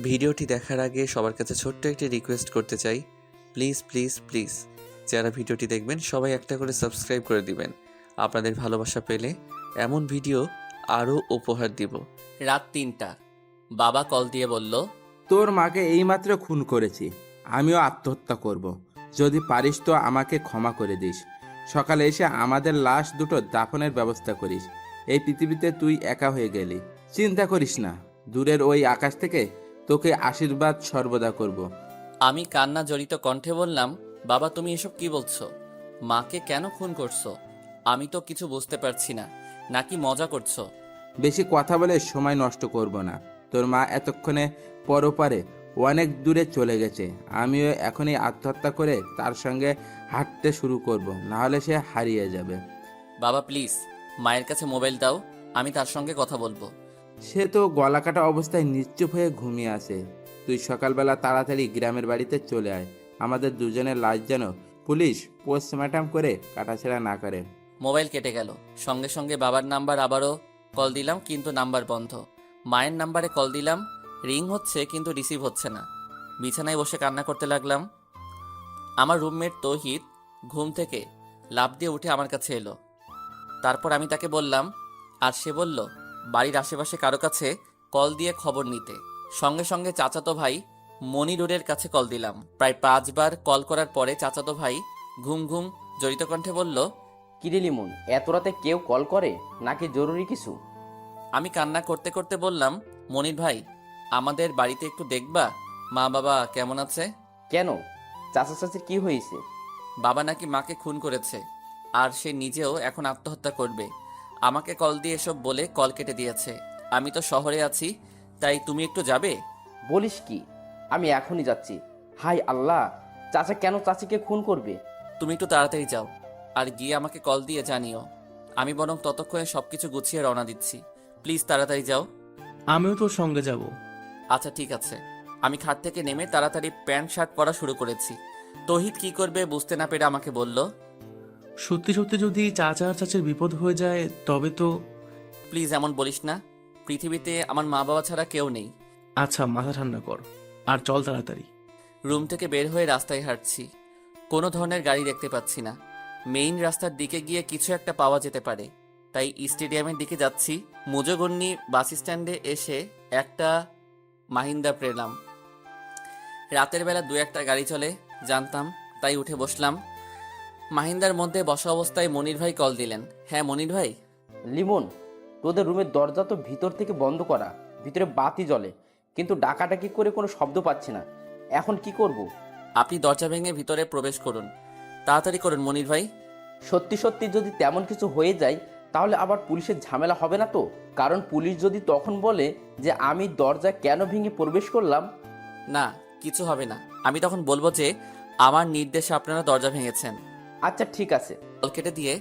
ভিডিওটি দেখার আগে সবার কাছে ছোট্ট একটি রিকোয়েস্ট করতে চাই, প্লিজ প্লিজ প্লিজ যারা ভিডিওটি দেখবেন সবাই একটা করে সাবস্ক্রাইব করে দিবেন। আপনাদের ভালোবাসা পেলে এমন ভিডিও আরও উপহার দিব। রাত ৩টা। বাবা কল দিয়ে বলল, তোর মাকে এইমাত্র খুন করেছি, আমিও আত্মহত্যা করব। যদি পারিস তো আমাকে ক্ষমা করে দিস। সকালে এসে আমাদের লাশ দুটো দাফনের ব্যবস্থা করিস। এই পৃথিবীতে তুই একা হয়ে গেলি। চিন্তা করিস না, দূরের ওই আকাশ থেকে তোকে আশীর্বাদ সর্বদা করব। আমি কান্না জড়িত কণ্ঠে বললাম, বাবা তুমি এসব কি বলছো? মাকে কেন খুন করছো? আমি তো কিছু বুঝতে পারছি না। নাকি মজা করছো? বেশি কথা বলে সময় নষ্ট করব না। তোর মা এতক্ষণে পরপারে অনেক দূরে চলে গেছে। আমিও এখনই আত্মহত্যা করে তার সঙ্গে হাঁটতে শুরু করব, নাহলে সে হারিয়ে যাবে। বাবা প্লিজ মায়ের কাছে মোবাইল দাও, আমি তার সঙ্গে কথা বলবো। সে তো গলা কাটা অবস্থায় নিশ্চুপ হয়ে ঘুমিয়ে আছে। তুই সকালবেলা তাড়াতাড়ি গ্রামের বাড়িতে চলে আয়। আমাদের দুজনের লাশ যেন পুলিশ পোস্টমর্টম করে কাটাছেড়া না করে। মোবাইল কেটে গেল। সঙ্গে সঙ্গে বাবার নাম্বার আবারও কল দিলাম, কিন্তু নাম্বার বন্ধ। মায়ের নাম্বারে কল দিলাম, রিং হচ্ছে কিন্তু রিসিভ হচ্ছে না। বিছানায় বসে কান্না করতে লাগলাম। আমার রুমমেট তৌহিদ ঘুম থেকে লাফ দিয়ে উঠে আমার কাছে এলো। তারপর আমি তাকে বললাম, আর সে বলল বাড়ির আশেপাশে কারো কাছে কল দিয়ে খবর নিতে। সঙ্গে সঙ্গে চাচাতো ভাই মনিরুরের কাছে কল দিলাম। প্রায় 5 বার কল করার পরে চাচাতো ভাই ঘুম ঘুম জড়িত কণ্ঠে বলল, কিরে লিমন, এত রাতে কেউ কল করে নাকি জরুরি কিছু? আমি কান্না করতে করতে বললাম, মনির ভাই আমাদের বাড়িতে একটু দেখবা, মা বাবা কেমন আছে? কেন, চাচা চাচির কি হয়েছে? বাবা নাকি মাকে খুন করেছে, আর সে নিজেও এখন আত্মহত্যা করবে। আমাকে কল দিয়ে এসব বলে কল কেটে দিয়েছে। আমি তো শহরে আছি, তাই তুমি একটু যাবে? বলিস কি? আমি এখনই যাচ্ছি। হাই আল্লাহ, চাচা কেন চাচিকে খুন করবে? তুমি একটু তাড়াতাড়ি যাও, আর গিয়ে আমাকে কল দিয়ে জানিও। আমি বরং ততক্ষণে সবকিছু গুছিয়ে রওনা দিচ্ছি। প্লিজ তাড়াতাড়ি যাও। আমিও তোর সঙ্গে যাব। আচ্ছা ঠিক আছে। আমি খাট থেকে নেমে তাড়াতাড়ি প্যান্ট শার্ট পরা শুরু করেছি। তৌহিদ কি করবে বুঝতে না পেরে আমাকে বলল, সত্যি সত্যি যদি চাচা আর চাচির বিপদ হয়ে যায় তবে তো। প্লিজ এমন বলিস না। পৃথিবীতে আমার মা বাবা ছাড়া কেউ নেই। আচ্ছা মাথা ঠান্ডা কর আর চল তাড়াতাড়ি। রুম থেকে বের হয়ে রাস্তায় হাঁটছি। কোনো ধরনের গাড়ি দেখতে পাচ্ছি না। মেইন রাস্তার দিকে গিয়ে কিছু একটা পাওয়া যেতে পারে, তাই স্টেডিয়ামের দিকে যাচ্ছি। মুজোগন্নি বাস স্ট্যান্ডে এসে একটা মাহিন্দ্রা পেলাম। রাতের বেলা 2-1টা গাড়ি চলে জানতাম, তাই উঠে বসলাম। মাহিন্দ্রার মধ্যে বসা অবস্থায় মনির ভাই কল দিলেন। হ্যাঁ মনির ভাই। লিমন, তোদের রুমের দরজা তো ভিতর থেকে বন্ধ করা, ভিতরে বাতি জ্বলে, কিন্তু ডাকাডাকি করে কোনো শব্দ পাচ্ছি না। এখন কি করব? আপনি দরজা ভেঙে ভিতরে প্রবেশ করুন, তাড়াতাড়ি করুন মনির ভাই। সত্যি সত্যি যদি তেমন কিছু হয়ে যায় তাহলে আবার পুলিশের ঝামেলা হবে না তো? কারণ পুলিশ যদি তখন বলে যে আমি দরজা কেন ভেঙে প্রবেশ করলাম। না, কিছু হবে না। আমি তখন বলবো যে আমার নির্দেশে আপনারা দরজা ভেঙেছেন। আচ্ছা ঠিক আছে। কল কেটে দিয়ে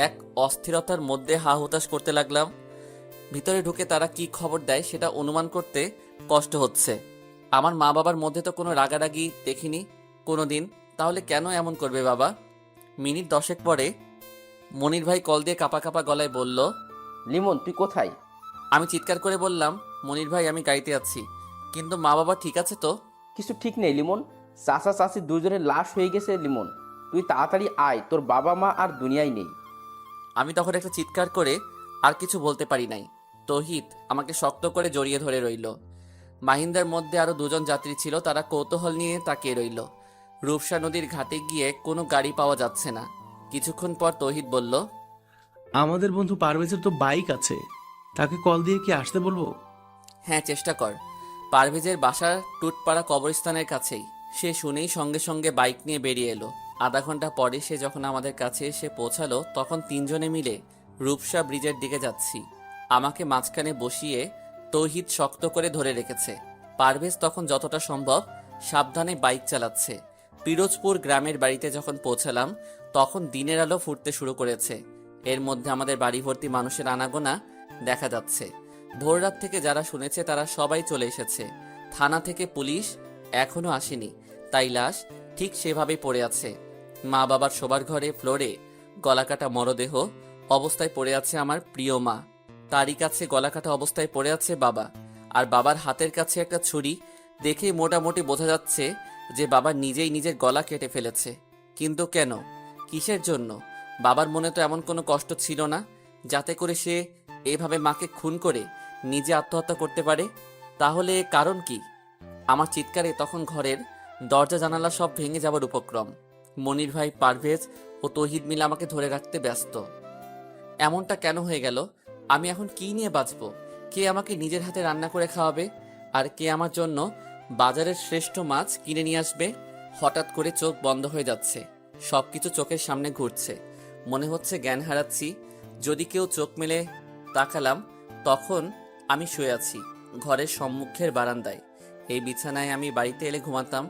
এক অস্থিরতার মধ্যে হা হুতাশ করতে লাগলাম। ভিতরে ঢুকে তারা কি খবর দেয় সেটা অনুমান করতে কষ্ট হচ্ছে। আমার মা বাবার মধ্যে তো কোনো রাগারাগি দেখিনি কোনো দিন, তাহলে কেন এমন করবে বাবা? মিনিট 10 পরে মনির ভাই কল দিয়ে কাঁপা কাঁপা গলায় বলল, লিমন তুই কোথায়? আমি চিৎকার করে বললাম, মনির ভাই আমি গাড়িতে আছি, কিন্তু মা বাবা ঠিক আছে তো? কিছু ঠিক নেই লিমন, চাচা চাচি দুজনের লাশ হয়ে গেছে লিমন। তুই তাড়াতাড়ি আয়, তোর বাবা মা আর দুনিয়ায় নেই। আমি তখন একটা চিৎকার করে আর কিছু বলতে পারি নাই। তৌহিদ আমাকে শক্ত করে জড়িয়ে ধরে রইল। মাহিন্দার মধ্যে আরো 2জন যাত্রী ছিল, তারা কৌতূহল নিয়ে তাকিয়ে রইল। রূপসা নদীর ঘাটে গিয়ে কোনো গাড়ি পাওয়া যাচ্ছে না। কিছুক্ষণ পর তৌহিদ বলল, আমাদের বন্ধু পারভেজের তো বাইক আছে, তাকে কল দিয়ে কি আসতে বলবো? হ্যাঁ চেষ্টা কর। পারভেজের বাসা টুটপাড়া কবরস্থানের কাছেই। সে শুনেই সঙ্গে সঙ্গে বাইক নিয়ে বেরিয়ে এলো। আধা ঘন্টা পরে সে যখন আমাদের কাছে এসে পৌঁছালো তখন 3জনে মিলে রূপসা ব্রিজের দিকে যাচ্ছি। আমাকে মাঝখানে বসিয়ে তৌহিদ শক্ত করে ধরে রেখেছে। পারভেজ তখন যতটা সম্ভব সাবধানে বাইক চালাচ্ছে। পিরোজপুর গ্রামের বাড়িতে যখন পৌঁছালাম তখন দিনের আলো ফুটতে শুরু করেছে। এর মধ্যে আমাদের বাড়ি ভর্তি মানুষের আনাগোনা দেখা যাচ্ছে। ভোররাত থেকে যারা শুনেছে তারা সবাই চলে এসেছে। থানা থেকে পুলিশ এখনো আসেনি, তাই লাশ ঠিক সেভাবেই পড়ে আছে। মা বাবার শোবার ঘরে ফ্লোরে গলাকাটা মরদেহ অবস্থায় পড়ে আছে আমার প্রিয় মা। তারই কাছে গলা কাটা অবস্থায় পড়ে আছে বাবা, আর বাবার হাতের কাছে একটা ছুরি। দেখেই মোটামুটি বোঝা যাচ্ছে যে বাবা নিজেই নিজের গলা কেটে ফেলেছে। কিন্তু কেন, কিসের জন্য? বাবার মনে তো এমন কোনো কষ্ট ছিল না যাতে করে সে এভাবে মাকে খুন করে নিজে আত্মহত্যা করতে পারে। তাহলে কারণ কি? আমার চিৎকারে তখন ঘরের দরজা জানালা সব ভেঙে যাবার উপক্রম। মনির ভাই, পারভেজ ও তৌহিদ মিলে আমাকে ধরে রাখতে ব্যস্ত। এমনটা কেন হয়ে গেল? আমি এখন কি নিয়ে বাঁচবো? কে আমাকে নিজের হাতে রান্না করে খাওয়াবে? আর কে আমার জন্য বাজারের শ্রেষ্ঠ মাছ কিনে নিয়ে আসবে? হঠাৎ করে চোখ বন্ধ হয়ে যাচ্ছে, সবকিছু চোখের সামনে ঘুরছে, মনে হচ্ছে জ্ঞান হারাচ্ছি। যদি কেউ চোখ মেলে তাকালাম, তখন আমি শুয়ে আছি ঘরের সম্মুখের বারান্দায়। এই বিছানায় আমি বাড়িতে এলে ঘুমাতাম,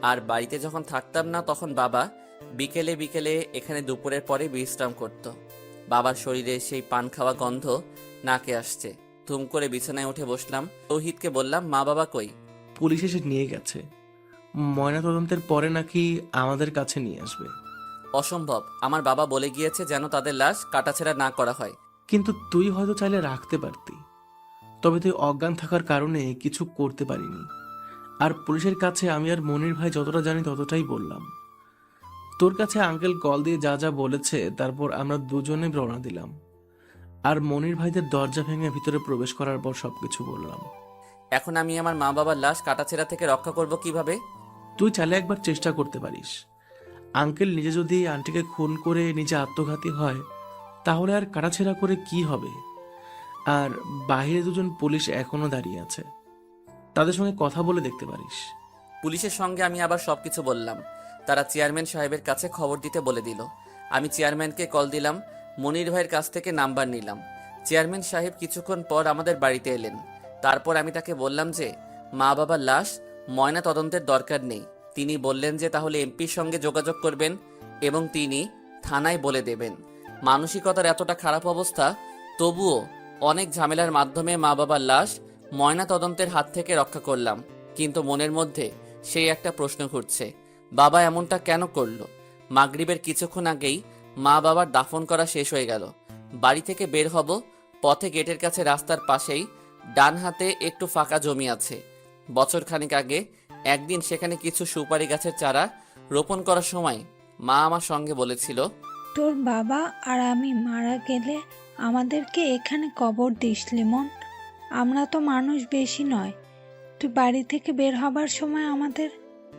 আর বাড়িতে যখন থাকতাম না তখন বাবা বিকেলে বিকেলে এখানে দুপুরের পরে বিশ্রাম করত। বাবার শরীরে সেই পান খাওয়া গন্ধ নাকে আসছে। ধুম করে বিছানায় উঠে বসলাম। তৌহিদকে বললাম, মা বাবা কই? পুলিশ এসে নিয়ে গেছে। ময়নাতদন্তের পরে নাকি আমাদের কাছে নিয়ে আসবে। অসম্ভব, আমার বাবা বলে গিয়েছে যেন তাদের লাশ কাটাছেঁড়া না করা হয়। কিন্তু তুই হয়তো চাইলে রাখতে পারতি, তবে তুই অজ্ঞান থাকার কারণে কিছু করতে পারিনি। আর পুলিশের কাছে আমি আর মনির ভাই যতটা জানি ততটাই বললাম। তোর কাছে আঙ্কেল কল দিয়ে যা যা বলেছে, তারপর আমরা দুজনে রওনা দিলাম। আর মনির ভাইদের দরজা ভেঙে ভিতরে প্রবেশ করার পর সবকিছু বললাম। এখন আমি আমার মা বাবার লাশ কাটাছেঁড়া থেকে রক্ষা করব কিভাবে? তুই চাইলে একবার চেষ্টা করতে পারিস। আঙ্কেল নিজে যদি আন্টিকে খুন করে নিজে আত্মঘাতী হয়, তাহলে আর কাটাছেঁড়া করে কি হবে? আর বাইরে দুজন পুলিশ এখনো দাঁড়িয়ে আছে, তাদের সঙ্গে কথা বলে দেখতে পারিস। পুলিশের সঙ্গে আমি আবার সবকিছু বললাম। তারা চেয়ারম্যান সাহেবের কাছে খবর দিতে বলে দিল। আমি চেয়ারম্যানকে কল দিলাম, মনির ভাইয়ের কাছ থেকে নাম্বার নিলাম। চেয়ারম্যান সাহেব কিছুক্ষণ পর আমাদের বাড়িতে এলেন। তারপর আমি তাকে বললাম যে মা বাবার লাশ ময়না তদন্তের দরকার নেই। তিনি বললেন যে তাহলে এমপির সঙ্গে যোগাযোগ করবেন এবং তিনি থানায় বলে দেবেন। মানসিকতার এতটা খারাপ অবস্থা, তবুও অনেক ঝামেলার মাধ্যমে মা বাবার লাশ ময়না তদন্তের হাত থেকে রক্ষা করলাম। কিন্তু মনের মধ্যে সেই একটা প্রশ্ন ঘুরছে, বাবা এমনটা কেন করলো? মাগরিবের কিছুক্ষণ আগেই মা বাবার দাফন করা শেষ হয়ে গেল। বাড়ি থেকে বের হব, পথে গেটের কাছে রাস্তার পাশেই ডান হাতে একটু ফাঁকা জমি আছে। বছর খানেক আগে একদিন সেখানে কিছু সুপারি গাছের চারা রোপণ করার সময় মা আমার সঙ্গে বলেছিল, তোর বাবা আর আমি মারা গেলে আমাদেরকে এখানে কবর দিস লিমন। আমরা তো মানুষ বেশি নয়, তুই বাড়ি থেকে বের হবার সময় আমাদের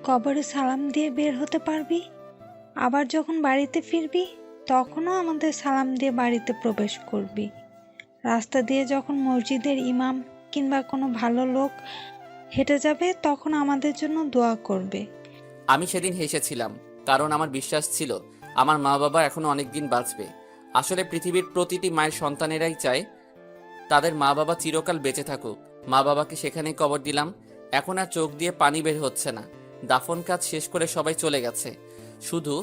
কবরে সালাম দিয়ে বের হতে পারবি। আবার যখন বাড়িতে ফিরবি তখনও আমাদের সালাম দিয়ে বাড়িতে প্রবেশ করবি। রাস্তা দিয়ে যখন মসজিদের ইমাম কিংবা কোনো ভালো লোক হেঁটে যাবে তখন আমাদের জন্য দোয়া করবে। আমি সেদিন হেসেছিলাম, কারণ আমার বিশ্বাস ছিল আমার মা বাবা এখনো অনেক দিন বাঁচবে। আসলে পৃথিবীর প্রতিটি মায়ের সন্তানেরাই চায় তাদের মা বাবা চিরকাল বেঁচে থাকুক। মা বাবাকে সেখানেই কবর দিলাম। এখন আর চোখ দিয়ে পানি বের হচ্ছে না। দাফন কাজ শেষ করে সবাই চলে গেছে, শুধু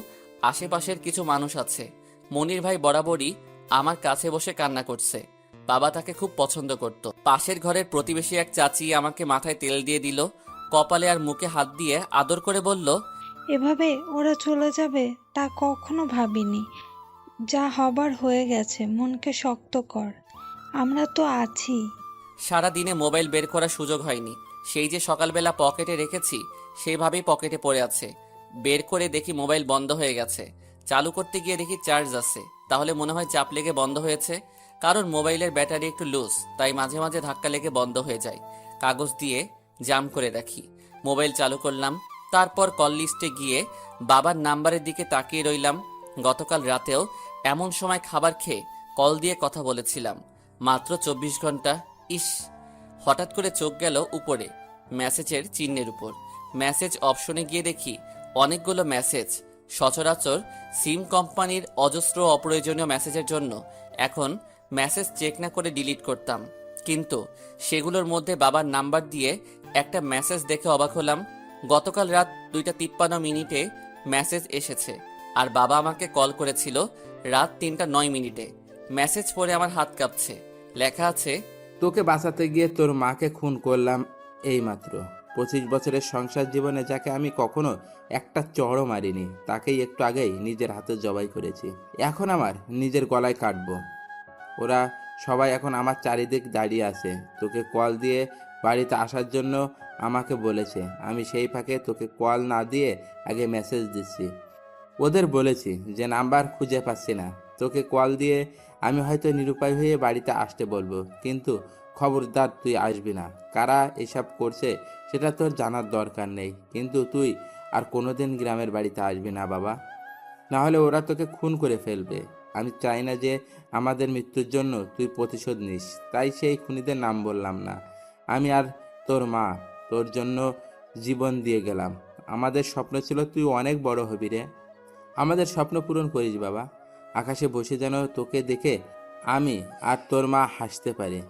আশেপাশের কিছু মানুষ আছে। মনির ভাই বরাবরই আমার কাছে বসে কান্না করছে। বাবা তাকে খুব পছন্দ করত। পাশের ঘরের প্রতিবেশী এক চাচি আমাকে মাথায় তেল দিয়ে দিল, কপালে আর মুখে হাত দিয়ে আদর করে বলল, এভাবে ওরা চলে যাবে তা কখনো ভাবিনি। যা হবার হয়ে গেছে, মনকে শক্ত কর, আমরা তো আছি। সারা দিনে মোবাইল বের করার সুযোগ হয়নি। সেই যে সকালবেলা পকেটে রেখেছি সেইভাবেই পকেটে পড়ে আছে। বের করে দেখি মোবাইল বন্ধ হয়ে গেছে। চালু করতে গিয়ে দেখি চার্জ আছে। তাহলে মনে হয় চাপ লেগে বন্ধ হয়েছে, কারণ মোবাইলের ব্যাটারি একটু লুজ, তাই মাঝে মাঝে ধাক্কা লেগে বন্ধ হয়ে যায়। কাগজ দিয়ে জাম করে রাখি। মোবাইল চালু করলাম, তারপর কল লিস্টে গিয়ে বাবার নাম্বারের দিকে তাকিয়ে রইলাম। গতকাল রাতেও এমন সময় খাবার খেয়ে কল দিয়ে কথা বলেছিলাম, মাত্র 24 ঘন্টা। ইস! হঠাৎ করে চোখ গেল উপরে মেসেজের চিহ্নের উপর। মেসেজ অপশনে গিয়ে দেখি অনেকগুলো মেসেজ। সচরাচর সিম কোম্পানির অজস্র অপ্রয়োজনীয় মেসেজের জন্য এখন মেসেজ চেক না করে ডিলিট করতাম, কিন্তু সেগুলোর মধ্যে বাবার নাম্বার দিয়ে একটা মেসেজ দেখে অবাক হলাম। গতকাল রাত 2:53 মেসেজ এসেছে, আর বাবা আমাকে কল করেছিল রাত 3:09। মেসেজ পড়ে আমার হাত কাঁপছে। লেখা আছে, তোকে বাঁচাতে গিয়ে তোর মাকে খুন করলাম এইমাত্র। 25 বছরের সংসার জীবনে যাকে আমি কখনো একটা চড়ও মারিনি, তাকেই একটু আগেই নিজের হাতে জবাই করেছি। এখন আমার নিজের গলায় কাটবো। ওরা সবাই এখন আমার চারিদিক দাঁড়িয়ে আছে। তোকে কল দিয়ে বাড়িতে আসার জন্য আমাকে বলেছে। আমি সেই ফাঁকে তোকে কল না দিয়ে আগে মেসেজ দিচ্ছি। ওদের বলেছি যে নাম্বার খুঁজে পাচ্ছি না, তোকে কল দিয়ে আমি হয়তো নিরুপায় হয়ে বাড়িতে আসতে বলবো, কিন্তু খবরদার তুই আসবি না। কারা এসব করছে সেটা তোর জানার দরকার নেই, কিন্তু তুই আর কোনোদিন গ্রামের বাড়িতে আসবি না বাবা, না হলে ওরা তোকে খুন করে ফেলবে। আমি চাই না যে আমাদের মৃত্যুর জন্য তুই প্রতিশোধ নিস, তাই সেই খুনিদের নাম বললাম না। আমি আর তোর মা তোর জন্য জীবন দিয়ে গেলাম। আমাদের স্বপ্ন ছিল তুই অনেক বড় হবি রে। আমাদের স্বপ্ন পূরণ করিস বাবা। আকাশে বসে যেন তোকে দেখে আমি আর তোর মা হাসতে পারি।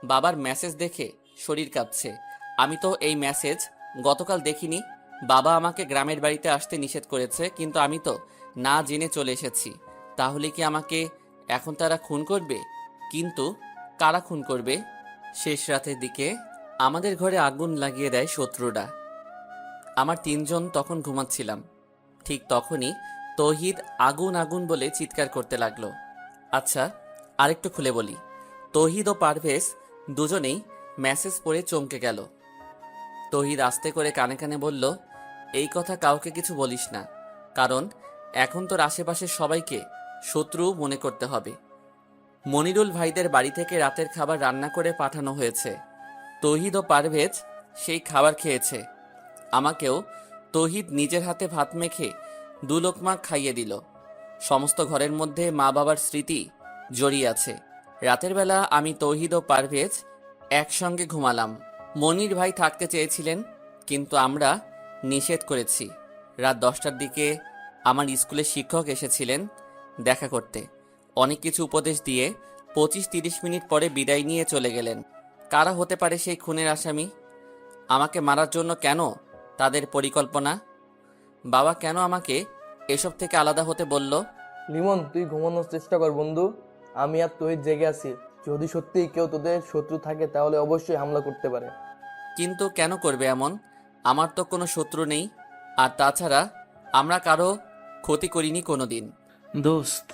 বাবার মেসেজ দেখে শরীর কাঁপছে। আমি তো এই মেসেজ গতকাল দেখিনি। বাবা আমাকে গ্রামের বাড়িতে আসতে নিষেধ করেছে, কিন্তু আমি তো না জেনে চলে এসেছি। তাহলে কি আমাকে এখন তারা খুন করবে? কিন্তু কারা খুন করবে? শেষ রাতের দিকে আমাদের ঘরে আগুন লাগিয়ে দেয় শত্রুরা। আমার তিনজন তখন ঘুমাচ্ছিলাম। ঠিক তখনই তৌহিদ আগুন আগুন বলে চিৎকার করতে লাগলো। আচ্ছা, আরেকটু খুলে বলি। তৌহিদ ও পারভেজ দুজনেই মেসেজ পড়ে চমকে গেল। তৌহিদ আস্তে করে কানে কানে বলল, এই কথা কাউকে কিছু বলিস না, কারণ এখন তোর আশেপাশের সবাইকে শত্রু মনে করতে হবে। মনিরুল ভাইদের বাড়ি থেকে রাতের খাবার রান্না করে পাঠানো হয়েছে। তৌহিদ ও পারভেজ সেই খাবার খেয়েছে। আমাকেও তৌহিদ নিজের হাতে ভাত মেখে 2 লোকমা খাইয়ে দিল। সমস্ত ঘরের মধ্যে মা বাবার স্মৃতি জড়িয়ে আছে। রাতের বেলা আমি তৌহিদ ও পারভেজ একসঙ্গে ঘুমালাম। মনির ভাই থাকতে চেয়েছিলেন, কিন্তু আমরা নিষেধ করেছি। রাত 10টার দিকে আমার স্কুলের শিক্ষক এসেছিলেন দেখা করতে। অনেক কিছু উপদেশ দিয়ে 25-30 মিনিট পরে বিদায় নিয়ে চলে গেলেন। কারা হতে পারে সেই খুনের আসামি? আমাকে মারার জন্য কেন তাদের পরিকল্পনা? বাবা কেন আমাকে এসব থেকে আলাদা হতে বলল? লিমন, তুই ঘুমানোর চেষ্টা কর বন্ধু। আমি আর তহিদ জেগে আছি। যদি সত্যিই কেউ তোদের শত্রু থাকে তাহলে অবশ্যই হামলা করতে পারে। কিন্তু কেন করবে এমন? আমার তো কোনো শত্রু নেই, আর তাছাড়া আমরা কারো ক্ষতি করিনি কোনোদিন। দোস্ত,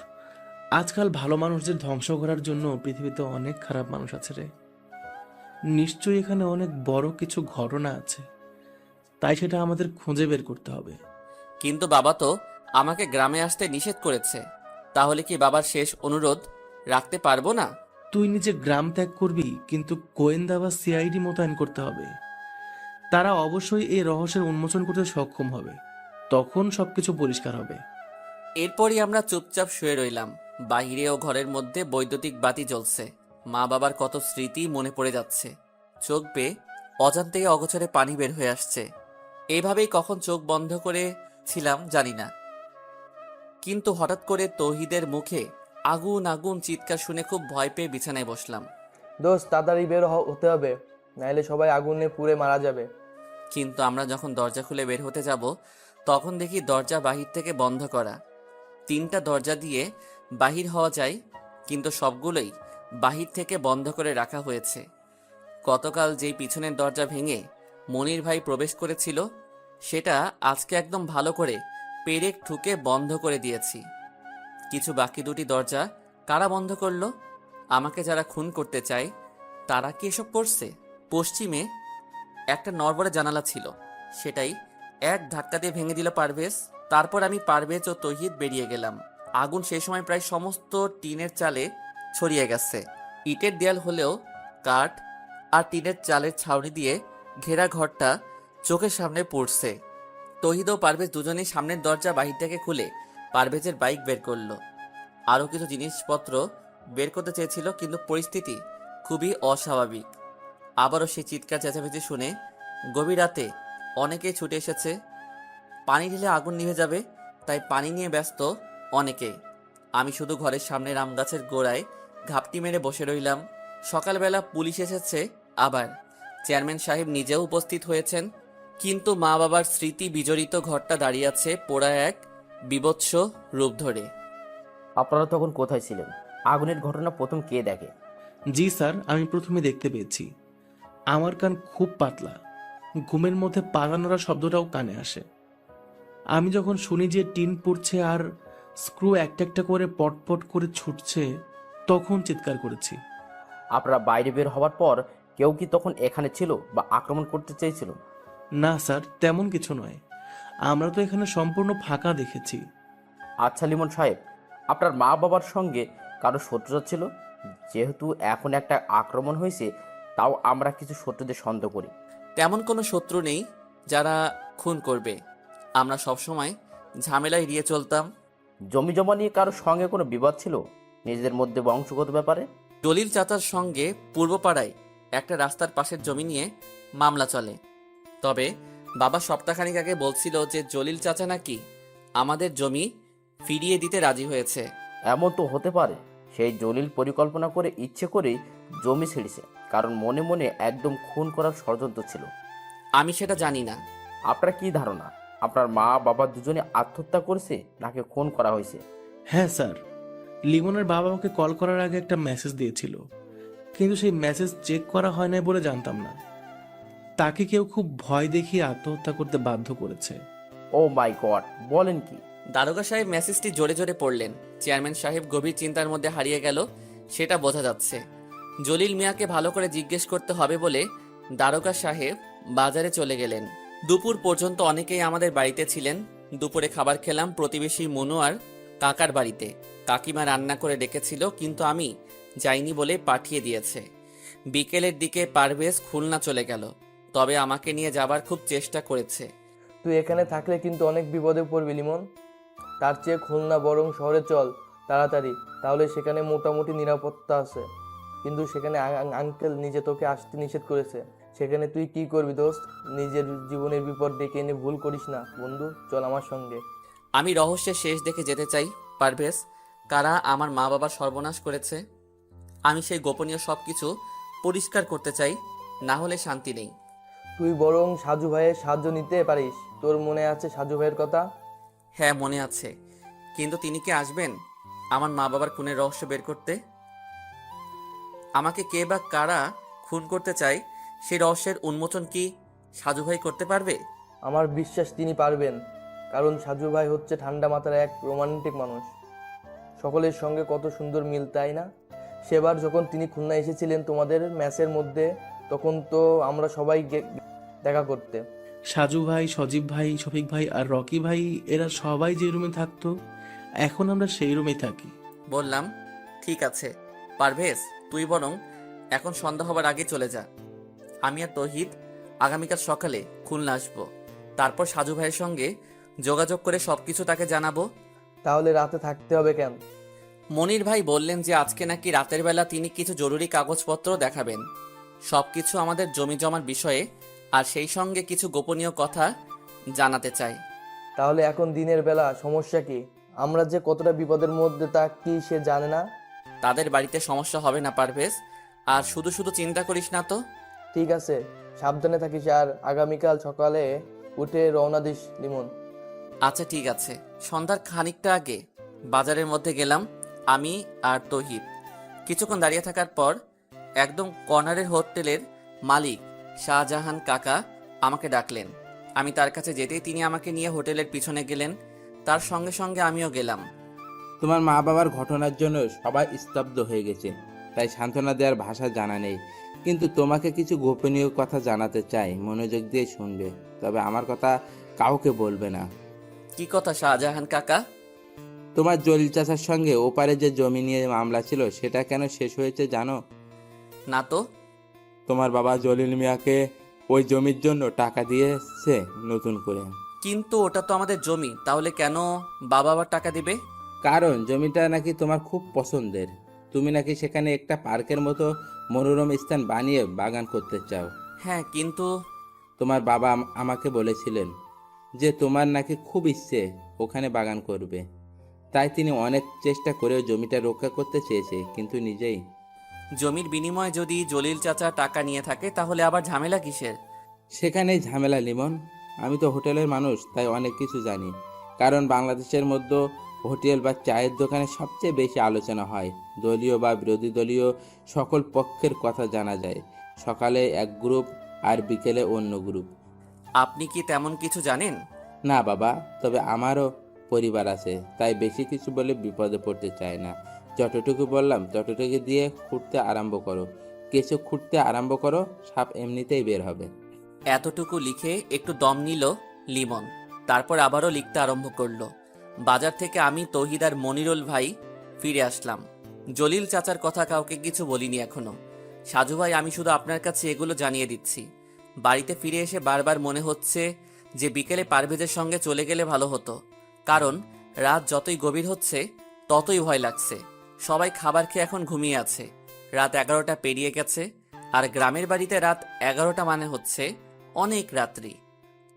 আজকাল ভালো মানুষদের ধ্বংস করার জন্য পৃথিবীতে অনেক খারাপ মানুষ আছে রে। নিশ্চয়ই এখানে অনেক বড় কিছু ঘটনা আছে, তাই সেটা আমাদের খুঁজে বের করতে হবে। কিন্তু বাবা তো আমাকে গ্রামে আসতে নিষেধ করেছে। তাহলে কি বাবার শেষ অনুরোধ রাখতে পারবো না? তুই নিজে গ্রাম ত্যাগ করবি, কিন্তু গোয়েন্দা বা সিআইডি মোতায়েন করতে হবে। তারা অবশ্যই এই রহস্যের উন্মোচন করতে সক্ষম হবে, তখন সবকিছু পরিষ্কার হবে। এরপরই আমরা চুপচাপ শুয়ে রইলাম। বাইরে ও ঘরের মধ্যে বৈদ্যুতিক বাতি জ্বলছে। মা বাবার কত স্মৃতি মনে পড়ে যাচ্ছে। চোখ বেয়ে অজান্তেই অগোচরে পানি বের হয়ে আসছে। এইভাবেই কখন চোখ বন্ধ করে ছিলাম জানি না, কিন্তু হঠাৎ করে তৌহিদের মুখে আগুন আগুন চিৎকার শুনে খুব ভয় পেয়ে বিছানায় বসলাম। দোস্ত, তাড়াতাড়ি বের হতে হবে, নাইলে সবাই আগুনে পুড়ে মারা যাবে। কিন্তু আমরা যখন দরজা খুলে বের হতে যাব, তখন দেখি দরজা বাহির থেকে বন্ধ করা। 3টা দরজা দিয়ে বাহির হওয়া যায়, কিন্তু সবগুলোই বাহির থেকে বন্ধ করে রাখা হয়েছে। গতকাল যেই পিছনের দরজা ভেঙে মনির ভাই প্রবেশ করেছিল, সেটা আজকে একদম ভালো করে পেরেক ঠুকে বন্ধ করে দিয়েছি। কিছু বাকি 2টি দরজা কারা বন্ধ করলো? আমাকে যারা খুন করতে চায় তারা কি এসব করছে? পশ্চিমে একটা নড়বড়ে জানালা ছিল, সেটাই এক ধাক্কা দিয়ে ভেঙে দিল পারভেজ। তারপর আমি, পারভেজ ও তৌহিদ বেরিয়ে গেলাম। আগুন সেই সময় প্রায় সমস্ত টিনের চালে ছড়িয়ে গেছে। ইটের দেয়াল হলেও কাঠ আর টিনের চালের ছাউনি দিয়ে ঘেরা ঘরটা চোখের সামনে পড়ছে। তৌহিদ ও পারভেজ দুজনেই সামনের দরজা বাহির থেকে খুলে পারভেজের বাইক বের করলো। আরও কিছু জিনিসপত্র বের করতে চেয়েছিল, কিন্তু পরিস্থিতি খুবই অস্বাভাবিক। আবারও সেই চিৎকার চেঁচামেচি শুনে গভীর রাতে অনেকেই ছুটে এসেছে। পানি ঢেলে আগুন নিভে যাবে, তাই পানি নিয়ে ব্যস্ত অনেকেই। আমি শুধু ঘরের সামনের আম গাছের গোড়ায় ঘাপটি মেরে বসে রইলাম। সকালবেলা পুলিশ এসেছে, আবার চেয়ারম্যান সাহেব নিজেও উপস্থিত হয়েছেন, কিন্তু মা বাবার স্মৃতি বিজড়িত ঘরটা দাঁড়িয়ে আছে পোড়া এক বীভৎস রূপ ধরে। আপনারা তখন কোথায় ছিলেন? আগুনের ঘটনা প্রথম কে দেখে? জি স্যার, আমি প্রথমে দেখতে পেয়েছি। আমার কান খুব পাতলা, ঘুমের মধ্যে পাড়া নড়া শব্দটাও কানে আসে। আমি যখন শুনি যে টিন পড়ছে আর স্ক্রু একটা একটা করে পটপট করে ছুটছে, তখন চিৎকার করেছি। আপনারা বাইরে বের হওয়ার পর কেউ কি তখন এখানে ছিল বা আক্রমণ করতে চেয়েছিল? না স্যার, তেমন কিছু নয়। আমরা তো এখানে সম্পূর্ণ ফাঁকা দেখেছি। আচ্ছা লিমন সাহেব, আপনার মা বাবার সঙ্গে কারো শত্রুতা ছিল? যেহেতু এখন একটা আক্রমণ হয়েছে, তাও আমরা কিছু শত্রুদের সন্দেহ করি। তেমন কোনো শত্রু নেই যারা খুন করবে। আমরা সবসময় ঝামেলা এড়িয়ে চলতাম। জমি জমা নিয়ে কারো সঙ্গে কোনো বিবাদ ছিল নিজেদের মধ্যে বংশগত ব্যাপারে? দলিল চাচার সঙ্গে পূর্বপাড়ায় একটা রাস্তার পাশের জমি নিয়ে মামলা চলে। তবে বাবা সপ্তাহখানিক আগে বলছিল যে জলিল চাচা নাকি আমাদের জমি ফিরিয়ে দিতে রাজি হয়েছে। এমন তো হতে পারে সেই জলিল পরিকল্পনা করে ইচ্ছে করেই জমি ছেড়েছে, কারণ মনে মনে একদম খুন করার ষড়যন্ত্র ছিল। আমি সেটা জানি না। আপনার কি ধারণা, আপনার মা বাবা দুজনে আত্মহত্যা করেছে নাকি খুন করা হয়েছে? হ্যাঁ স্যার, লিমনের বাবা আমাকে কল করার আগে একটা মেসেজ দিয়েছিল, কিন্তু সেই মেসেজ চেক করা হয় নাই বলে জানতাম না। তাকে কেউ খুব ভয় দেখিয়ে আত্মহত্যা করতে বাধ্য করেছে। ও মাই গড, বলেন কি? দারোগা সাহেব মেসেজটি জোরে জোরে পড়লেন। চেয়ারম্যান সাহেব গভীর চিন্তার মধ্যে হারিয়ে গেল, সেটা বোঝা যাচ্ছে। জলিল মিয়াকে ভালো করে জিজ্ঞেস করতে হবে বলে দারোগা সাহেব বাজারে চলে গেলেন। দুপুর পর্যন্ত অনেকেই আমাদের বাড়িতে ছিলেন। দুপুরে খাবার খেলাম প্রতিবেশী মনু আর কাকার বাড়িতে। কাকিমা রান্না করে ডেকেছিল, কিন্তু আমি যাইনি বলে পাঠিয়ে দিয়েছে। বিকেলের দিকে পারভেজ খুলনা চলে গেল, তবে আমাকে নিয়ে যাবার খুব চেষ্টা করেছে। তুই এখানে থাকলে কিন্তু অনেক বিপদে পড়বি লিমন। তার চেয়ে খুলনা বরং শহরে চল তাড়াতাড়ি, তাহলে সেখানে মোটামুটি নিরাপত্তা আছে। কিন্তু সেখানে আঙ্কেল নিজে তোকে আসতে নিষেধ করেছে। সেখানে তুই কি করবি দোস্ত? নিজের জীবনের বিপদ ডেকে এনে ভুল করিস না বন্ধু, চল আমার সঙ্গে। আমি রহস্যের শেষ দেখে যেতে চাই পারভেজ। কারা আমার মা বাবার সর্বনাশ করেছে, আমি সেই গোপনীয় সব কিছু পরিষ্কার করতে চাই, না হলে শান্তি নেই। তুই বরং সাজু ভাইয়ের সাহায্য নিতে পারিস। তোর মনে আছে সাজু ভাইয়ের কথা? হ্যাঁ মনে আছে, কিন্তু তিনি কি আসবেন আমার মা বাবার খুনের রহস্য বের করতে? আমাকে কে বা কারা খুন করতে চায় সেই রহস্যের উন্মোচন কি সাজু ভাই করতে পারবে? আমার বিশ্বাস তিনি পারবেন, কারণ সাজু ভাই হচ্ছে ঠান্ডা মাথার এক রোমান্টিক মানুষ। সকলের সঙ্গে কত সুন্দর মিল, তাই না? সেবার যখন তিনি খুলনা এসেছিলেন তোমাদের ম্যাচের মধ্যে, তখন তো আমরা সবাই দেখা করতে। সাজু ভাই, সজীব ভাই, শফিক ভাই আর রকি ভাই এরা সবাই যে রুমে থাকতো, এখন আমরা সেই রুমেই থাকি। বললাম ঠিক আছে পারভেজ, তুই বরং এখন সন্ধ্যা হবার আগে চলে যা। আমি আর তৌহিদ আগামীকাল সকালে খুলনা আসবো। তারপর সাজু ভাইয়ের সঙ্গে যোগাযোগ করে সবকিছু তাকে জানাবো। তাহলে রাতে থাকতে হবে কেন? মনির ভাই বললেন যে আজকে নাকি রাতের বেলা তিনি কিছু জরুরি কাগজপত্র দেখাবেন, সবকিছু আমাদের জমি জমার বিষয়ে, আর সেই সঙ্গে কিছু গোপনীয় কথা জানাতে চাই। তাহলে এখন দিনের বেলা সমস্যা কি? আমরা যে কতটা বিপদের মধ্যে তা কি সে জানে না? তাদের বাড়িতে সমস্যা হবে না পারভেজ, আর শুধু শুধু চিন্তা করিস না তো। ঠিক আছে, সাবধানে থাকিস, আর আগামীকাল সকালে উঠে রওনা দিস লিমন। আচ্ছা ঠিক আছে। সন্ধ্যার খানিকটা আগে বাজারের মধ্যে গেলাম আমি আর তৌহিদ। কিছুক্ষণ দাঁড়িয়ে থাকার পর একদম কর্নারের হোটেলের মালিক শাহজাহান কাকা আমাকে ডাকলেন। আমি তার কাছে যেতেই তিনি আমাকে নিয়ে হোটেলের পিছনে গেলেন। তার সঙ্গে সঙ্গে আমিও গেলাম। তোমার মা বাবার ঘটনার জন্য সবাই স্তব্ধ হয়ে গেছে, তাই সান্ত্বনা দেওয়ার ভাষা জানা নেই। কিন্তু তোমাকে কিছু গোপনীয় কথা জানাতে চাই, মনোযোগ দিয়ে শুনবে, তবে আমার কথা কাউকে বলবে না। কি কথা শাহজাহান কাকা? তোমার জলিল চাচার সঙ্গে ওপারে যে জমি নিয়ে মামলা ছিল সেটা কেন শেষ হয়েছে জানো? না তো। তোমার বাবা জলিল মিয়াকে ওই জমির জন্য টাকা দিয়েছে নতুন করে। কিন্তু ওটা তো আমাদের জমি, তাহলে কেন বাবা আবার টাকা দিবে? কারণ জমিটা নাকি তোমার খুব পছন্দের। তুমি নাকি সেখানে একটা পার্কের মতো মনোরম স্থান বানিয়ে বাগান করতে চাও। হ্যাঁ, কিন্তু তোমার বাবা আমাকে বলেছিলেন যে তোমার নাকি খুব ইচ্ছে ওখানে বাগান করবে, তাই তিনি অনেক চেষ্টা করেও জমিটা রক্ষা করতে চেয়েছে, কিন্তু নিজেই। জমির বিনিময়ে যদি জলিল চাচা টাকা নিয়ে থাকে তাহলে আবার ঝামেলা কিসের? সেখানেই ঝামেলা লিমন। আমি তো হোটেলের মানুষ, তাই অনেক কিছু জানি। কারণ বাংলাদেশের মধ্যে হোটেল বা চায়ের দোকানে সবচেয়ে বেশি আলোচনা হয়, দলীয় বা বিরোধী দলীয় সকল পক্ষের কথা জানা যায়। সকালে এক গ্রুপ আর বিকেলে অন্য গ্রুপ। আপনি কি তেমন কিছু জানেন? না বাবা, তবে আমারও পরিবার আছে, তাই বেশি কিছু বলে বিপদে পড়তে চাই না। যতটুকু বললাম ততটুকু দিয়ে খুঁড়তে আরম্ভ করো। কিছু খুঁড়তে আরম্ভ করো, সাপ এমনিতেই বের হবে। এতটুকু লিখে একটু দম নিল লিমন, তারপর আবারও লিখতে আরম্ভ করলো। বাজার থেকে আমি, তৌহিদ আর মনিরুল ভাই ফিরে আসলাম। জলিল চাচার কথা কাউকে কিছু বলিনি এখনো। সাজু ভাই, আমি শুধু আপনার কাছে এগুলো জানিয়ে দিচ্ছি। বাড়িতে ফিরে এসে বারবার মনে হচ্ছে যে বিকেলে পারভেজের সঙ্গে চলে গেলে ভালো হতো, কারণ রাত যতই গভীর হচ্ছে ততই ভয় লাগছে। সবাই খাবার খেয়ে এখন ঘুমিয়ে আছে। রাত 11টা পেরিয়ে গেছে, আর গ্রামের বাড়িতে রাত 11টা মানে হচ্ছে অনেক রাত্রি।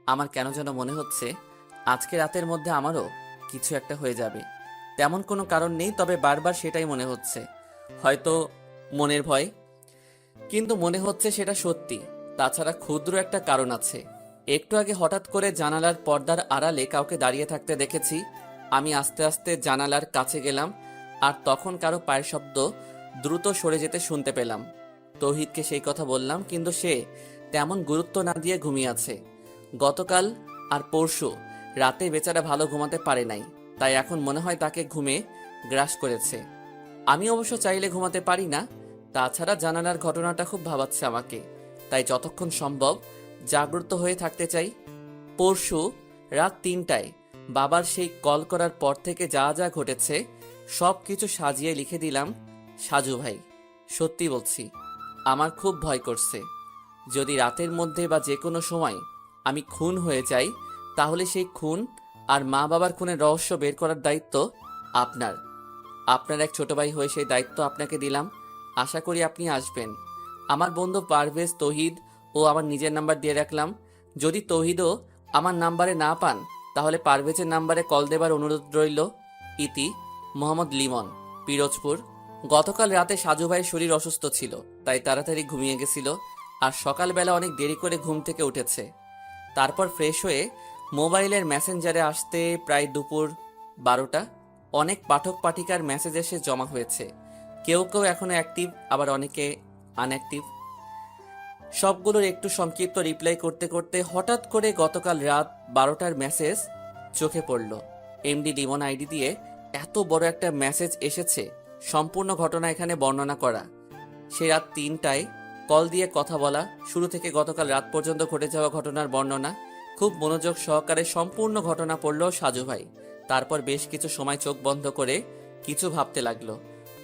আমার কেন যেন মনে হচ্ছে আজকে রাতের মধ্যে আমারও কিছু একটা হয়ে যাবে। তেমন কোনো কারণ নেই, তবে বারবার সেটাই মনে হচ্ছে। হয়তো মনের ভয়, কিন্তু মনে হচ্ছে সেটা সত্যি। তাছাড়া ক্ষুদ্র একটা কারণ আছে। একটু আগে হঠাৎ করে জানালার পর্দার আড়ালে কাউকে দাঁড়িয়ে থাকতে দেখেছি। আমি আস্তে আস্তে জানালার কাছে গেলাম, আর তখন কারো পায়ের শব্দ দ্রুত সরে যেতে শুনতে পেলাম। তৌহিদকে সেই কথা বললাম, কিন্তু সে তেমন গুরুত্ব না দিয়ে ঘুমিয়ে আছে। গতকাল আর পরশু রাতে বেচারা ভালো ঘুমাতে পারে নাই, তাই এখন মনে হয় তাকে ঘুমে গ্রাস করেছে। আমি অবশ্য চাইলে ঘুমাতে পারি না। তাছাড়া জানালার ঘটনাটা খুব ভাবাচ্ছে আমাকে, তাই যতক্ষণ সম্ভব জাগ্রত হয়ে থাকতে চাই। পরশু রাত 3টায় বাবার সেই কল করার পর থেকে যা যা ঘটেছে সব কিছু সাজিয়ে লিখে দিলাম সাজু ভাই। সত্যি বলছি, আমার খুব ভয় করছে। যদি রাতের মধ্যে বা যে কোনো সময় আমি খুন হয়ে যাই, তাহলে সেই খুন আর মা বাবার খুনের রহস্য বের করার দায়িত্ব আপনার। আপনার এক ছোট ভাই হয়ে সেই দায়িত্ব আপনাকে দিলাম। আশা করি আপনি আসবেন। আমার বন্ধু পারভেজ, তৌহিদ ও আমার নিজের নাম্বার দিয়ে রাখলাম। যদি তৌহিদও আমার নাম্বারে না পান, তাহলে পারভেজের নাম্বারে কল দেবার অনুরোধ রইল। ইতি মোহাম্মদ লিমন, পিরোজপুর। গতকাল রাতে সাজু ভাইয়ের শরীর অসুস্থ ছিল, তাই তাড়াতাড়ি ঘুমিয়ে গেছিল, আর সকালবেলা অনেক দেরি করে ঘুম থেকে উঠেছে। তারপর ফ্রেশ হয়ে মোবাইলের মেসেঞ্জারে আসতে প্রায় দুপুর 12টা। অনেক পাঠক পাঠিকার মেসেজ এসে জমা হয়েছে। কেউ কেউ এখনো অ্যাক্টিভ, আবার অনেকে আনঅ্যাক্টিভ। সবগুলোর একটু সংক্ষিপ্ত রিপ্লাই করতে করতে হঠাৎ করে গতকাল রাত 12টার মেসেজ চোখে পড়ল। এমডি লিমন আইডি দিয়ে এত বড় একটা মেসেজ এসেছে, সম্পূর্ণ ঘটনা এখানে বর্ণনা করা। সে রাত 3টায় কল দিয়ে কথা বলা, শুরু থেকে গতকাল রাত পর্যন্ত ঘটে যাওয়া ঘটনার বর্ণনা। খুব মনোযোগ সহকারে সম্পূর্ণ ঘটনা পড়ল সাজু ভাই। তারপর বেশ কিছু সময় চোখ বন্ধ করে কিছু ভাবতে লাগলো।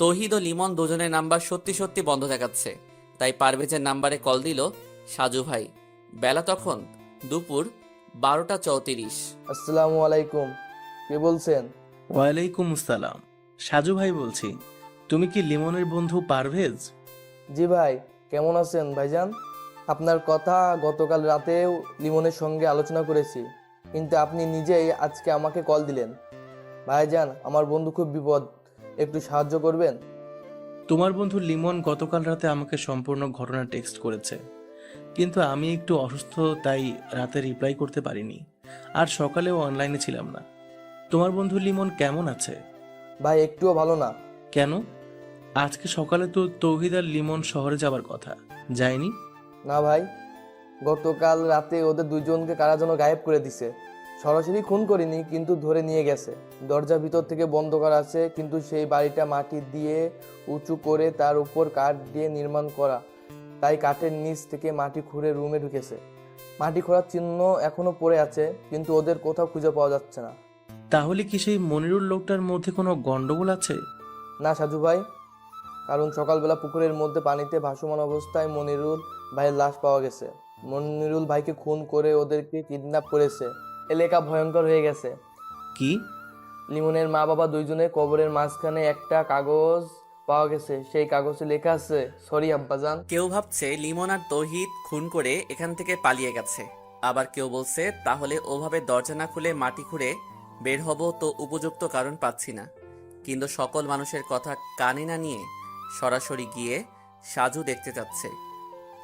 তৌহিদ ও লিমন দুজনের নাম্বার সত্যি সত্যি বন্ধ দেখাচ্ছে, তাই পারভেজের নাম্বারে কল দিল সাজু ভাই। বেলা তখন দুপুর 12টা 34। আসসালামু আলাইকুম, কে বলছেন? ওয়ালাইকুম আসসালাম, সাজু ভাই বলছি। তুমি কি লিমনের বন্ধু পারভেজ? জি ভাই, কেমন আছেন ভাইজান? আপনার কথা গতকাল রাতেও লিমনের সঙ্গে আলোচনা করেছি, কিন্তু আপনি নিজেই আজকে আমাকে কল দিলেন। ভাইজান, আমার বন্ধু খুব বিপদ, একটু সাহায্য করবেন? তোমার বন্ধু লিমন গতকাল রাতে আমাকে সম্পূর্ণ ঘটনা টেক্সট করেছে, কিন্তু আমি একটু অসুস্থ, তাই রাতে রিপ্লাই করতে পারিনি, আর সকালেও অনলাইনে ছিলাম না। তোমার বন্ধু লিমন কেমন আছে? ভাই, একটুও ভালো না। কেন? আজকে সকালে তো তৌহিদ আর লিমন শহরে যাবার কথা, যায়নি? না ভাই, গতকাল রাতে ওদের দুইজনকে কারা যেন গায়েব করে দিছে। সরাসরি খুন করিনি, কিন্তু ধরে নিয়ে গেছে। দরজা ভিতর থেকে বন্ধ করা আছে, কিন্তু সেই বাড়িটা মাটি দিয়ে উঁচু করে তার উপর কাঠ দিয়ে নির্মাণ করা, তাই কাঠের নিচ থেকে মাটি খুঁড়ে রুমে ঢুকেছে। মাটি খোঁড়ার চিহ্ন এখনো পড়ে আছে, কিন্তু ওদের কোথাও খুঁজে পাওয়া যাচ্ছে না। তাহলে কি সেই মনিরুল লোকটার মধ্যে কোনো গন্ডগোল আছে? না সাজু ভাই, কারণ সকালবেলা পুকুরের মধ্যে পানিতে ভাসমান অবস্থায় মনিরুল ভাইয়ের লাশ পাওয়া গেছে। মনিরুল ভাইকে খুন করে ওদেরকে কিডন্যাপ করেছে। এলাকা ভয়ঙ্কর হয়ে গেছে। কি? লিমনের মা বাবা দুইজনের কবরের মাঝখানে একটা কাগজ পাওয়া গেছে, সেই কাগজে লেখা আছে, সরি আব্বাজান। কেউ ভাবছে লিমন আর তৌহিদ খুন করে এখান থেকে পালিয়ে গেছে, আবার কেউ বলছে তাহলে ওভাবে দরজা না খুলে মাটি খুঁড়ে বের হব, তো উপযুক্ত কারণ পাচ্ছি না। কিন্তু সকল মানুষের কথা কানে না নিয়ে সরাসরি গিয়ে সাজু দেখতে যাচ্ছে।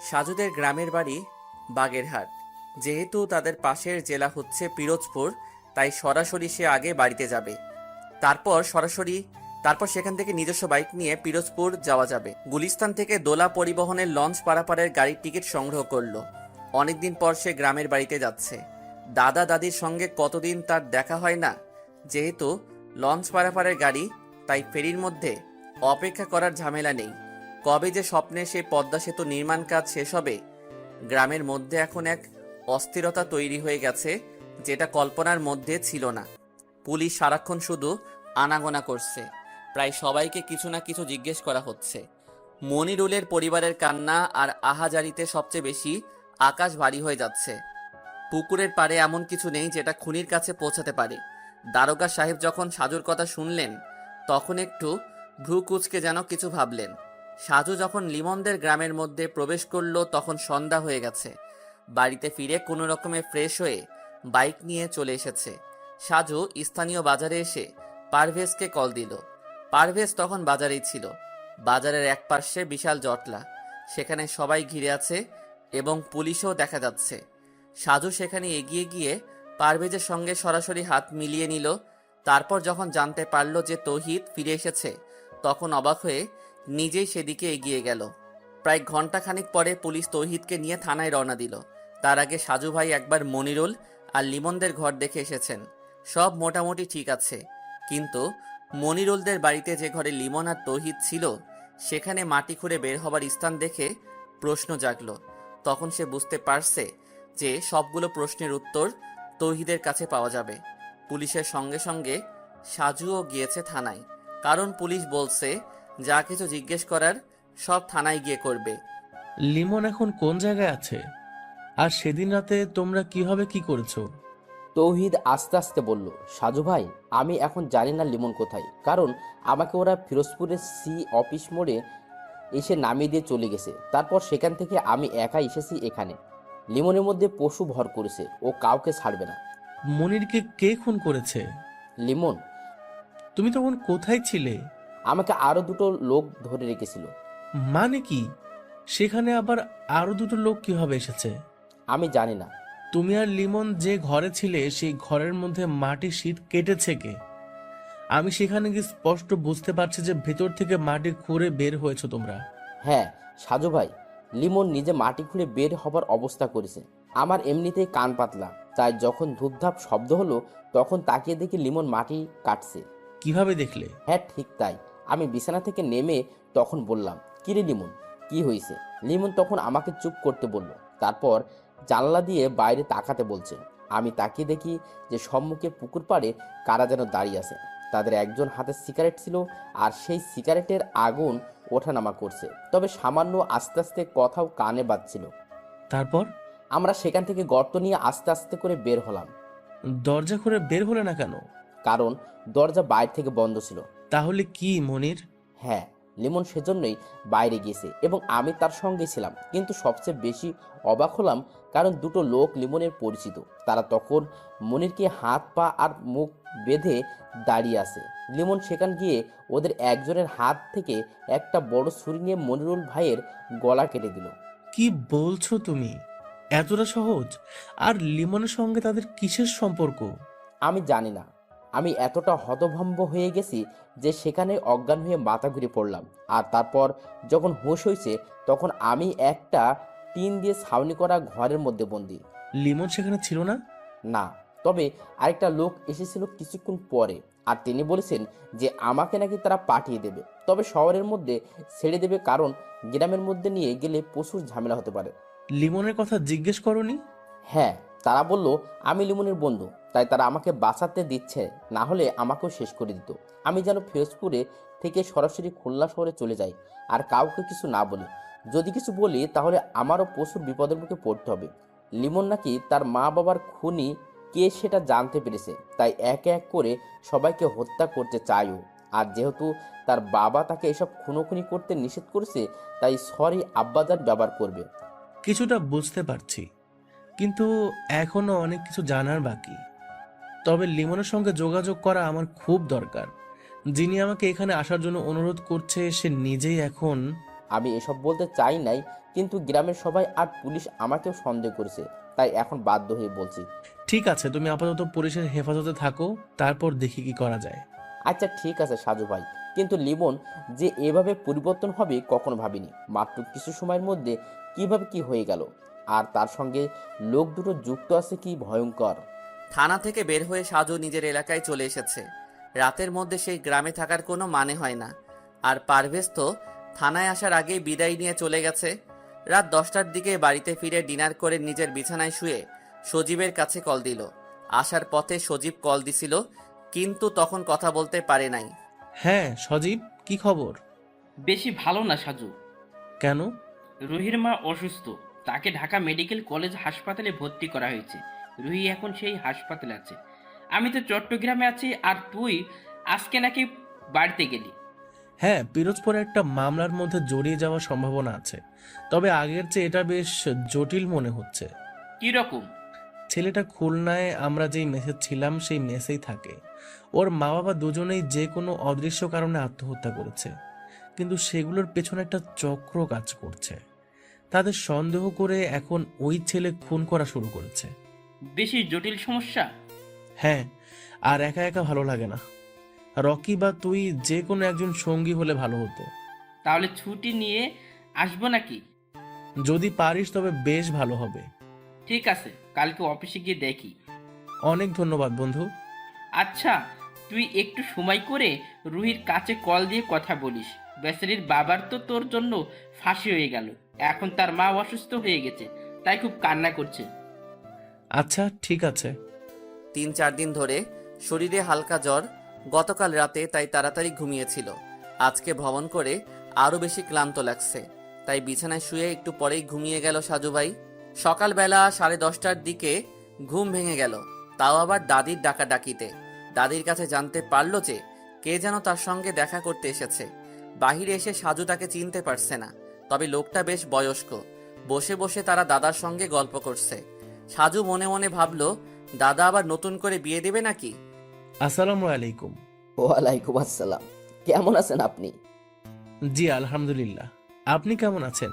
সাজুদের গ্রামের বাড়ি বাগেরহাট, যেহেতু তাদের পাশের জেলা হচ্ছে পিরোজপুর, তাই সরাসরি সে আগে বাড়িতে যাবে। তারপর সেখান থেকে নিজস্ব বাইক নিয়ে পিরোজপুর যাওয়া যাবে। গুলিস্তান থেকে দোলা পরিবহনের লঞ্চ পারাপারের গাড়ির টিকিট সংগ্রহ করলো। অনেকদিন পর সে গ্রামের বাড়িতে যাচ্ছে। দাদা দাদির সঙ্গে কতদিন তার দেখা হয় না। যেহেতু লঞ্চ পারাপারের গাড়ি, তাই ফেরির মধ্যে অপেক্ষা করার ঝামেলা নেই। কবে যে স্বপ্নে সেই পদ্মা সেতু নির্মাণ কাজ শেষ হবে। গ্রামের মধ্যে এখন এক অস্থিরতা তৈরি হয়ে গেছে, যেটা কল্পনার মধ্যে ছিল না। পুলিশ সারাক্ষণ শুধু আনাগোনা করছে, প্রায় সবাইকে কিছু না কিছু জিজ্ঞেস করা হচ্ছে। মনিরুলের পরিবারের কান্না আর আহাজারিতে সবচেয়ে বেশি আকাশ ভারী হয়ে যাচ্ছে। পুকুরের পাড়ে এমন কিছু নেই যেটা খুনির কাছে পৌঁছাতে পারে। দারোগা সাহেব যখন সাজুর কথা শুনলেন, তখন একটু ভ্রু কুঁচকে যেন কিছু ভাবলেন। সাজু যখন লিমনদের গ্রামের মধ্যে প্রবেশ করলো, তখন সন্ধ্যা হয়ে গেছে। বাড়িতে ফিরে কোনো রকমে ফ্রেশ হয়ে বাইক নিয়ে চলে এসেছে। সাজু স্থানীয় বাজারে এসে পারভেজকে কল দিল। পারভেজ তখন বাজারেই ছিল। বাজারের এক পাশে বিশাল জটলা, সেখানে সবাই ঘিরে আছে এবং পুলিশও দেখা যাচ্ছে। সাজু সেখানে এগিয়ে গিয়ে পারভেজের সঙ্গে সরাসরি হাত মিলিয়ে নিল। তারপর যখন জানতে পারল যে তৌহিদ ফিরে এসেছে, তখন অবাক হয়ে নিজেই সেদিকে এগিয়ে গেল। প্রায় ঘন্টাখানিক পরে পুলিশ তৌহিদকে নিয়ে থানায় রওনা দিল। তার আগে সাজু ভাই একবার মনিরুল আর লিমনদের ঘর দেখে এসেছেন। সব মোটামুটি ঠিক আছে, কিন্তু মনিরুলদের বাড়িতে যে ঘরে লিমন আর তৌহিদ ছিল, সেখানে মাটি খুঁড়ে বের হবার স্থান দেখে প্রশ্ন জাগল। তখন সে বুঝতে পারছে যে সবগুলো প্রশ্নের উত্তর তৌহিদের কাছে পাওয়া যাবে। পুলিশের সঙ্গে সঙ্গে সাজুও গিয়েছে থানায়, কারণ পুলিশ বলছে যা কিছু জিজ্ঞেস করার সব থানায় গিয়ে করবে। লিমন এখন কোন জায়গায় আছে? আর সেদিন রাতে তোমরা কিভাবে কি করেছো? তৌহিদ আস্তে আস্তে বলল, সাজু ভাই, আমি এখন জানি না লিমন কোথায়, কারণ আমাকে ওরা ফিরোজপুরের সি অফিস মোড়ে এসে নামিয়ে দিয়ে চলে গেছে। তারপর সেখান থেকে আমি একা এসেছি এখানে। লিমনের মধ্যে পশু ভর করেছে, ও কাউকে ছাড়বে না। মনিরকে কে খুন করেছে? লিমন। তুমি তখন কোথায় ছিলে? আমাকে আরো দুটো লোক ধরে রেখেছিল। মানে কি? সেখানে আবার আরো দুটো লোক কিভাবে এসেছে? আমি জানি না। তুমি আর লিমন যে ঘরে ছিলে, সেই ঘরের মধ্যে মাটির শীট কেটেছে কে? আমি সেখানে গিয়ে স্পষ্ট বুঝতে পারছি যে ভেতর থেকে মাটি খুঁড়ে বের হয়েছে তোমরা। হ্যাঁ সাজু ভাই, লিমন নিজে মাটি খুঁড়ে বের হবার অবস্থা করেছে। আমার এমনিতেই কান পাতলা, তাই যখন ধূপধাপ শব্দ হলো, তখন তাকিয়ে দেখি লিমন মাটি কাটছে। কিভাবে দেখলে? হ্যাঁ ঠিক তাই। আমি বিছানা থেকে নেমে তখন বললাম, কিরে লিমন, কি হয়েছে? লিমন তখন আমাকে চুপ করতে বলল। তারপর জানলা দিয়ে বাইরে তাকাতে বলছে। আমি তাকিয়ে দেখি যে সম্মুখে পুকুর পাড়ে কারা যেন দাঁড়িয়ে আছে। তাদের একজন হাতে সিগারেট ছিল, আর সেই সিগারেটের আগুন ওঠানামা করছে, তবে সামান্য আস্তে আস্তে কথাও কানে বাজছিল। তারপর? আমরা সেখান থেকে গর্ত নিয়ে আস্তে আস্তে করে বের হলাম। দরজা খুলে বের হলে না কেন? কারণ দরজা বাইরে থেকে বন্ধ ছিল। তাহলে কি মনির? হ্যাঁ, লিমন সেজন্যই বাইরে গিয়েছে এবং আমি তার সঙ্গে ছিলাম। কিন্তু সবচেয়ে বেশি অবাক হলাম কারণ দুটো লোক লিমনের পরিচিত। তারা তখন মনিরকে হাত পা আর মুখ বেঁধে দাঁড়িয়ে আছে। লিমন সেখান গিয়ে ওদের একজনের হাত থেকে একটা বড় ছুরি নিয়ে মনিরুল ভাইয়ের গলা কেটে দিল। কি বলছো তুমি? এতটা সহজ? আর লিমনের সঙ্গে তাদের কিসের সম্পর্ক? আমি জানি না। আমি এতটা হতভম্ব হয়ে গেছি যে সেখানে অজ্ঞান হয়ে মাথা ঘুরে পড়লাম। আর তারপর যখন হুঁশ হয়েছে, তখন আমি একটা টিন দিয়ে ছাউনি করা ঘরের মধ্যে বন্দি। লিমন সেখানে ছিল না? না, তবে আরেকটা লোক এসেছিল কিছুক্ষণ পরে, আর তিনি বলেছেন যে আমাকে নাকি তারা পাঠিয়ে দেবে, তবে শহরের মধ্যে ছেড়ে দেবে, কারণ গ্রামের মধ্যে নিয়ে গেলে প্রচুর ঝামেলা হতে পারে। লিমনের কথা জিজ্ঞেস করনি? হ্যাঁ, তারা বলল আমি লিমনের বন্ধু, তাই তারা আমাকে বাঁচাতে দিচ্ছে, না হলে আমাকেও শেষ করে দিত। আমি যেন ফিরোজপুরে থেকে সরাসরি খুলনা শহরে চলে যাই, আর কাউকে কিছু না বলি। যদি কিছু বলি তাহলে আমারও প্রচুর বিপদের মুখে পড়তে হবে। লিমন নাকি তার মা বাবার খুনি কে সেটা জানতে পেরেছে, তাই এক এক করে সবাইকে হত্যা করতে চায়ও। আর যেহেতু তার বাবা তাকে এসব খুনোখুনি করতে নিষেধ করেছে, তাই সরি আব্বাজান ব্যবহার করবে। কিছুটা বুঝতে পারছি, কিন্তু এখনো অনেক কিছু জানার বাকি। তবে লিমনের সঙ্গে যোগাযোগ করা আমার খুব দরকার। যিনি আমাকে এখানে আসার জন্য অনুরোধ করছে, সে নিজেই এখন... আমি এসব বলতে চাই নাই, কিন্তু গ্রামের সবাই আর পুলিশ আমাকেও সন্দেহ করেছে, তাই এখন বাধ্য হয়ে বলছি। ঠিক আছে, তুমি আপাতত পুলিশের হেফাজতে থাকো, তারপর দেখি কি করা যায়। আচ্ছা ঠিক আছে সাজু ভাই, কিন্তু লিমন যে এভাবে পরিবর্তন হবে কখনো ভাবিনি। মাত্র কিছু সময়ের মধ্যে কিভাবে কি হয়ে গেল, আর তার সঙ্গে লোক দুটো যুক্ত আছে, কি ভয়ঙ্কর। থানা থেকে বের হয়ে সাজু নিজের এলাকায় চলে এসেছে। রাতের মধ্যে সেই গ্রামে থাকার কোনো মানে হয় না। আর পারভেজ তো থানায় আসার আগেই বিদায় নিয়ে চলে গেছে। রাত 10টার দিকে বাড়িতে ফিরে ডিনার করে নিজের বিছানায় শুয়ে সজীবের কাছে কল দিল। আসার পথে সজীব কল দিছিল, কিন্তু তখন কথা বলতে পারে নাই। হ্যাঁ সজীব, কি খবর? বেশি ভালো না সাজু। কেন? রুহির মা অসুস্থ, তাকে ঢাকা মেডিকেল কলেজ হাসপাতালে ভর্তি করা হয়েছে। রুহি এখন সেই হাসপাতালে আছে। আমি তো চট্টগ্রামে আছি, আর তুই আজকে নাকি বাড়িতে গেলি। হ্যাঁ, পিরোজপুরে একটা মামলার মধ্যে জড়িয়ে যাওয়ার সম্ভাবনা আছে, তবে আগের চেয়ে এটা বেশ জটিল মনে হচ্ছে। কি রকম? ছেলেটা খুলনায় আমরা যেই মেসে ছিলাম সেই মেসেই থাকে। ওর মা বাবা দুজনেই যে কোনো অদৃশ্য কারণে আত্মহত্যা করেছে, কিন্তু সেগুলোর পেছনে একটা চক্র কাজ করছে। তাদের সন্দেহ করে এখন ওই ছেলে খুন করা শুরু করেছে। বেশি জটিল সমস্যা। হ্যাঁ, আর একা একা ভালো লাগে না। রকি বা তুই যে কোনো একজন সঙ্গী হলে ভালো হতো। তাহলে ছুটি নিয়ে আসবো নাকি? যদি পারিস তবে বেশ ভালো হবে। ঠিক আছে, কালকে অফিসে গিয়ে দেখি। অনেক ধন্যবাদ বন্ধু। আচ্ছা, তুই একটু সময় করে রুহির কাছে কল দিয়ে কথা বলিস। বেচারির বাবার তো তোর জন্য ফাঁসি হয়ে গেল, এখন তার মা অসুস্থ হয়ে গেছে, তাই খুব কান্না করছে। আচ্ছা ঠিক আছে। 3-4 দিন ধরে শরীরে হালকা জ্বর, গতকাল রাতে তাই তাড়াতাড়ি ঘুমিয়েছিল। আজকে ভ্রমণ করে আরও বেশি ক্লান্ত লাগছে, তাই বিছানায় শুয়ে একটু পরেই ঘুমিয়ে গেল সাজু ভাই। সকালবেলা 10:30টার দিকে ঘুম ভেঙে গেল, তাও আবার দাদির ডাকাডাকিতে। দাদির কাছে জানতে পারলো যে কে যেন তার সঙ্গে দেখা করতে এসেছে। বাহিরে এসে সাজু তাকে চিনতে পারছে না, তবে লোকটা বেশ বয়স্ক। বসে বসে তারা দাদার সঙ্গে গল্প করছে। সাজু মনে মনে ভাবলো, দাদা আবার নতুন করে বিয়ে দেবে নাকি। আসসালামু আলাইকুম। ওয়ালাইকুম আসসালাম। কেমন আছেন আপনি? জি আলহামদুলিল্লাহ। আপনি কেমন আছেন?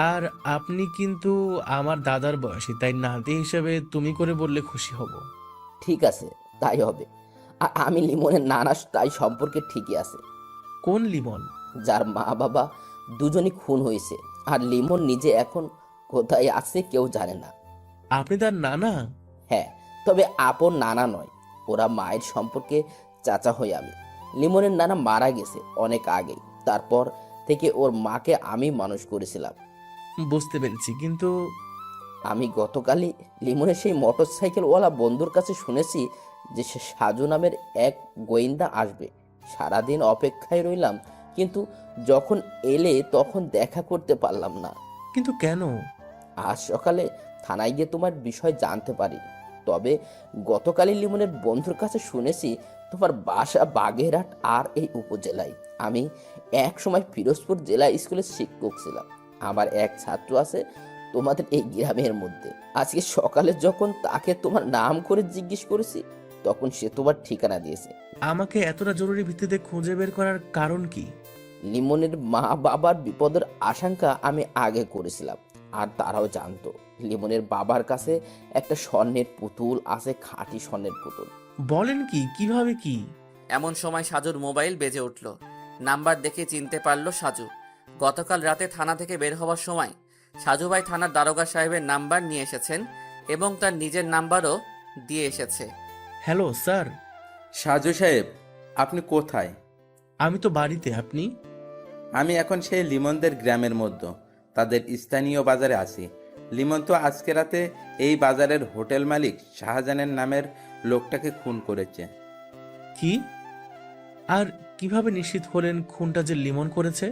আর আপনি কিন্তু আমার দাদার বয়সী, তাই নাতি হিসেবে তুমি করে বললে খুশি হব। ঠিক আছে, তাই হবে। আর আমি লিমনের নানা, তাই সম্পর্কে ঠিকই আছে। কোন লিমন? যার মা বাবা দুজনই খুন হয়েছে, আর লিমন নিজে এখন কোথায় আছে কেউ জানে না। আপনি তার নানা? হ্যাঁ, তবে আপন নানা নয়, ওরা মায়ের সম্পর্কে চাচা হই আমি। লিমনের নানা মারা গেছে অনেক আগেই, তারপর থেকে ওর মাকে আমি মানুষ করেছিলাম। বুঝতে পেরেছি, কিন্তু আমি গতকালই লিমনের সেই মোটর সাইকেলওয়ালা বন্ধুর কাছে শুনেছি যে সে সাজু নামের এক গোয়েন্দা আসবে। সারাদিন অপেক্ষায় রইলাম, কিন্তু যখন এলে তখন দেখা করতে পারলাম না। কিন্তু কেন? আজ সকালে থানায় গিয়ে তোমার বিষয় জানতে পারি, তবে গতকালই লিমনের বন্ধুর কাছে শুনেছি তোমার বাসা বাগেরহাট আর এই উপজেলায়। আমি এক সময় পিরোজপুর জেলা স্কুলের শিক্ষক ছিলাম। আমার এক ছাত্র আছে তোমাদের এই গ্রামের মধ্যে। আজকে সকালে যখন তাকে তোমার নাম করে জিজ্ঞেস করেছি, তখন সে তোমার ঠিকানা দিয়েছে। আমাকে এতটা জরুরি ভিত্তিতে খুঁজে বের করার কারণ কি? লিমনের মা বাবার বিপদের আশঙ্কা আমি আগে করেছিলাম, আর তারাও জানতো লিমনের বাবার কাছে একটা স্বর্ণের পুতুল আছে, খাঁটি স্বর্ণের পুতুল। বলেন কি? কিভাবে কি? এমন সময় সাজুর মোবাইল বেজে উঠল। নাম্বার দেখে চিনতে পারল সাজু। গতকাল রাতে থানা থেকে বের হওয়ার সময় সাজু ভাই থানার দারোগা সাহেবের নাম্বার নিয়ে এসেছেন এবং তার নিজের নাম্বারও দিয়ে এসেছে। Hello sir. সাজু সাহেব, আপনি কোথায়? আমি তো বাড়িতে। আপনি? আমি এখন সেই লিমনদের গ্রামের মধ্যে তাদের স্থানীয় বাজারে আছি। লিমন তো আজকে রাতে এই বাজারের হোটেল মালিক শাহজাহানের নামের লোকটাকে খুন করেছে। কি? আর কিভাবে নিশ্চিত হলেন খুনটা যে লিমন করেছে?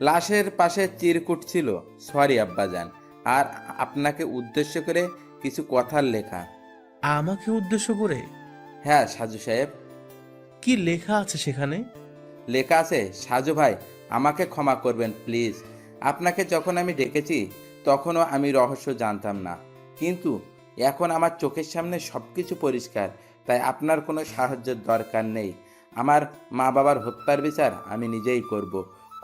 লাশের পাশে চিরকুট ছিল, সরি আব্বাজান, আর আপনাকে উদ্দেশ্য করে কিছু কথার লেখা। আমাকে উদ্দেশ্য করে? হ্যাঁ সাজু সাহেব। কি লেখা আছে সেখানে? লেখা আছে, সাজু ভাই আমাকে ক্ষমা করবেন প্লিজ। আপনাকে যখন আমি ডেকেছি তখনও আমি রহস্য জানতাম না, কিন্তু এখন আমার চোখের সামনে সব কিছু পরিষ্কার, তাই আপনার কোনো সাহায্যের দরকার নেই। আমার মা বাবার হত্যার বিচার আমি নিজেই করব।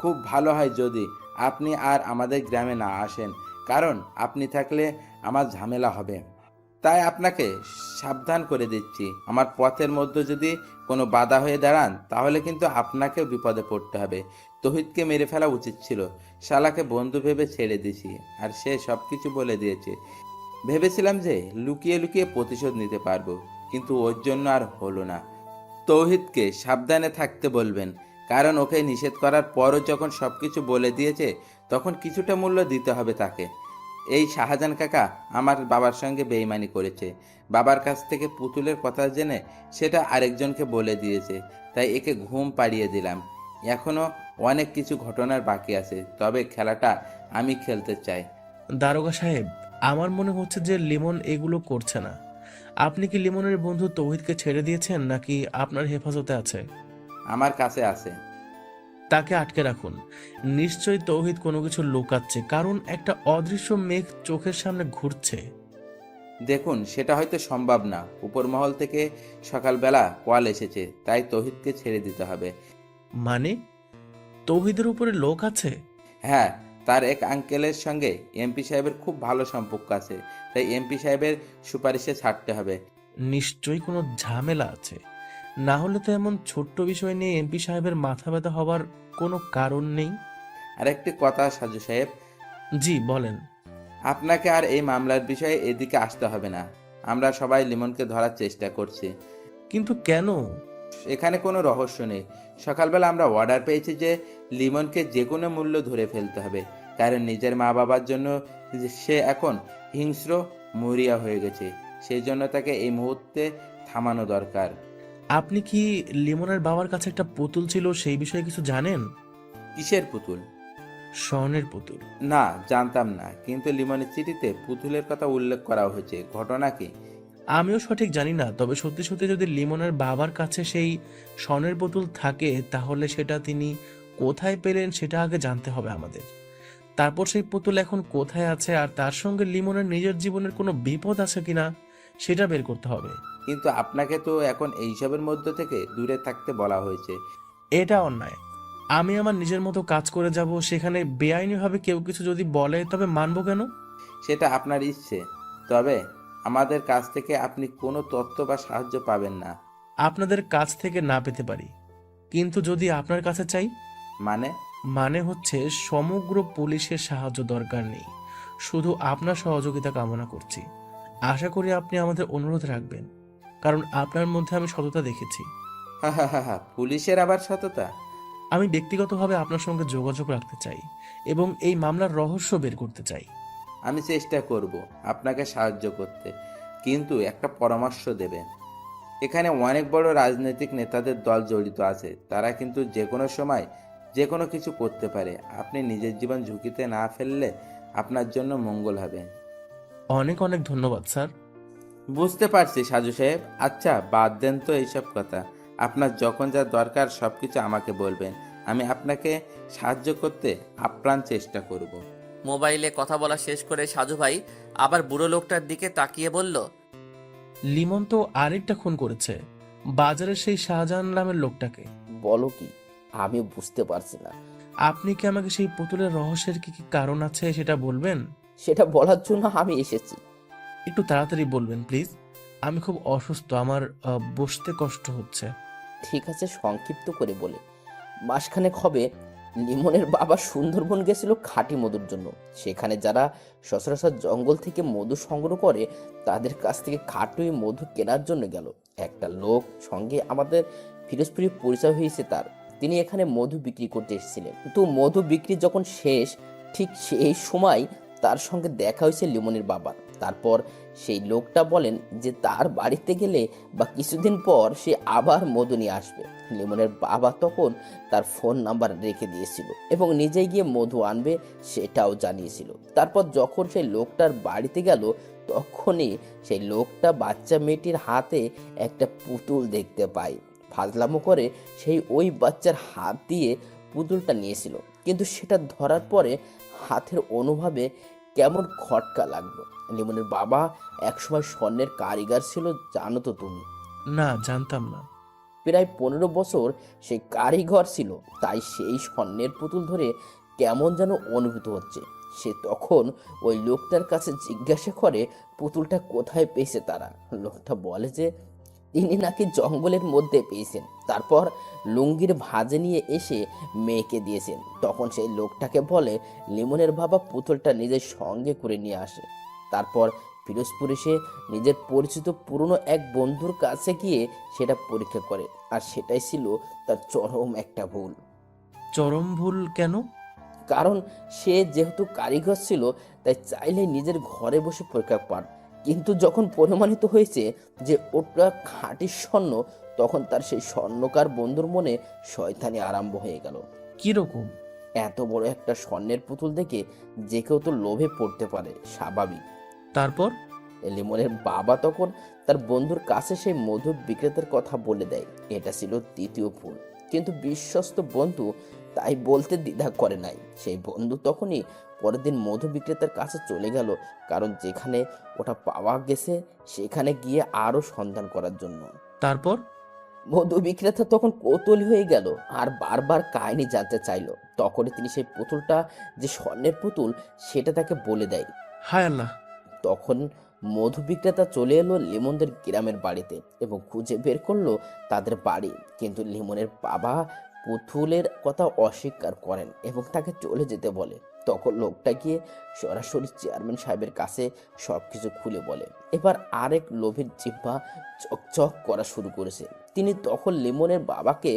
খুব ভালো হয় যদি আপনি আর আমাদের গ্রামে না আসেন, কারণ আপনি থাকলে আমার ঝামেলা হবে। তাই আপনাকে সাবধান করে দিচ্ছি, আমার পথের মধ্যে যদি কোনো বাধা হয়ে দাঁড়ান তাহলে কিন্তু আপনাকেও বিপদে পড়তে হবে। তহিদকে মেরে ফেলা উচিত ছিল, শালাকে বন্ধু ভেবে ছেড়ে দিয়েছি, আর সে সব কিছু বলে দিয়েছে। ভেবেছিলাম যে লুকিয়ে লুকিয়ে প্রতিশোধ নিতে পারবো, কিন্তু ওর জন্য আর হলো না। তৌহিদকে সাবধানে থাকতে বলবেন, কারণ ওকে নিষেধ করার পরও যখন সব কিছু বলে দিয়েছে তখন কিছুটা মূল্য দিতে হবে তাকে। এই শাহজাহান কাকা আমার বাবার সঙ্গে বেইমানি করেছে, বাবার কাছ থেকে পুতুলের কথা জেনে সেটা আরেকজনকে বলে দিয়েছে, তাই একে ঘুম পাড়িয়ে দিলাম। এখনও অনেক কিছু ঘটনার বাকি আছে, তবে খেলাটা আমি খেলতে চাই। দারোগা সাহেব, আমার মনে হচ্ছে যে লিমন এগুলো করছে না। আপনি কি লিমনের বন্ধু তৌহিদকে ছেড়ে দিয়েছেন নাকি আপনার হেফাজতে আছে? আমার কাছে আছে। তাকে আটকে রাখুন। নিশ্চয়ই তৌহিদ কোনো কিছু লুকাচ্ছে, কারণ একটা অদৃশ্য মেঘ চোখের সামনে ঘুরছে। দেখুন, সেটা হয়তো সম্ভব না। উপর মহল থেকে সকালবেলা কল এসেছে, তাই তৌহিদকে ছেড়ে দিতে হবে। মানে তৌহিদের উপরে লোক আছে? হ্যাঁ, তার এক আঙ্কেলের সঙ্গে এমপি সাহেবের খুব ভালো সম্পর্ক আছে, তাই এমপি সাহেবের সুপারিশে ছাড়তে হবে। নিশ্চয়ই কোনো ঝামেলা আছে, না হলে তো এমন ছোট্ট বিষয় নিয়ে এমপি সাহেবের মাথা ব্যথা হবার কোনো কারণ নেই। আর একটি কথা সাজু সাহেব, জি বলেন। আপনাকে আর এই মামলার বিষয়ে এদিকে আসতে হবে না। আমরা সবাই লিমনকে ধরার চেষ্টা করছি। কিন্তু কেন? এখানে কোনো রহস্য নেই। সকালবেলা আমরা অর্ডার পেয়েছি যে লিমনকে যে কোনো মূল্য ধরে ফেলতে হবে, কারণ নিজের মা বাবার জন্য সে এখন হিংস্র মরিয়া হয়ে গেছে। সেই জন্য তাকে এই মুহূর্তে থামানো দরকার। আপনি কি লিমনের বাবার কাছে একটা পুতুল ছিল সেই বিষয়ে কিছু জানেন? কিসের পুতুল? স্বর্ণের পুতুল। না, জানতাম না, কিন্তু লিমনের চিঠিতে পুতুলের কথা উল্লেখ করা হয়েছে। ঘটনা কি? আমিও সঠিক জানি না, তবে সত্যি সত্যি যদি লিমনের বাবার কাছে সেই স্বর্ণের পুতুল থাকে তাহলে সেটা তিনি কোথায় পেলেন সেটা আগে জানতে হবে আমাদের। তারপর সেই পুতুল এখন কোথায় আছে আর তার সঙ্গে লিমনের নিজের জীবনের কোনো বিপদ আছে কিনা সেটা বের করতে হবে। কিন্তু আপনাকে তো এখন এইসবের মধ্য থেকে দূরে থাকতে বলা হয়েছে। এটা অন্যায়। আমি আমার নিজের মতো কাজ করে যাব, সেখানে বেআইনিভাবে কেউ কিছু যদি বলে তবে মানবো কেন? সেটা আপনার ইচ্ছে, তবে আমাদের কাছ থেকে আপনি কোনো তথ্য বা সাহায্য পাবেন না। আপনাদের কাছ থেকে না পেতে পারি, কিন্তু যদি আপনার কাছে চাই? মানে? মানে হচ্ছে সমগ্র পুলিশের সাহায্য দরকার নেই, শুধু আপনার সহযোগিতা কামনা করছি। আশা করি আপনি আমাদের অনুরোধ রাখবেন, কারণ আপনার মধ্যে আমি সততা দেখেছি। হা হা হা হা, পুলিশের আবার সততা? আমি ব্যক্তিগতভাবে আপনার সঙ্গে যোগাযোগ রাখতে চাই এবং এই মামলার রহস্য বের করতে চাই। আমি চেষ্টা করব আপনাকে সাহায্য করতে, কিন্তু একটা পরামর্শ দেবেন। এখানে অনেক বড় রাজনৈতিক নেতাদের দল জড়িত আছে, তারা কিন্তু যে কোনো সময় যে কোনো কিছু করতে পারে। আপনি নিজের জীবন ঝুঁকিতে না ফেললে আপনার জন্য মঙ্গল হবে। অনেক অনেক ধন্যবাদ স্যার। বুঝতে পারছি সাজু সাহেব। আচ্ছা, বাদ দেন তো এইসব কথা। আপনার যখন যা দরকার সব কিছু আমাকে বলবেন, আমি আপনাকে সাহায্য করতে আপ্রাণ চেষ্টা করব। মোবাইলে কথা বলা শেষ করে সাজু ভাই আবার বুড়ো লোকটার দিকে তাকিয়ে বলল, লিমন তো আরেকটা খুন করেছে, বাজারের সেই শাহজাহান নামের লোকটাকে। বলো কি? আমি বুঝতে পারছি না। আপনি কি আমাকে সেই পুতুলের রহস্যের কি কি কারণ আছে সেটা বলবেন? সেটা বলার জন্য আমি এসেছি। একটু তাড়াতাড়ি বলবেন প্লিজ। আমি খুব অসুস্থ, আমার বসতে কষ্ট হচ্ছে। ঠিক আছে, সংক্ষিপ্ত করে বলে, মাসখানেক হবে লিমনের বাবা সুন্দরবন গেছিল খাঁটি মধুর জন্য। সেখানে যারা সচরাচর জঙ্গল থেকে মধু সংগ্রহ করে তাদের কাছ থেকে খাঁটি মধু কেনার জন্য গেল। একটা লোক সঙ্গে আমাদের ফিরোজপুরে পরিচয় হয়েছে তার। তিনি এখানে মধু বিক্রি করতে এসেছিলেন, কিন্তু মধু বিক্রি যখন শেষ ঠিক সেই সময় তার সঙ্গে দেখা হয়েছে লিমনের বাবার। তারপর সেই লোকটা বলেন যে তার বাড়িতে গেলে বা কিছুদিন পর সে আবার মধু নিয়ে আসবে। লিমনের বাবা তখন তার ফোন নাম্বার রেখে দিয়েছিল এবং নিজে গিয়ে মধু আনবে সেটাও জানিয়েছিল। তারপর যখন সেই লোকটার বাড়িতে গেল তখনই সেই লোকটা বাচ্চা মেয়েটির হাতে একটা পুতুল দেখতে পায়। ফাজলামো করে সেই ওই বাচ্চার হাত দিয়ে পুতুলটা নিয়েছিল, কিন্তু সেটা ধরার পরে হাতের অনুভবে কেমন খটকা লাগলো। লিমনের বাবা একসময় স্বর্ণের কারিগর ছিল, জানো তো তুমি? না, জানতাম না। প্রায় 15 বছর সে কারিগর ছিল, তাই সেই স্বর্ণের পুতুল ধরে কেমন যেন অনুভূত হচ্ছে। সে তখন ওই লোকটার কাছে জিজ্ঞাসা করে পুতুলটা কোথায় পেয়েছে তারা। লোকটা বলে যে তিনি নাকি জঙ্গলের মধ্যে পেয়েছেন, তারপর লুঙ্গির ভাঁজে নিয়ে এসে মেয়েকে দিয়েছেন। তখন সেই লোকটাকে বলে লিমনের বাবা পুতুলটা নিজের সঙ্গে করে নিয়ে আসে। তারপর ফিরোজপুর এসে নিজের পরিচিত পুরনো এক বন্ধুর কাছে গিয়ে সেটা পরীক্ষা করে। আর সেটাই ছিল তার চরম একটা ভুল। চরম ভুল কেন? কারণ সে যেহেতু কারিগর ছিল, তাই চাইলে নিজের ঘরে বসে পরীক্ষা পান, কিন্তু যখন প্রমাণিত হয়েছে যে ওটা খাঁটি স্বর্ণ, তখন তার সেই স্বর্ণকার বন্ধুর মনে শয়তানি আরম্ভ হয়ে গেল। কিরকম? এত বড় একটা স্বর্ণের পুতুল দেখে যে কেউ তো লোভে পড়তে পারে, স্বাভাবিক। তারপর? লিমনের বাবা তখন তার বন্ধুর কাছে সেই মধু বিক্রেতার কথা বলে দেয়। এটা ছিল দ্বিতীয় ভুল, কিন্তু বিশ্বস্ত বন্ধু তাই বলতে দ্বিধা করে নাই। সেই বন্ধু তখনই পরের দিন মধু বিক্রেতার কাছে চলে গেল, কারণ যেখানে ওটা পাওয়া গেছে সেখানে গিয়ে আরো সন্ধান করার জন্য। তারপর? মধু বিক্রেতা তখন কৌতূহলী হয়ে গেল আর বারবার কাহিনী জানতে চাইলো। তখনই তিনি সেই পুতুলটা যে স্বর্ণের পুতুল সেটা তাকে বলে দেয়। হায় আল্লাহ! তখন মধু বিক্রেতা চলে এলো লিমনদের গ্রামের বাড়িতে এবং খুঁজে বের করলো তাদের বাড়ি, কিন্তু লিমনের বাবা পুতুলের কথা অস্বীকার করেন এবং তাকে চলে যেতে বলে। তখন লোকটা গিয়ে সরাসরি চেয়ারম্যান সাহেবের কাছে সবকিছু খুলে বলে। এবার আরেক লোভের জিহ্বা চকচক করা শুরু করেছে। তিনি তখন লিমনের বাবাকে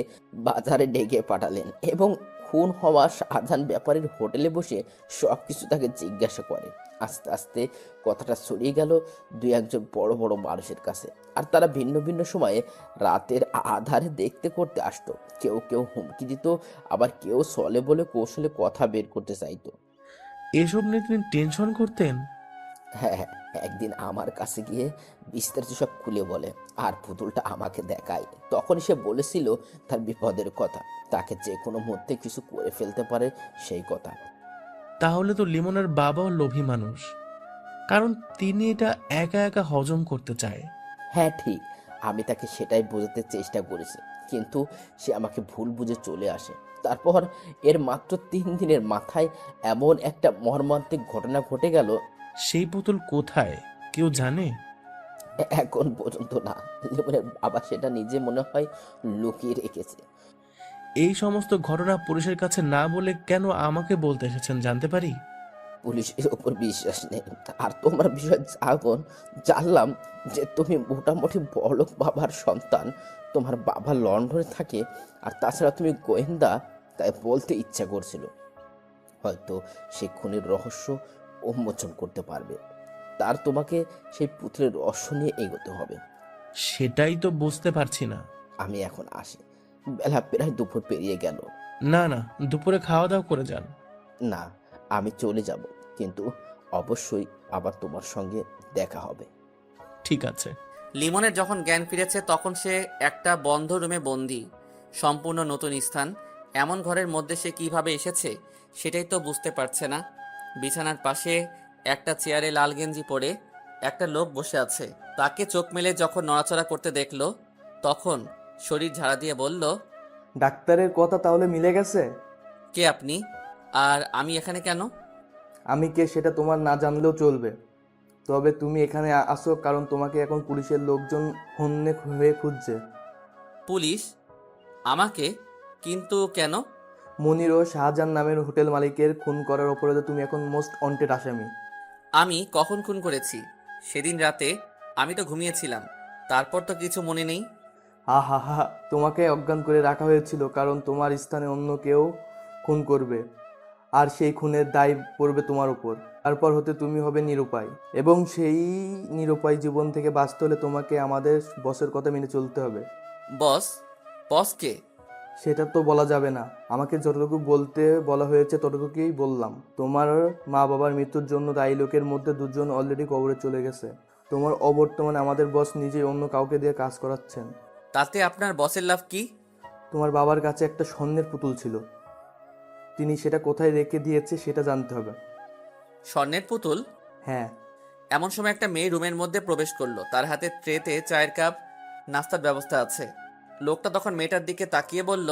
বাজারে ডেকে পাঠালেন এবং খুন হওয়া শাহজাহান ব্যাপারীর হোটেলে বসে সবকিছু তাকে জিজ্ঞাসা করে। আস্তে আস্তে কথাটা ছড়িয়ে গেল দুই একজন বড় বড় মানুষের কাছে, আর তারা ভিন্ন ভিন্ন সময়ে রাতের আধারে দেখতে করতে আসতো। কেউ কেউ হুমকি দিত, আবার কেউ ছলে বলে কৌশলে কথা বের করতে চাইতো। এসব নিয়ে তিনি টেনশন করতেন? হ্যাঁ হ্যাঁ, একদিন আমার কাছে গিয়ে বিস্তারিত সব খুলে বলে আর পুতুলটা আমাকে দেখায়। তখন সে বলেছিল তার বিপদের কথা, তাকে যে কোনো মুহূর্তে কিছু করে ফেলতে পারে সেই কথা। তাহলে তো লিমনের বাবাও লোভী মানুষ, কারণ তিনি এটা একা একা হজম করতে চায়। হ্যাঁ ঠিক, আমি তাকে সেটাই বোঝাতে চেষ্টা করেছি, কিন্তু সে আমাকে ভুল বুঝে চলে আসে। তারপর এর মাত্র 3 দিনের মাথায় এমন একটা মর্মান্তিক ঘটনা ঘটে গেল। সেই পুতুল কোথায় কেউ জানে? এখন পর্যন্ত না, লিমনের বাবা সেটা নিজে মনে হয় লুকিয়ে রেখেছে। এই সমস্ত ঘটনা পুলিশের কাছে না বলে কেন আমাকে বলতে এসেছেন জানতে পারি? পুলিশের ওপর বিশ্বাস নেই, আর তোমার বিষয় যখন জানলাম যে তুমি মোটামুটি বড়লোক বাবার সন্তান, তোমার বাবা লন্ডনে থাকে, আর তাছাড়া তুমি গোয়েন্দা, তাই বলতে ইচ্ছা করছিল হয়তো সে খুনের রহস্য উন্মোচন করতে পারবে। তার তোমাকে সেই পুত্রের রহস্য নিয়ে এগোতে হবে। সেটাই তো বুঝতে পারছি না। আমি এখন আসি, বেলা প্রায় দুপুর পেরিয়ে গেল। না না, দুপুরে খাওয়া দাওয়া করে যান। না, আমি চলে যাব, কিন্তু অবশ্যই আবার তোমার সঙ্গে দেখা হবে। ঠিক আছে। লিমনের যখন জ্ঞান ফিরেছে তখন সে একটা বন্ধ রুমে বন্দি, সম্পূর্ণ নতুন স্থান। এমন ঘরের মধ্যে সে কিভাবে এসেছে সেটাই তো বুঝতে পারছে না। বিছানার পাশে একটা চেয়ারে লাল গেঞ্জি পরে একটা লোক বসে আছে। তাকে চোখ মেলে যখন নড়াচড়া করতে দেখলো তখন শরীর ঝাড়া দিয়ে বলল, ডাক্তারের কথা তাহলে মিলে গেছে? কে আপনি আর আমি এখানে কেন? আমি কে সেটা তোমার না জানলেও চলবে, তবে তুমি এখানে আসো কারণ তোমাকে এখন পুলিশের লোকজন হন্যে হয়ে খুঁজছে। পুলিশ? আমাকে? কিন্তু কেন? মনির ও শাহজাহান নামের হোটেল মালিকের খুন করার অপরাধে তুমি এখন মোস্ট ওয়ান্টেড আসামি। আমি কখন খুন করেছি? সেদিন রাতে আমি তো ঘুমিয়েছিলাম, তারপর তো কিছু মনে নেই। হা হা হা, তোমাকে অজ্ঞান করে রাখা হয়েছিল কারণ তোমার স্থানে অন্য কেউ খুন করবে, আর সেই খুনের দায় পড়বে তোমার উপর। তারপর হতে তুমি হবে নিরুপায়, এবং সেই নিরুপায় জীবন থেকে বাঁচতে হলে তোমাকে আমাদের বসের কথা মেনে চলতে হবে। বস? বস কে? সেটা তো বলা যাবে না, আমাকে যতটুকু বলতে বলা হয়েছে ততটুকুই বললাম। তোমার মা বাবার মৃত্যুর জন্য দায়ী লোকের মধ্যে 2 জন অলরেডি কবরে চলে গেছে। তোমার অবর্তমানে আমাদের বস নিজেই অন্য কাউকে দিয়ে কাজ করাচ্ছেন। তাতে আপনার বসের লাভ কি? তোমার বাবার কাছে একটা স্বর্ণের পুতুল ছিল, তিনি সেটা কোথায় রেখে দিয়েছে সেটা জানতে হবে। স্বর্ণের পুতুল? হ্যাঁ। এমন সময় একটা মেয়ে রুমের মধ্যে প্রবেশ করলো। তার হাতে ট্রেতে চায়ের কাপ, নাস্তার ব্যবস্থা আছে। লোকটা তখন মেয়েটার দিকে তাকিয়ে বলল,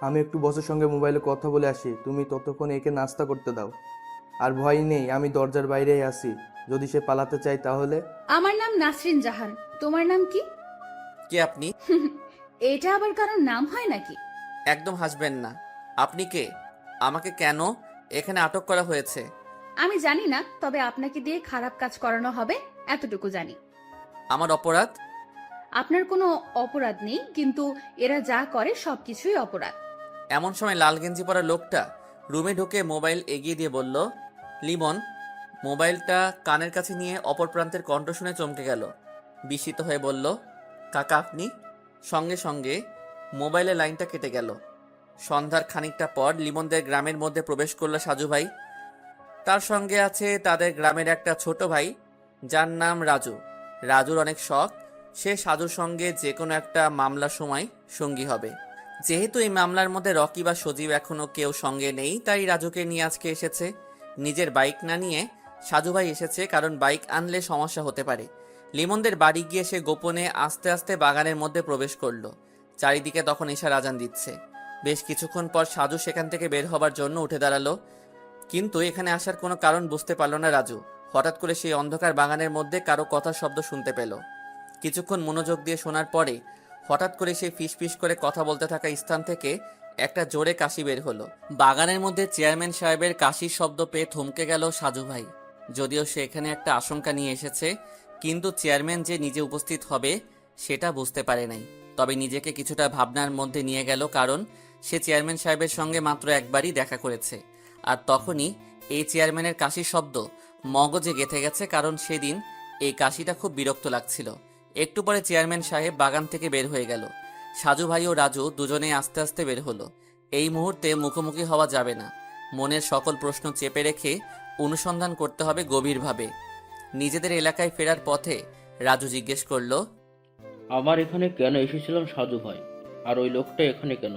আমি একটু বসের সঙ্গে মোবাইলে কথা বলে আসি, তুমি ততক্ষণ একে নাস্তা করতে দাও। আর ভয় নেই, আমি দরজার বাইরেই আছি, যদি সে পালাতে চায় তাহলে। আমার নাম নাসরিন জাহান, তোমার নাম কি? কে আপনি? এটা আবার কারোর নাম হয় নাকি? একদম হাসবেন না। আপনি কে? আমাকে কেন এখানে আটক করা হয়েছে? আমি জানি না, তবে আপনাকে দিয়ে খারাপ কাজ করানো হবে এতটুকু জানি। আমার অপরাধ? আপনার কোনো অপরাধ নেই, কিন্তু এরা যা করে সবকিছুই অপরাধ। এমন সময় লাল গেঞ্জি পরা লোকটা রুমে ঢুকে মোবাইল এগিয়ে দিয়ে বলল, লিমন। মোবাইলটা কানের কাছে নিয়ে অপর প্রান্তের কণ্ঠ শুনে চমকে গেল। বিস্মিত হয়ে বলল, কাকা আপনি? সঙ্গে সঙ্গে মোবাইলের লাইনটা কেটে গেল। সন্ধ্যার খানিকটা পর লিমনদের গ্রামের মধ্যে প্রবেশ করল সাজু ভাই। তার সঙ্গে আছে তাদের গ্রামের একটা ছোট ভাই, যার নাম রাজু। রাজুর অনেক শখ, সে সাজুর সঙ্গে যে কোনো একটা মামলার সময় সঙ্গী হবে। যেহেতু এই মামলার মধ্যে রকি বা সজীব এখনো কেউ সঙ্গে নেই, তাই রাজুকে নিয়ে আজকে এসেছে। নিজের বাইক না নিয়ে সাজু ভাই এসেছে, কারণ বাইক আনলে সমস্যা হতে পারে। লিমনদের বাড়ি গিয়ে সে গোপনে আস্তে আস্তে বাগানের মধ্যে প্রবেশ করলো। চারিদিকে তখন এশার আজান দিচ্ছে। বেশ কিছুক্ষণ পর সাজু সেখান থেকে বের হবার জন্য উঠে দাঁড়ালো, কিন্তু এখানে আসার কোনো কারণ বুঝতে পারল না রাজু। হঠাৎ করে সেই অন্ধকার বাগানের মধ্যে কারো কথার শব্দ শুনতে পেল। কিছুক্ষণ মনোযোগ দিয়ে শোনার পরে হঠাৎ করে সেই ফিসফিস করে কথা বলতে থাকা স্থান থেকে একটা জোরে কাশি বের হলো। বাগানের মধ্যে চেয়ারম্যান সাহেবের কাশির শব্দ পেয়ে থমকে গেল সাজু ভাই। যদিও সে এখানে একটা আশঙ্কা নিয়ে এসেছে, কিন্তু চেয়ারম্যান যে নিজে উপস্থিত হবে সেটা বুঝতে পারে নাই। তবে নিজেকে কিছুটা ভাবনার মধ্যে নিয়ে গেল, কারণ সে চেয়ারম্যান সাহেবের সঙ্গে মাত্র একবারই দেখা করেছে। আর তখনই এই চেয়ারম্যানের কাশির শব্দ মগজে গেঁথে গেছে, কারণ সেদিন এই কাশিটা খুব বিরক্ত লাগছিল। একটু পরে চেয়ারম্যান সাহেব বাগান থেকে বের হয়ে গেল। সাজু ভাই ও রাজু দুজনেই আস্তে আস্তে বের হলো। এই মুহূর্তে মুখোমুখি হওয়া যাবে না। মনের সকল প্রশ্ন চেপে রেখে অনুসন্ধান করতে হবে গভীরভাবে। নিজেদের এলাকায় ফেরার পথে রাজু জিজ্ঞেস করলো, আবার এখানে কেন এসেছিলাম সাজু ভাই? আর ওই লোকটা এখানে কেন?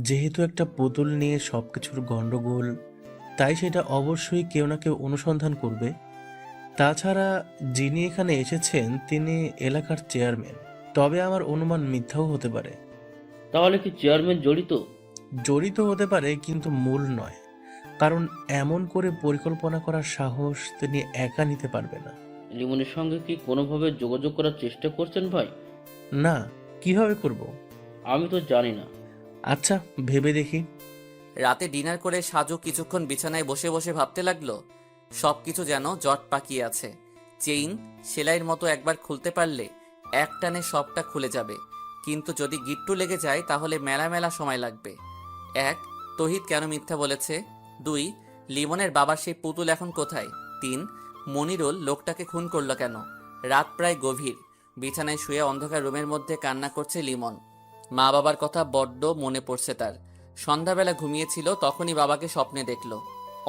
যেহেতু একটা পুতুল নিয়ে সবকিছুর গন্ডগোল, তাই সেটা অবশ্যই কেউ না কেউ অনুসন্ধান করবে। তাছাড়া যিনি এখানে এসেছেন তিনি এলাকার চেয়ারম্যান। তবে আমার অনুমান মিথ্যাও হতে পারে। তাহলে কি চেয়ারম্যান জড়িত? জড়িত হতে পারে, কিন্তু মূল নয়, কারণ এমন করে পরিকল্পনা করার সাহস তিনি একা নিতে পারবে না। লিমনের সঙ্গে কি কোনোভাবে যোগাযোগ করার চেষ্টা করছেন ভাই? না, কিভাবে করব? আমি তো জানি না। আচ্ছা, ভেবে দেখি। রাতে ডিনার করে সাজু কিছুক্ষণ বিছানায় বসে বসে ভাবতে লাগলো। সবকিছু যেন জট পাকিয়ে আছে। চেইন সেলাইয়ের মতো একবার খুলতে পারলে এক টানে সবটা খুলে যাবে, কিন্তু যদি গিট্টু লেগে যায় তাহলে মেলা মেলা সময় লাগবে। 1. তহিদ কেন মিথ্যা বলেছে? 2. লিমনের বাবার সেই পুতুল এখন কোথায়? 3. মনিরুল লোকটাকে খুন করলো কেন? রাত প্রায় গভীর। বিছানায় শুয়ে অন্ধকার রুমের মধ্যে কান্না করছে লিমন। মা বাবার কথা বড্ড মনে পড়ছে তার। সন্ধ্যাবেলা ঘুমিয়েছিল, তখনই বাবাকে স্বপ্নে দেখলো।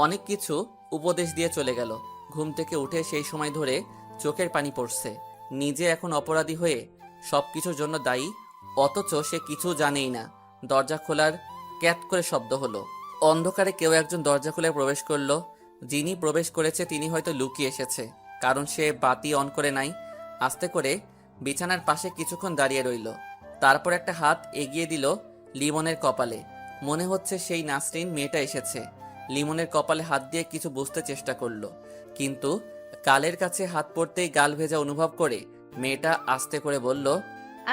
অনেক কিছু উপদেশ দিয়ে চলে গেল। ঘুম থেকে উঠে সেই সময় ধরে চোখের পানি পড়ছে। নিজে এখন অপরাধী হয়ে সবকিছুর জন্য দায়ী, অথচ সে কিছু জানেই না। দরজা খোলার ক্যাট করে শব্দ হলো। অন্ধকারে কেউ একজন দরজা খুলে প্রবেশ করলো। যিনি প্রবেশ করেছে তিনি হয়তো লুকিয়ে এসেছে, কারণ সে বাতি অন করে নাই। আস্তে করে বিছানার পাশে কিছুক্ষণ দাঁড়িয়ে রইল। তারপর একটা হাত এগিয়ে দিল লিমনের কপালে। মনে হচ্ছে সেই নাসরিন মেয়েটা এসেছে। লিমনের কপালে হাত দিয়ে কিছু বুঝতে চেষ্টা করলো, কিন্তু গালের কাছে হাত পড়তেই গাল ভেজা অনুভব করে মেয়েটা আস্তে করে বলল,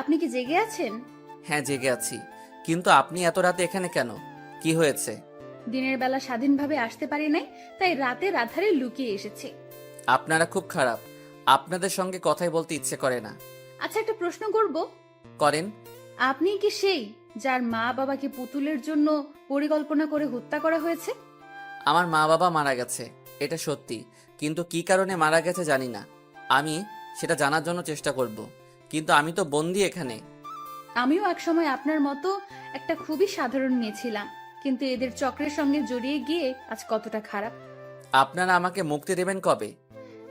আপনি কি জেগে আছেন? হ্যাঁ জেগে আছি, কিন্তু আপনি এত রাতে এখানে কেন? কি হয়েছে? দিনের বেলা স্বাধীনভাবে আসতে পারি নাই, তাই রাতে আধারে লুকিয়ে এসেছি। আপনারা খুব খারাপ, আপনাদের সঙ্গে কথাই বলতে ইচ্ছে করে না। আচ্ছা, একটা প্রশ্ন করব। করেন। আপনি কি সেই যার মা বাবাকে পুতুলের জন্য পরিকল্পনা করে হত্যা করা হয়েছে? আমার মা বাবা মারা গেছে, এটা সত্যি, কিন্তু কি কারণে মারা গেছে জানি না। আমি সেটা জানার জন্য চেষ্টা করব, কিন্তু আমি তো বন্দি এখানে। আমিও একসময় আপনার মতো একটা খুবই সাধারণ মেয়ে ছিলাম, কিন্তু এদের চক্রের সঙ্গে জড়িয়ে গিয়ে আজ কতটা খারাপ। আপনারা আমাকে মুক্তি দেবেন কবে?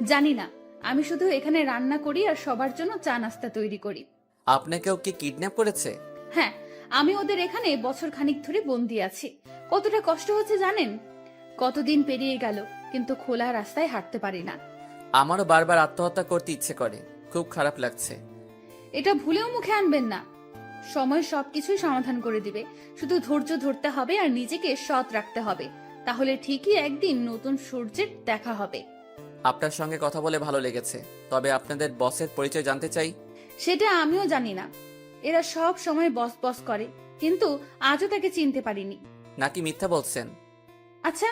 জানি না, আমি শুধু এখানে রান্না করি আর সবার জন্য চা নাস্তা তৈরি করি। আপনাকেও কি কিডন্যাপ করেছে? হ্যাঁ, আমি ওদের এখানে বছর খানিক ধরে বন্দি আছি। কতটা কষ্ট হচ্ছে জানেন? কতদিন পেরিয়ে গেল, কিন্তু খোলা রাস্তায় হাঁটতে পারি না। আমারও বারবার আত্মহত্যা করতে ইচ্ছে করে, খুব খারাপ লাগছে। এটা ভুলেও মুখে আনবেন না। সময় সবকিছুই সমাধান করে দিবে, শুধু ধৈর্য ধরতে হবে আর নিজেকে সৎ রাখতে হবে। তাহলে ঠিকই একদিন নতুন সূর্যের দেখা হবে। আপনার সঙ্গে কথা বলে ভালো লেগেছে, তবে আপনাদের বসের পরিচয় জানতে চাই। সেটা আমিও জানি না। এরা সব সময় বস বস করে, কিন্তু আজও তাকে চিনতে পারিনি। নাকি মিথ্যা বলছেন? আচ্ছা,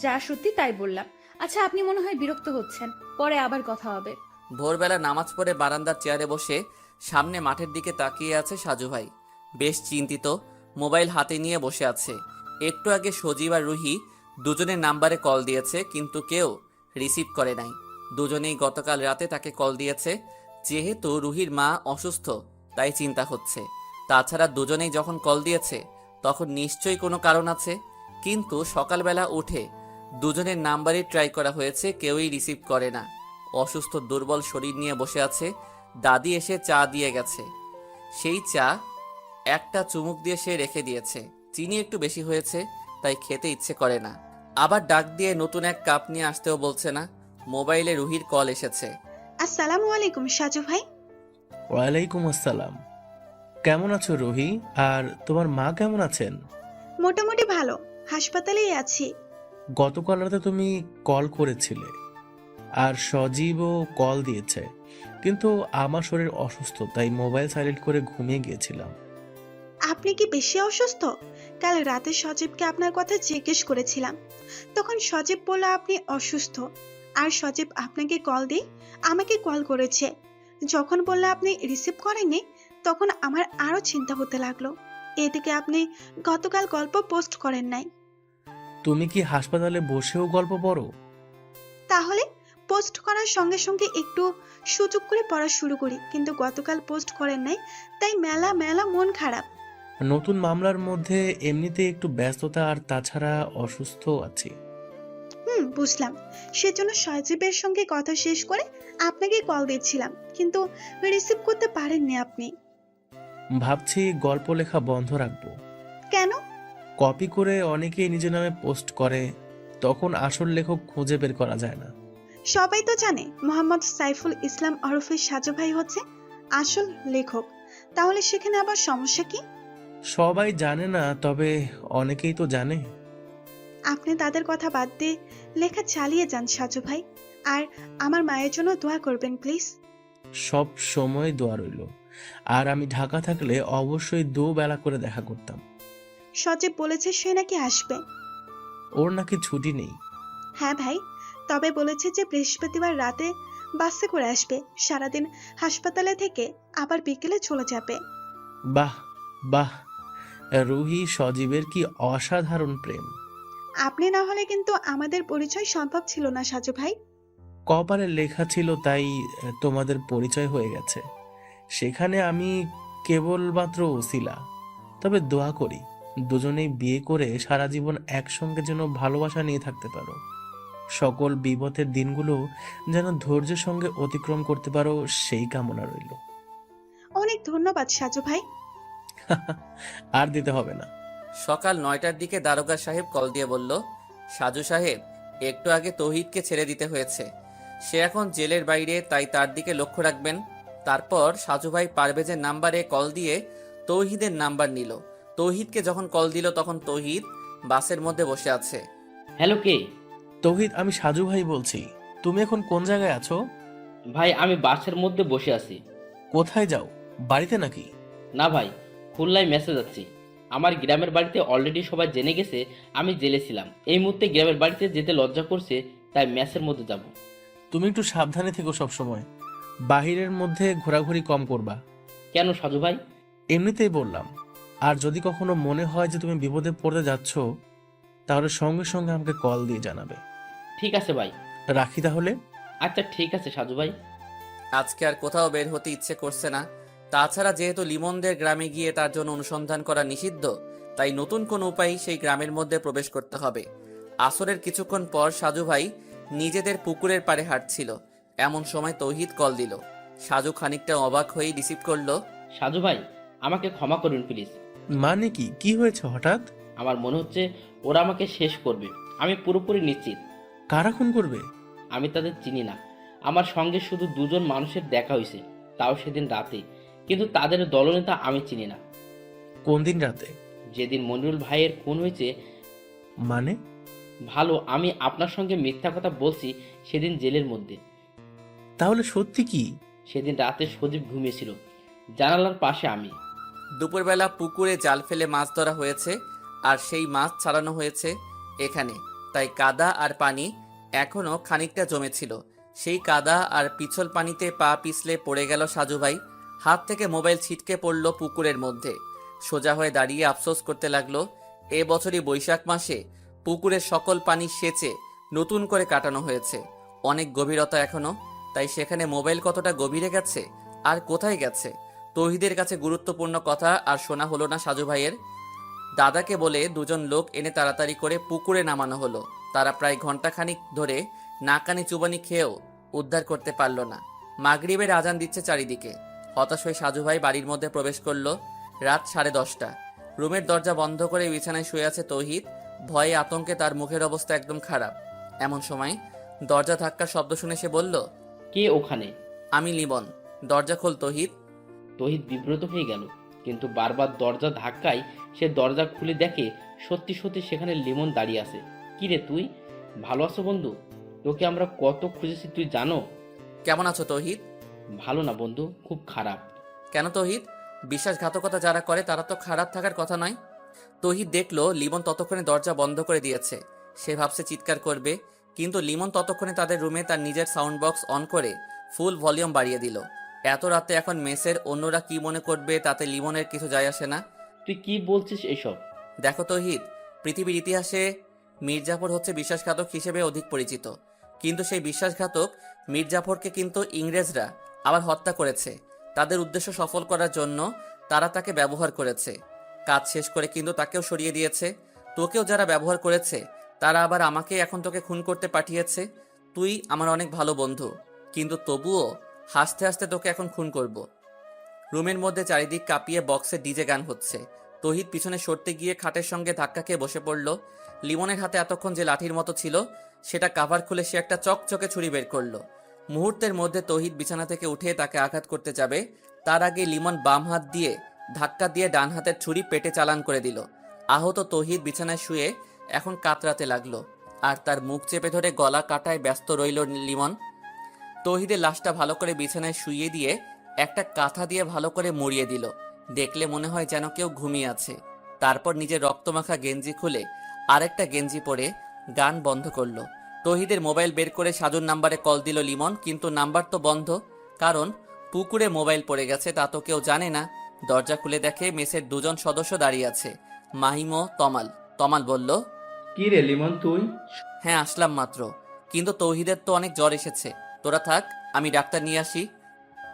যা সত্যি তাই বললাম। আচ্ছা, আপনি মনে হয় বিরক্ত হচ্ছেন, পরে আবার কথা হবে। ভোরবেলা নামাজ পড়ে বারান্দার চেয়ারে বসে সামনে মাঠের দিকে তাকিয়ে আছে সাজু ভাই, বেশ চিন্তিত, মোবাইল হাতে নিয়ে বসে আছে। একটু আগে সজীব আর রুহি দুজনের নাম্বারে কল দিয়েছে, কিন্তু কেউ রিসিভ করে নাই। দুজনেই গতকাল রাতে তাকে কল দিয়েছে। যেহেতু রুহির মা অসুস্থ, তাই চিন্তা হচ্ছে। তাছাড়া দুজনেই যখন কল দিয়েছে তখন নিশ্চয়ই কোনো কারণ আছে। কিন্তু সকালবেলা উঠে দুজনের নাম্বারই ট্রাই করা হয়েছে, কেউই রিসিভ করে না। অসুস্থ দুর্বল শরীর নিয়ে বসে আছে। দাদি এসে চা দিয়ে গেছে। সেই চা একটা চুমুক দিয়ে সে রেখে দিয়েছে। চিনি একটু বেশি হয়েছে, তাই খেতে ইচ্ছে করে না। আবার ডাক দিয়ে নতুন এক কাপ নিয়ে আসতেও বলছে না। মোবাইলে রুহির কল এসেছে। আসসালামু আলাইকুম সাজু ভাই। ওয়ালাইকুম আসসালাম। কেমন আছো রুহি? আর তোমার মা কেমন আছেন? মোটামুটি ভালো, হাসপাতালেই আছি। গতকাল রাতে তুমি কল করেছিলে, আর সজীবও কল দিয়েছে, কিন্তু আমার শরীর অসুস্থ, তাই মোবাইল সাইলেন্ট করে ঘুমিয়ে গিয়েছিলাম। আপনি কি বেশি অসুস্থ? কাল রাতে সজীবকে আপনার কথা জিজ্ঞেস করেছিলাম, তখন সজীব বলল আপনি অসুস্থ। আর সজীব আপনাকে কল দিয়ে আমাকে কল করেছে। যখন বললে আপনি রিসিভ করেননি, তখন আমার আরো চিন্তা হতে লাগলো। এদিকে আপনি গতকাল গল্প পোস্ট করেন নাই। তুমি কি হাসপাতালে বসেও গল্প পড়ো? তাহলে পোস্ট করার সঙ্গে সঙ্গে একটু সুযোগ করে পড়া শুরু করি, কিন্তু গতকাল পোস্ট করেন নাই, তাই মেলা মেলা মন খারাপ। নতুন মামলার মধ্যে এমনিতে একটু ব্যস্ততা, আর তাছাড়া অসুস্থ আছি। বুঝলাম। সেজন্য সজীবের সঙ্গে কথা শেষ করে আপনাকে কল দিচ্ছিলাম, কিন্তু রিসিভ করতে পারেননি আপনি। ভাবছি গল্প লেখা বন্ধ রাখবো। কেন? কপি করে অনেকেই নিজের নামে পোস্ট করে, তখন আসল লেখক খুঁজে বের করা যায় না। সবাই তো জানে মোহাম্মদ সাইফুল ইসলাম ওরফে সাজু ভাই হচ্ছে আসল লেখক, তাহলে সেখানে আবার সমস্যা কি? সবাই জানে না, তবে অনেকেই তো জানে। আপনি তাদের কথা বাদ দিয়ে লেখা চালিয়ে যান সাজু ভাই, আর আমার মায়ের জন্য দোয়া করবেন প্লিজ। সব সময় দোয়া রইল। আর আমি ঢাকা থাকলে অবশ্যই দুবেলা করে দেখা করতাম। সজীব বলেছে সে নাকি আসবে। ওর নাকি ছুটি নেই। হ্যাঁ ভাই, তবে বলেছে যে বৃহস্পতিবার রাতে বাসে করে আসবে, সারাদিন হাসপাতালে থেকে আবার বিকেলে চলে যাবে। বাহ বাহ, রুহি সজীবের কি অসাধারণ প্রেম। আপনি না হলে কিন্তু আমাদের পরিচয় সম্ভব ছিল না সাজু ভাই। কপালে লেখা ছিল, তাই তোমাদের পরিচয় হয়ে গেছে। সেখানে আমি কেবলমাত্র ওসিলা। তবে দোয়া করি দুজনেই বিয়ে করে সারা জীবন একসঙ্গে যেন ভালোবাসা নিয়ে থাকতে পারো। সকল বিপদের দিনগুলো যেন ধৈর্যের সঙ্গে অতিক্রম করতে পারো, সেই কামনা রইল। অনেক ধন্যবাদ সাজু ভাই। আর দিতে হবে না। সকাল 9টার দিকে দারোগা সাহেব কল দিয়ে বলল, সাজু সাহেব, একটু আগে তৌহিদকে ছেড়ে দিতে হয়েছে। সে এখন জেলের বাইরে, তাই তার দিকে লক্ষ্য রাখবেন। তারপর সাজু ভাই পারভেজের নাম্বারে কল দিয়ে তৌহিদের নাম্বার নিল। তৌহিদকে যখন কল দিল তখন তৌহিদ বাসের মধ্যে বসে আছে। হ্যালো, কে? তৌহিদ, আমি সাজু ভাই বলছি। তুমি এখন কোন জায়গায় আছো? ভাই, আমি বাসের মধ্যে বসে আছি। কোথায় যাও? বাড়িতে নাকি? না ভাই, খুলনায় মেসেজ যাচ্ছি। আমার গ্রামের বাড়িতে অলরেডি সবাই জেনে গেছে আমি জেলে ছিলাম। এই মুহূর্তে গ্রামের বাড়িতে যেতে লজ্জা করছে, তাই মেসের মধ্যে যাব। তুমি একটু সাবধানে থেকো, সব সময় বাহিরের মধ্যে ঘোরাঘুরি কম করবা। কেন সাজু ভাই? এমনিতেই বললাম। আর যদি কখনো মনে হয় যে তুমি বিপদে পড়তে যাচ্ছ, তাহলে সঙ্গে সঙ্গে আমাকে কল দিয়ে জানাবে। ঠিক আছে ভাই। রাখি তাহলে। আচ্ছা ঠিক আছে সাজু ভাই। আজকে আর কোথাও বের হতে ইচ্ছে করছে না। তাছাড়া যেহেতু লিমনদের গ্রামে গিয়ে তার জন্য অনুসন্ধান করা নিষিদ্ধ, তাই নতুন কোনো উপায় সেই গ্রামের মধ্যে প্রবেশ করতে হবে। আসরের কিছুক্ষণ পর সাজু ভাই নিজেদের পুকুরের পাড়ে হাঁটছিল, এমন সময় তৌহিদ কল দিল। সাজু খানিকটা অবাক হয়েই রিসিভ করলো। সাজু ভাই, আমাকে ক্ষমা করুন প্লিজ। মানে কি? কি হয়েছে হঠাৎ? আমার মনে হচ্ছে ওরা আমাকে শেষ করবে। আমি পুরোপুরি নিশ্চিত। কারা খুন করবে? আমি তাদের চিনি না। আমার সঙ্গে শুধু দুজন মানুষের দেখা হয়েছে, তাও সেদিন রাতে। কিন্তু তাদের দলনেতা আমি চিনি না। কোন দিন রাতে? যেদিন মনিরুল ভাইয়ের খুন হয়েছে। মানে? ভালো, আমি আপনার সঙ্গে মিথ্যা কথা বলছি সেদিন জেলের মধ্যে। তাহলে সত্যি কি? সেদিন রাতে সজীব ঘুমিয়েছিল, জানালার পাশে আমি। দুপুরবেলা পুকুরে জাল ফেলে মাছ ধরা হয়েছে, আর সেই মাছ ছাড়ানো হয়েছে এখানে, তাই কাদা আর পানি এখনো খানিকটা জমেছিল। সেই কাদা আর পিছল পানিতে পা পিছলে পড়ে গেল সাজু ভাই। হাত থেকে মোবাইল ছিটকে পড়ল পুকুরের মধ্যে। সোজা হয়ে দাঁড়িয়ে আফসোস করতে লাগলো, এ বছরই বৈশাখ মাসে পুকুরের সকল পানি সেচে নতুন করে কাটানো হয়েছে, অনেক গভীরতা এখনো। তাই সেখানে মোবাইল কতটা গভীরে গেছে আর কোথায় গেছে? তৌহিদের কাছে গুরুত্বপূর্ণ কথা আর শোনা হলো না সাজু ভাইয়ের। দাদাকে বলে দুজন লোক এনে তাড়াতাড়ি করে পুকুরে নামানো হলো। তারা প্রায় ঘন্টাখানিক ধরে নাকানি চুবানি খেয়েও উদ্ধার করতে পারল না। মাগরিবের আজান দিচ্ছে চারিদিকে। হতাশ হয়ে সাজু ভাই বাড়ির মধ্যে প্রবেশ করলো। রাত 10:30। রুমের দরজা বন্ধ করে বিছানায় শুয়ে আছে তৌহিদ। ভয়ে আতঙ্কে তার মুখের অবস্থা একদম খারাপ। এমন সময় দরজা ধাক্কার শব্দ শুনে সে বলল, কে ওখানে? আমি লিমন। দরজা খোল তৌহিদ। তহিদ বিব্রত হয়ে গেল, কিন্তু বারবার দরজা ধাক্কায় সে দরজা খুলে দেখে সত্যি সত্যি সেখানে লিমন দাঁড়িয়ে আছে। কি রে তুই, ভালো আছো বন্ধু? তোকে আমরা কত খুঁজেছি তুই জানো? কেমন আছো তৌহিদ? ভালো না বন্ধু, খুব খারাপ। কেন তৌহিদ? বিশ্বাসঘাতকতা যারা করে তারা তো খারাপ থাকার কথা নয়। তৌহিদ দেখলো লিমন ততক্ষণে দরজা বন্ধ করে দিয়েছে। সে ভাবছে চিৎকার করবে, কিন্তু লিমন ততক্ষণে তাদের রুমে তার নিজের সাউন্ড বক্স অন করে ফুল ভলিউম বাড়িয়ে দিল। এত রাতে এখন মেসের অন্যরা কি মনে করবে তাতে লিমনের কিছু যায় আসে না। তুই কি বলছিস এসব? দেখো তৌহিদ, পৃথিবীর ইতিহাসে মীর জাফর হচ্ছে বিশ্বাসঘাতক হিসেবে অধিক পরিচিত, কিন্তু সেই বিশ্বাসঘাতক মীর জাফরকে কিন্তু ইংরেজরা আবার হত্যা করেছে। তাদের উদ্দেশ্য সফল করার জন্য তারা তাকে ব্যবহার করেছে। কাজ শেষ করে কিন্তু তাকেও সরিয়ে দিয়েছে। তোকেও যারা ব্যবহার করেছে তারা আবার আমাকে এখন তোকে খুন করতে পাঠিয়েছে। তুই আমার অনেক ভালো বন্ধু, কিন্তু তবুও হাসতে হাসতে তোকে এখন খুন করব। রুমের মধ্যে চারিদিক কাঁপিয়ে বক্সে ডিজে গান হচ্ছে। তৌহিদ পিছনে সরতে গিয়ে খাটের সঙ্গে ধাক্কা খেয়ে বসে পড়ল। লিমনের হাতে এতক্ষণ যে লাঠির মতো ছিল সেটা কাভার খুলে সে একটা চকচকে ছুরি বের করলো। মুহূর্তের মধ্যে তৌহিদ বিছানা থেকে উঠে তাকে আঘাত করতে যাবে, তার আগে লিমন বাম হাত দিয়ে ধাক্কা দিয়ে ডান হাতের ছুরি পেটে চালান করে দিল। আহত তৌহিদ বিছানায় শুয়ে এখন কাতরাতে লাগলো, আর তার মুখ চেপে ধরে গলা কাটায় ব্যস্ত রইল লিমন। তৌহিদের লাশটা ভালো করে বিছানায় শুইয়ে দিয়ে একটা কাঁথা দিয়ে ভালো করে মুড়িয়ে দিল। দেখলে মনে হয় যেন কেউ ঘুমিয়ে আছে। তারপর নিজের রক্তমাখা গেঞ্জি খুলে আরেকটা গেঞ্জি পরে গান বন্ধ করলো। তৌহিদের মোবাইল বের করে সাজুর নাম্বারে কল দিল লিমন, কিন্তু নাম্বার তো বন্ধ, কারণ পুকুরে মোবাইল পড়ে গেছে তা তো কেউ জানে না। দরজা খুলে দেখে মেসের দুজন সদস্য দাঁড়িয়ে আছে, মাহিম ও তমাল। তমাল বলল, কি রে লিমন তুই? হ্যাঁ আসলাম মাত্র, কিন্তু তৌহিদের তো অনেক জ্বর এসেছে। তোরা থাক, আমি ডাক্তার নিয়ে আসি।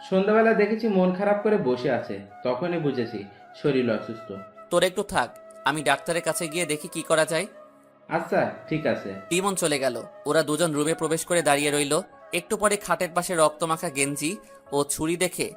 সন্ধ্যাবেলা দেখেছি মন খারাপ করে বসে আছে, তখনই বুঝেছি শরীর অসুস্থ। তোরা একটু থাক, আমি ডাক্তারের কাছে গিয়ে দেখি কি করা যায়। আচ্ছা ঠিক আছে। লিমন চলে গেল। ওরা দুজন রুমে প্রবেশ করে দাঁড়িয়ে রইল। একটু পরে খাটের পাশে রক্তমাখা গেঞ্জি ও ছুরি দেখে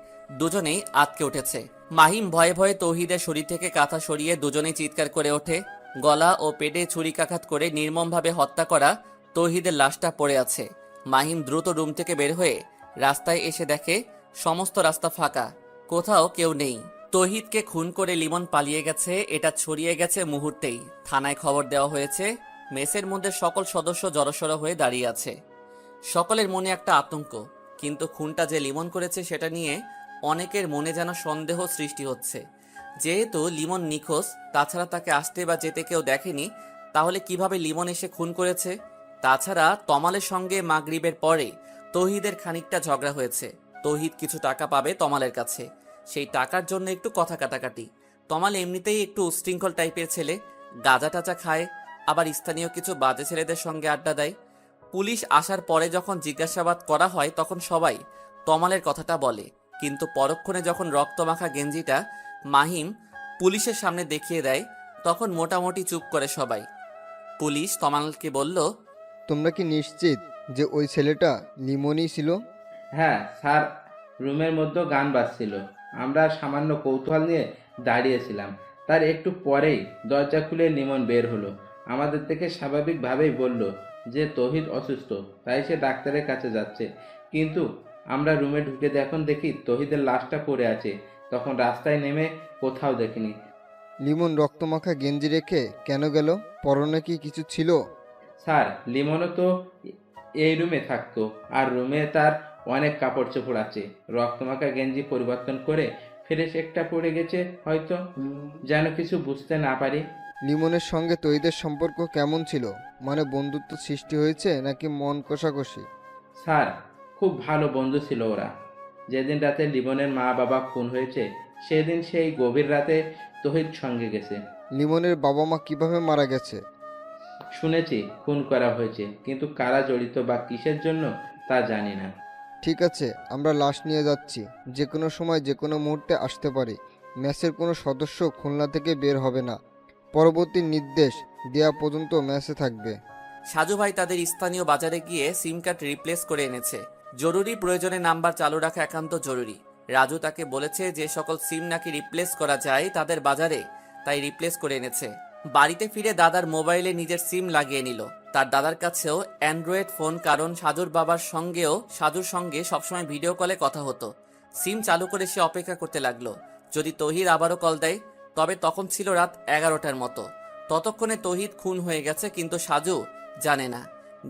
দুজনেই আঁতকে উঠেছে। মাহিম ভয়ে ভয়ে তৌহিদের শরীর থেকে কাঁথা সরিয়ে দুজনেই চিৎকার করে ওঠে। গলা ও পেটে ছুরিকাঘাত করে নির্মমভাবে হত্যা করা তৌহিদের লাশটা পড়ে আছে। মাহিম দ্রুত রুম থেকে বের হয়ে রাস্তায় এসে দেখে সমস্ত রাস্তা ফাঁকা, কোথাও কেউ নেই। তৌহিদকে খুন করে লিমন পালিয়ে গেছে এটা ছড়িয়ে গেছে মুহূর্তেই। থানায় খবর দেওয়া হয়েছে। মেসের মধ্যে সকল সদস্য জড়সড় হয়ে দাঁড়িয়ে আছে। সকলের মনে একটা আতঙ্ক, কিন্তু খুনটা যে লিমন করেছে সেটা নিয়ে অনেকের মনে যেন সন্দেহ সৃষ্টি হচ্ছে। যেহেতু লিমন নিখোঁজ, তাছাড়া তাকে আসতে বা যেতে কেউ দেখেনি, তাহলে কিভাবে লিমন এসে খুন করেছে? তাছাড়া তমালের সঙ্গে মাগরিবের পরে তৌহিদের খানিকটা ঝগড়া হয়েছে। তৌহিদ কিছু টাকা পাবে তমালের কাছে, সেই টাকার জন্য একটু কথা কাটাকাটি। তমাল এমনিতেই একটু উশৃঙ্খল টাইপের ছেলে, গাঁজা টাচা খায়, আবার স্থানীয় কিছু বাজে ছেলেদের সঙ্গে আড্ডা দেয়। পুলিশ আসার পরে যখন জিজ্ঞাসাবাদ করা হয় তখন সবাই তমালের কথাটা বলে, কিন্তু পরক্ষণে যখন রক্তমাখা গেঞ্জিটা মাহিম পুলিশের সামনে দেখিয়ে দেয় তখন মোটামুটি চুপ করে সবাই। পুলিশ তমালকে বলল, তোমরা কি নিশ্চিত যে ওই ছেলেটা লিমনই ছিল? হ্যাঁ স্যার, রুমের মধ্যে গান বাজছিল, আমরা সামান্য কৌতূহল নিয়ে দাঁড়িয়েছিলাম। তার একটু পরেই দরজা খুলে লিমন বের হলো। আমাদের থেকে স্বাভাবিকভাবেই বলল যে তৌহিদ অসুস্থ, তাই সে ডাক্তারের কাছে যাচ্ছে। কিন্তু আমরা রুমে ঢুকে যখন দেখি তৌহিদের লাশটা পড়ে আছে, তখন রাস্তায় নেমে কোথাও দেখিনি। লিমন রক্তমাখা গেঞ্জি রেখে কেন গেল? পরনে কি কিছু ছিল? স্যার, লিমনও তো এই রুমে থাকতো, আর রুমে তার অনেক কাপড় চোপড় আছে। রক্তমাখা গেঞ্জি পরিবর্তন করে ফ্রেশ একটা পড়ে গেছে হয়তো, যেন কিছু বুঝতে না পারি। লিমনের সঙ্গে তৌহিদের সম্পর্ক কেমন ছিল? মানে বন্ধুত্ব সৃষ্টি হয়েছে নাকি মন কষাকষি? স্যার, খুব ভালো বন্ধু ছিল ওরা। যেদিন রাতে লিমনের মা বাবা খুন হয়েছে সেদিন সেই গভীর রাতে তহিদ সঙ্গে গেছে। লিমনের বাবা মা কিভাবে মারা গেছে? শুনেছি খুন করা হয়েছে, কিন্তু কারা জড়িত বা কিসের জন্য তা জানি না। ঠিক আছে, আমরা লাশ নিয়ে যাচ্ছি। যে কোনো সময় যে কোনো মুহূর্তে আসতে পারে। ম্যাচের কোনো সদস্য খুলনা থেকে বের হবে না। পরবর্তী নির্দেশ দেওয়া পর্যন্ত ম্যাচে থাকবে। সাজু ভাই তাদের স্থানীয় বাজারে গিয়ে সিম কার্ড রিপ্লেস করে এনেছে। জরুরি প্রয়োজনে নাম্বার চালু রাখা একান্ত জরুরি। রাজু তাকে বলেছে যে সকল সিম নাকি রিপ্লেস করা যায় তাদের বাজারে, তাই রিপ্লেস করে এনেছে। বাড়িতে ফিরে দাদার মোবাইলে নিজের সিম লাগিয়ে নিল। তার দাদার কাছেও অ্যান্ড্রয়েড ফোন, কারণ সাজুর সঙ্গে সবসময় ভিডিও কলে কথা হতো। সিম চালু করে সে অপেক্ষা করতে লাগলো যদি তহিদ আবারও কল দেয়। তবে তখন ছিল রাত 11টার মতো। ততক্ষণে তহিদ খুন হয়ে গেছে, কিন্তু সাজু জানে না।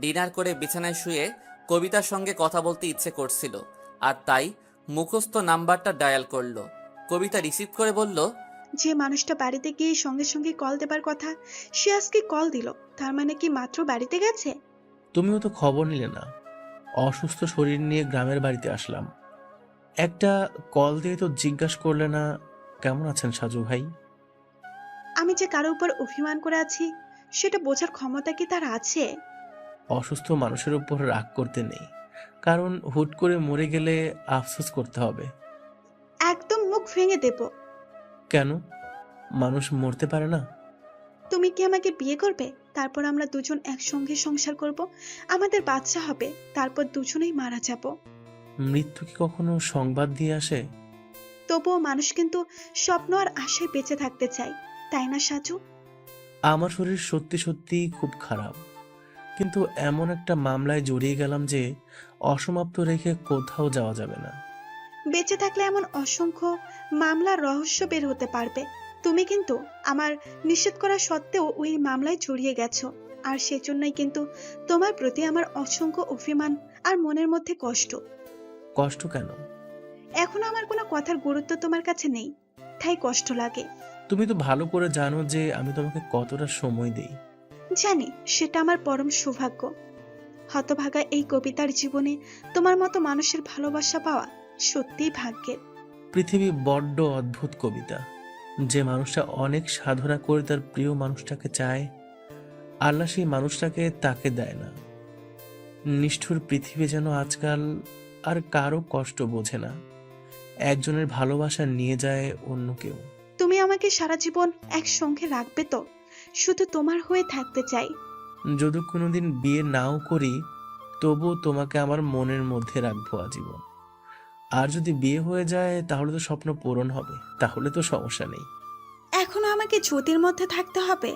ডিনার করে বিছানায় শুয়ে কবিতার সঙ্গে কথা বলতে ইচ্ছে করছিল, আর তাই মুখস্থ নাম্বারটা ডায়াল করলো। কবিতা রিসিভ করে বলল, যে মানুষটা বাড়িতে গিয়ে সঙ্গে সঙ্গে কল দেবার কথা সে আজকে কল দিল, তার মানে কি মাত্র বাড়িতে গেছে? তুমিও তো খবর নিলে না। অসুস্থ শরীর নিয়ে গ্রামের বাড়িতে আসলাম, একটা কল দিয়ে তো জিজ্ঞাসা করলে না কেমন আছেন সাজু ভাই। আমি যে কারো উপর অভিমান করে আছি সেটা বোঝার ক্ষমতা কি তার আছে? অসুস্থ মানুষের উপর রাগ করতে নেই, কারণ হুট করে মরে গেলে আফসোস করতে হবে। একদম মুখ ভেঙে দেব। কেন? মানুষ মরতে পারে না? তুমি কি আমাকে বিয়ে করবে? তারপর আমরা দুজন একসঙ্গে সংসার করব, আমাদের বাচ্চা হবে, তারপর দুজনেই মারা যাব। মৃত্যু কি কখনো সংবাদ দিয়ে আসে? তবুও মানুষ কিন্তু স্বপ্ন আর আশায় বেঁচে থাকতে চায়, তাই না সাজু? আমার শরীর সত্যি সত্যি খুব খারাপ, কিন্তু এমন একটা মামলায় জড়িয়ে গেলাম যে অসমাপ্ত রেখে কোথাও যাওয়া যাবে না। বেঁচে থাকলে এমন অসংখ্য মামলার রহস্য বের হতে পারবে। তুমি কিন্তু আমার নিষেধ করা সত্ত্বেও ওই মামলায় জড়িয়ে গেছো, আর সেজন্যই কিন্তু তোমার প্রতি আমার অসংখ্য অভিমান আর মনের মধ্যে কষ্ট। কষ্ট কেন? এখনো আমার কোনো কথার গুরুত্ব তোমার কাছে নেই, তাই কষ্ট লাগে। তুমি তো ভালো করে জানো যে আমি তোমাকে কতটা সময় দেই। জানি, সেটা আমার পরম সৌভাগ্য। হতভাগা এই কবিতার জীবনে তোমার মতো মানুষের ভালোবাসা পাওয়া সত্যিই ভাগ্যের। পৃথিবী বড্ড অদ্ভুত কবিতা। যে মানুষটা অনেক সাধনা করে তার প্রিয় মানুষটাকে চায়, আল্লাহ সেই মানুষটাকে তাকে দেয় না। নিষ্ঠুর পৃথিবী যেন আজকাল আর কারো কষ্ট বোঝে না, একজনের ভালোবাসা নিয়ে যায় অন্য কেউ। তুমি আমাকে সারা জীবন একসঙ্গে রাখবে তো? শুধু তোমার হয়ে থাকতে চাই। যদি কোনোদিন বিয়ে নাও করি তবুও তোমাকে আমার মনের মধ্যে রাখবো আজীবন। আর যদি বিয়ে হয়ে যায় তাহলে তো স্বপ্ন পূরণ হবে, তাহলে তো সমস্যা নেই। এখনো আমাকে জ্যোতির মধ্যে থাকতে হবে?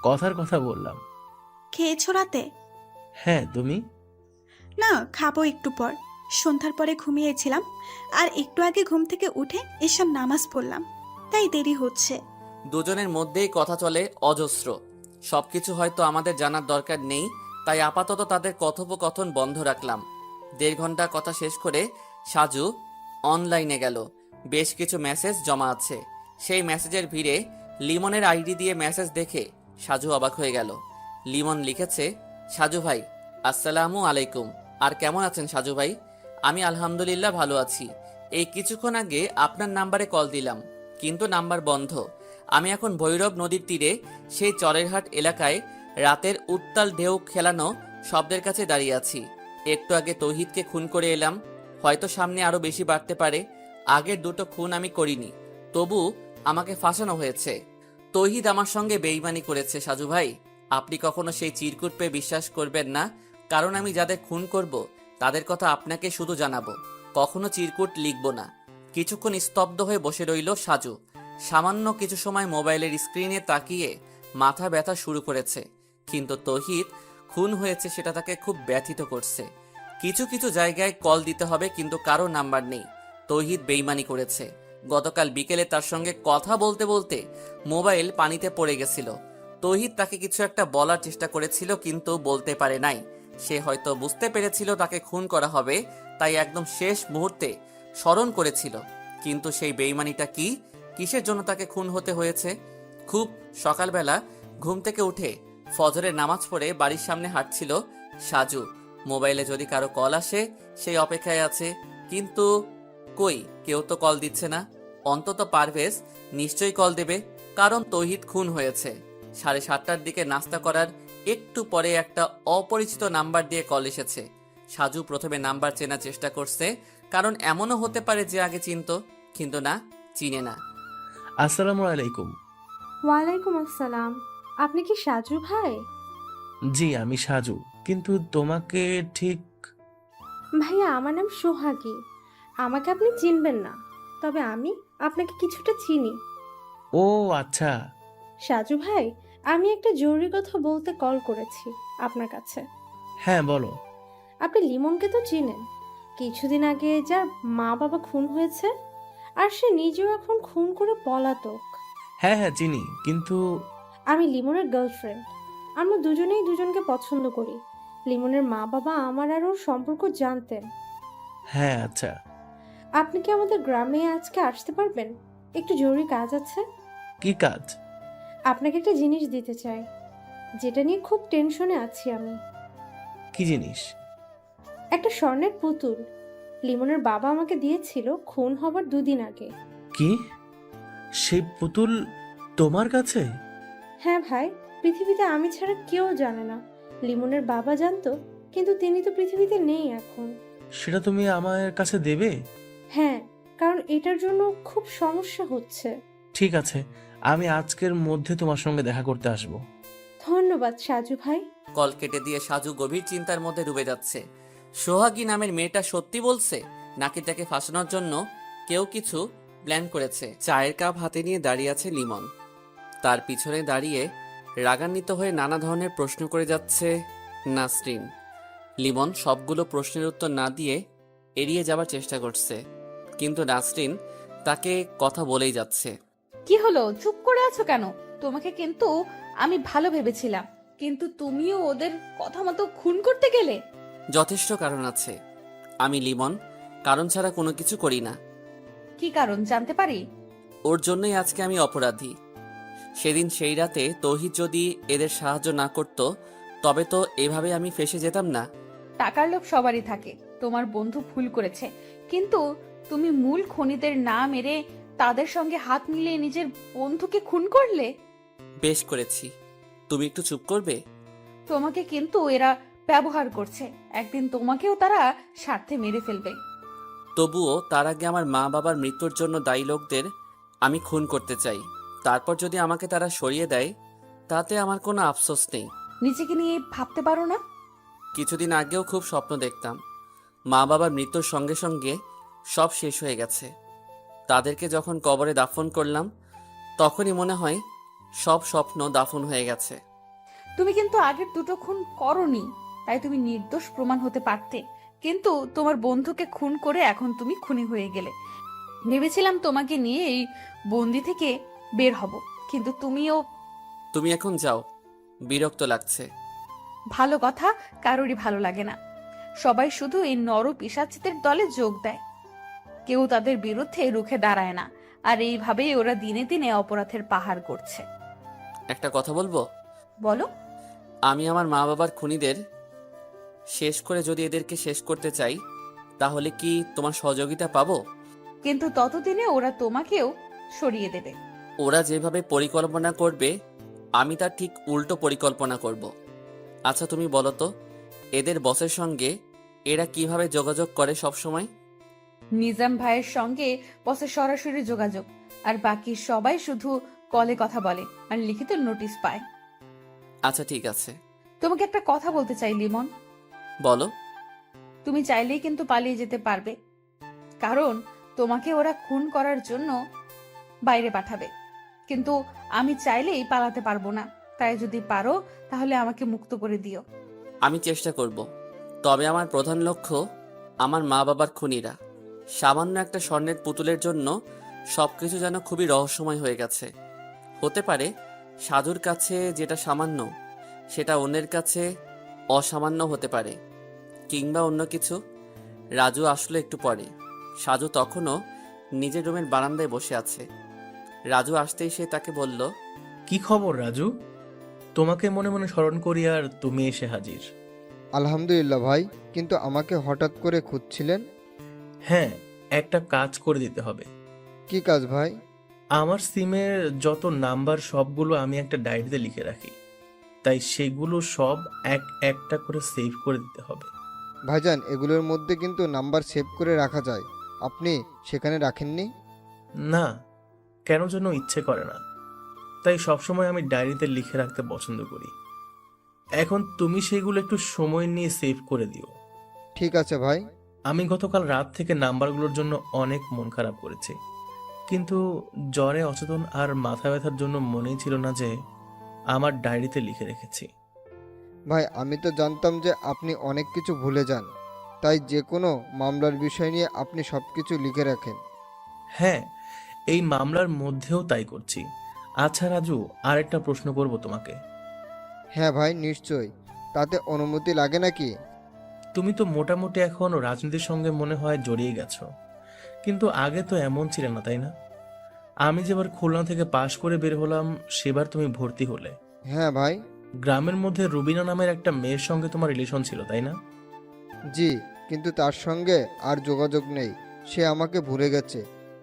কথার কথা বললাম। খেয়েছো রাতে? হ্যাঁ, তুমি? না, খাবো একটু পর। সন্ধ্যার পরে ঘুমিয়েছিলাম, আর একটু আগে ঘুম থেকে উঠে এসব নামাজ পড়লাম, তাই দেরি হচ্ছে। দুজনের মধ্যেই কথা চলে অজস্র। সবকিছু হয়তো আমাদের জানার দরকার নেই, তাই আপাতত তাদের কথোপকথন বন্ধ রাখলাম। 1.5 ঘন্টা কথা শেষ করে সাজু অনলাইনে গেল। বেশ কিছু মেসেজ জমা আছে। সেই মেসেজের ভিড়ে লিমনের আইডি দিয়ে মেসেজ দেখে সাজু অবাক হয়ে গেল। লিমন লিখেছে, সাজু ভাই আসসালামু আলাইকুম। আর কেমন আছেন সাজু ভাই? আমি আলহামদুলিল্লাহ ভালো আছি। এই কিছুক্ষণ আগে আপনার নাম্বারে কল দিলাম, কিন্তু নাম্বার বন্ধ। আমি এখন ভৈরব নদীর তীরে সেই চরেরহাট এলাকায় রাতের উত্তাল ঢেউ খেলানো শব্দের কাছে দাঁড়িয়ে আছি। একটু আগে তৌহিদকে খুন করে এলাম, হয়তো সামনে আরো বেশি বাড়তে পারে। আগের দুটো খুন আমি করিনি, তবু আমাকে ফাঁসানো হয়েছে। তৌহিদ আমার সঙ্গে বেইমানি করেছে সাজু ভাই। আপনি কখনো সেই চিরকুট পেয়ে বিশ্বাস করবেন না, কারণ আমি যাদের খুন করব তাদের কথা আপনাকে শুধু জানাবো, কখনো চিরকুট লিখব না। কিছুক্ষণ স্তব্ধ হয়ে বসে রইল সাজু। সামান্য কিছু সময় মোবাইলের স্ক্রিনে তাকিয়ে মাথা ব্যথা শুরু করেছে, কিন্তু তৌহিদ খুন হয়েছে সেটা তাকে খুব ব্যথিত করছে। কিছু কিছু জায়গায় কল দিতে হবে, কিন্তু কারো নাম্বার নেই। তৌহিদ বেইমানি করেছে। গতকাল বিকেলে তার সঙ্গে কথা বলতে বলতে মোবাইল পানিতে পড়ে গেছিল। তৌহিদ তাকে কিছু একটা বলার চেষ্টা করেছিল, কিন্তু বলতে পারে নাই। সে হয়তো বুঝতে পেরেছিল তাকে খুন করা হবে, তাই একদম শেষ মুহূর্তে স্মরণ করেছিল। কিন্তু সেই বেইমানিটা কি, কিসের জন্য তাকে খুন হতে হয়েছে? খুব সকালবেলা ঘুম থেকে উঠে ফজরের নামাজ পড়ে বাড়ির সামনে হাঁটছিল সাজু। মোবাইলে যদি কারো কল আসে সেই অপেক্ষায় আছে। কিন্তু কই, কেউ তো কল দিচ্ছে না। অন্তত পারভেজ নিশ্চয়ই কল দেবে, কারণ তৌহিদ খুন হয়েছে। 7:30টার দিকে নাস্তা করার একটু পরে একটা অপরিচিত নাম্বার দিয়ে কল এসেছে। সাজু প্রথমে নাম্বার চেনার চেষ্টা করছে, কারণ এমনও হতে পারে যে আগে চিনতো, কিন্তু না, চিনে না। আসসালামু আলাইকুম। ওয়ালাইকুম আসসালাম। আপনি কি সাজু ভাই? জি, আমি সাজু, কিন্তু তোমাকে ঠিক... ভাইয়া, আমার নাম সোহাগী। আমাকে আপনি চিনবেন না, তবে আমি আপনাকে কিছুটা চিনি। ও আচ্ছা। সাজু ভাই, আমি একটা জরুরি কথা বলতে কল করেছি আপনার কাছে। হ্যাঁ বলো। আপনি লিমনকে তো চিনেন, কিছুদিন আগে যার মা বাবা খুন হয়েছে, আর সে নিজেও এখন খুন করে পলাতক। হ্যাঁ হ্যাঁ চিনি, কিন্তু... আমি লিমনের গার্লফ্রেন্ড। আমরা দুজনেই দুজনকে পছন্দ করি। লিমনের মা বাবা আমার আর ওর সম্পর্ক জানতেন। হ্যাঁ আচ্ছা। আপনি কি আমাদের গ্রামে আজকে আসতে পারবেন? একটু জরুরি কাজ আছে। কি কাজ? আপনাকে একটা জিনিস দিতে চাই, যেটা নিয়ে খুব টেনশনে আছি আমি। কি জিনিস? একটা স্বর্ণের পুতুল। লিমনের বাবা আমাকে দিয়েছিল খুন হবার 2 দিন আগে। কি? সেই পুতুল তোমার কাছে? হ্যাঁ ভাই, পৃথিবীতে আমি ছাড়া কেউ জানে না। লিমনের বাবা জানতো, কিন্তু তিনি তো পৃথিবীতে নেই এখন। সেটা তুমি আমার কাছে দেবে? হ্যাঁ, কারণ এটার জন্য খুব সমস্যা হচ্ছে। ঠিক আছে, আমি আজকের মধ্যে তোমার সঙ্গে দেখা করতে আসব। ধন্যবাদ সাজু ভাই। কল কেটে দিয়ে সাজু গভীর চিন্তার মধ্যে ডুবে যাচ্ছে। সোহাগী নামের মেয়েটা সত্যি বলছে, নাকি তাকে ফাঁসানোর জন্য কেউ কিছু প্ল্যান করেছে? চায়ের কাপ হাতে নিয়ে দাঁড়িয়ে আছে লিমন। তার পিছনে দাঁড়িয়ে রাগান্বিত হয়ে নানা ধরনের প্রশ্ন করে যাচ্ছে নাসরিন। লিমন সবগুলো প্রশ্নের উত্তর না দিয়ে এড়িয়ে যাবার চেষ্টা করছে, কিন্তু নাসরিন তাকে কথা বলেই যাচ্ছে। কি হলো, চুপ করে আছো কেন? তোমাকে কিন্তু আমি ভালো ভেবেছিলাম, কিন্তু তুমিও ওদের কথা মতো খুন করতে গেলে। যথেষ্ট কারণ আছে। আমি লিমন কারণ ছাড়া কোনো কিছু করি না। কি কারণ জানতে পারি? ওর জন্যই আজকে আমি অপরাধী। সেদিন সেই রাতে তৌহিদ যদি এদের সাহায্য না করত, তবে তো এভাবে আমি ফেঁসে যেতাম না। টাকার লোভ সবারই থাকে। তোমার বন্ধু ভুল করেছে, কিন্তু তুমি মূল খনিদের না মেরে তাদের সঙ্গে হাত মিলিয়ে নিজের বন্ধুকে খুন করলে। বেশ করেছি, তুমি একটু চুপ করবে? তোমাকে কিন্তু এরা ব্যবহার করছে, একদিন তোমাকেও তারা স্বার্থে মেরে ফেলবে। তবুও তার আগে আমার মা বাবার মৃত্যুর জন্য দায়ী লোকদের আমি খুন করতে চাই। তারপর যদি আমাকে তারা সরিয়ে দেয়, তাতে আমার কোনো আফসোস নেই। নিজেকে নিয়ে ভাবতে পারো না? কিছুদিন আগেও খুব স্বপ্ন দেখতাম। মা বাবার মৃত্যুর সঙ্গে সঙ্গে সব শেষ হয়ে গেছে। তাদেরকে যখন কবরে দাফন করলাম, তখনই মনে হয় সব স্বপ্ন দাফন হয়ে গেছে। তুমি কিন্তু আগের দুটো খুন করনি, তাই তুমি নির্দোষ প্রমাণ হতে পারতে, কিন্তু তোমার বন্ধুকে খুন করে এখন তুমি খুনি হয়ে গেলে। ভেবেছিলাম তোমাকে নিয়ে এই বন্দি থেকে বের হব, কিন্তু তুমি এখন যাও, বিরক্ত লাগছে। ভালো কথা কারোরই ভালো লাগে না। সবাই শুধু এই নর পিশাচদের দলে যোগ দেয়, কেউ তাদের বিরুদ্ধে রুখে দাঁড়ায় না, আর এইভাবেই ওরা দিনে দিনে অপরাধের পাহাড় করছে। একটা কথা বলবো? বলো। আমি আমার মা বাবার খুনিদের শেষ করে যদি এদেরকে শেষ করতে চাই, তাহলে কি তোমার সহযোগিতা পাবো? কিন্তু ততদিনে ওরা তোমাকেও সরিয়ে দেবে। ওরা যেভাবে পরিকল্পনা করবে, আমি তার ঠিক উল্টো পরিকল্পনা করব। আচ্ছা তুমি বলো তো, এদের বসের সঙ্গে এরা কিভাবে যোগাযোগ করে সব সময়? নিজাম ভাইয়ের সঙ্গে বসের সরাসরি যোগাযোগ, আর বাকি সবাই শুধু কলে কথা বলে আর লিখিত নোটিশ পায়। আচ্ছা ঠিক আছে। তোমাকে একটা কথা বলতে চাই লিমন। বলো। তুমি চাইলেই কিন্তু পালিয়ে যেতে পারবে, কারণ তোমাকে ওরা খুন করার জন্য বাইরে পাঠাবে, কিন্তু আমি চাইলেই পালাতে পারবো না। তাই যদি পারো তাহলে আমাকে মুক্ত করে দিও। আমি চেষ্টা করব, তবে আমার প্রধান লক্ষ্য আমার মা বাবার খুনিরা। সামান্য একটা স্বর্ণের পুতুলের জন্য সবকিছু যেন খুবই রহস্যময় হয়ে গেছে। হতে পারে সাধুর কাছে যেটা সামান্য, সেটা অন্যের কাছে অসামান্য হতে পারে, কিংবা অন্য কিছু। রাজু আসলো একটু পরে। সাজু তখনও নিজের রুমের বারান্দায় বসে আছে। রাজু আসতেই সে তাকে বলল, কি খবর রাজু? তোমাকে মনে মনে স্মরণ করি আর তুমি এসে হাজির। আলহামদুলিল্লাহ ভাই, কিন্তু আমাকে হঠাৎ করে খুঁজছিলেন? হ্যাঁ, একটা কাজ করে দিতে হবে। কি কাজ ভাই? আমার সিমের যত নাম্বার সবগুলো আমি একটা ডায়েরিতে লিখে রাখি, তাই সেগুলো সব একটা করে সেভ করে দিতে হবে। ভাইজান, এগুলোর মধ্যে কিন্তু নাম্বার সেভ করে রাখা যায়, আপনি সেখানে রাখেননি? না, কেন যেন ইচ্ছে করে না, তাই সবসময় আমি ডায়েরিতে লিখে রাখতে পছন্দ করি। এখন তুমি সেগুলো একটু সময় নিয়ে সেভ করে দিও। ঠিক আছে ভাই। আমি গতকাল রাত থেকে নাম্বারগুলোর জন্য অনেক মন খারাপ করেছি, কিন্তু জ্বরে অচেতন আর মাথা ব্যথার জন্য মনেই ছিল না যে আমার ডায়েরিতে লিখে রেখেছি। ভাই, আমি তো জানতাম যে আপনি অনেক কিছু ভুলে যান, তাই যে কোনো মামলার বিষয় নিয়ে আপনি সব কিছু লিখে রাখেন। হ্যাঁ, এই মামলার মধ্যেও তাই করছি। আচ্ছা রাজু, আর একটা প্রশ্ন করব তোমাকে। হ্যাঁ ভাই, নিশ্চয়ই। তাতে অনুমতি লাগে নাকি? তুমি তো মোটামুটি এখন রাজনীতির সঙ্গে মনে হয় জড়িয়ে গেছো, কিন্তু আগে তো এমন ছিল না, তাই না? আমি যেবার খুলনা থেকে পাশ করে বের হলাম সেবার তুমি ভর্তি হলে। হ্যাঁ ভাই। গ্রামের মধ্যে রুবিনা নামের একটা মেয়ের সঙ্গে তোমার রিলেশন ছিল, তাই না? জি, কিন্তু তার সঙ্গে আর যোগাযোগ নেই। সে আমাকে ভুলে গেছে।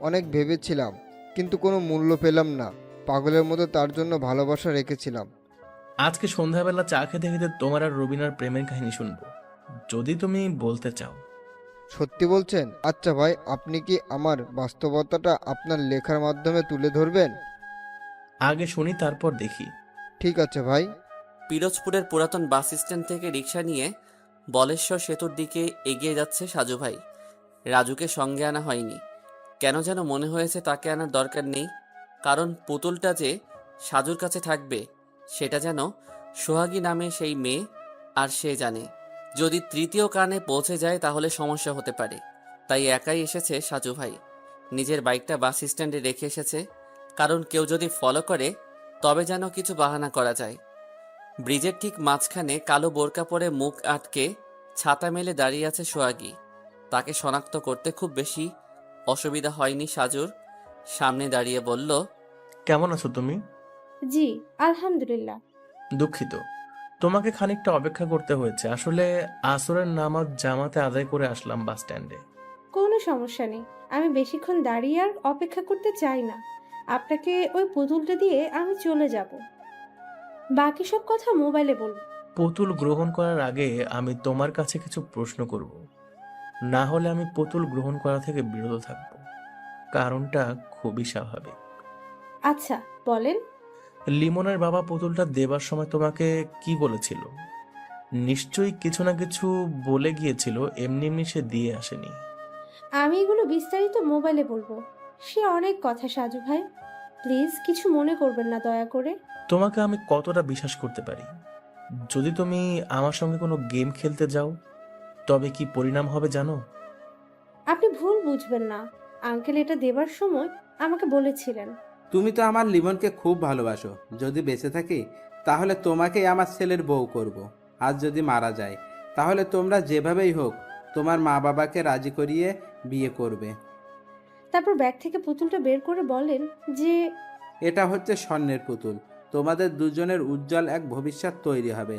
অনেক ভেবেছিলাম, কিন্তু কোনো মূল্য পেলাম না। পাগলের মতো তার জন্য ভালোবাসা রেখেছিলাম। আজকে সন্ধ্যাবেলা চা খেতে খেতে তোমার আর রুবিনার প্রেমের কাহিনী শুনবো, যদি তুমি বলতে চাও। সত্যি বলছেন? আচ্ছা ভাই, আপনি কি আমার বাস্তবতাটা আপনার লেখার মাধ্যমে তুলে ধরবেন? আগে শুনি, তারপর দেখি। ঠিক আছে ভাই। পিরোজপুরের পুরাতন বাস স্ট্যান্ড থেকে রিক্সা নিয়ে বলেশ্বর সেতুর দিকে এগিয়ে যাচ্ছে সাজু ভাই। রাজুকে সঙ্গে আনা হয়নি, কেন যেন মনে হয়েছে তাকে আনার দরকার নেই, কারণ পুতুলটা যে সাজুর কাছে থাকবে সেটা যেন সোহাগী নামে সেই মেয়ে, আর সে জানে যদি তৃতীয় কানে পৌঁছে যায় তাহলে সমস্যা হতে পারে। তাই একাই এসেছে সাজু ভাই। নিজের বাইকটা বাস স্ট্যান্ডে রেখে এসেছে, কারণ কেউ যদি ফলো করে তবে যেন কিছু বাহানা করা যায়। ব্রিজের ঠিক মাঝখানে কালো বোরকা পরে মুখ আটকে ছাতা মেলে দাঁড়িয়ে আছে সোহাগী। তাকে শনাক্ত করতে খুব বেশি অসুবিধা হয়নি সাজুর। সামনে দাঁড়িয়ে বলল, কেমন আছো তুমি? জি, আলহামদুলিল্লাহ। দুঃখিত, তোমাকে খানিকটা অপেক্ষা করতে হয়েছে। আসলে আসরের নামাজ জামাতে আদায় করে আসলাম বাস স্ট্যান্ডে। কোনো সমস্যা নেই, আমি বেশিক্ষণ দাঁড়িয়ে আর অপেক্ষা করতে চাই না। আপনাকে ওই পুতুলটা দিয়ে আমি চলে যাব, বাকি সব কথা মোবাইলে বলবো। পুতুল গ্রহণ করার আগে আমি তোমার কাছে কিছু প্রশ্ন করব, না হলে আমি পুতুল গ্রহণ করা থেকে বিরত থাকব। কারণটা খুবই স্বাভাবিক। আচ্ছা বলেন। লিমনের বাবা পুতুলটা দেবার সময় তোমাকে কি বলেছিল? নিশ্চয়ই কিছু না কিছু বলে গিয়েছিল, এমনি এমনি সে দিয়ে আসেনি। আমি এগুলো বিস্তারিত মোবাইলে বলবো। সে অনেক কথা সাজু ভাই, প্লিজ কিছু মনে করবেন না দয়া করে। তোমাকে আমি কতটা বিশ্বাস করতে পারি? যদি তুমি আমার সঙ্গে কোনো গেম খেলতে যাও তবে কি পরিণাম হবে জানো? আপনি ভুল বুঝবেন না, আঙ্কেল এটা দেবার সময় আমাকে বলেছিলেন। তুমি তো আমার লিমনকে খুব ভালোবাসো। যদি বেঁচে থাকি তাহলে তোমাকেই আমার ছেলের বউ করব। আর যদি মারা যায় তাহলে তোমরা যেভাবেই হোক তোমার মা বাবাকে রাজি করিয়ে বিয়ে করবে। তারপর ব্যাগ থেকে পুতুলটা বের করে বলেন যে এটা হচ্ছে স্বর্ণের পুতুল। তোমাদের দুজনের উজ্জ্বল এক ভবিষ্যৎ তৈরি হবে।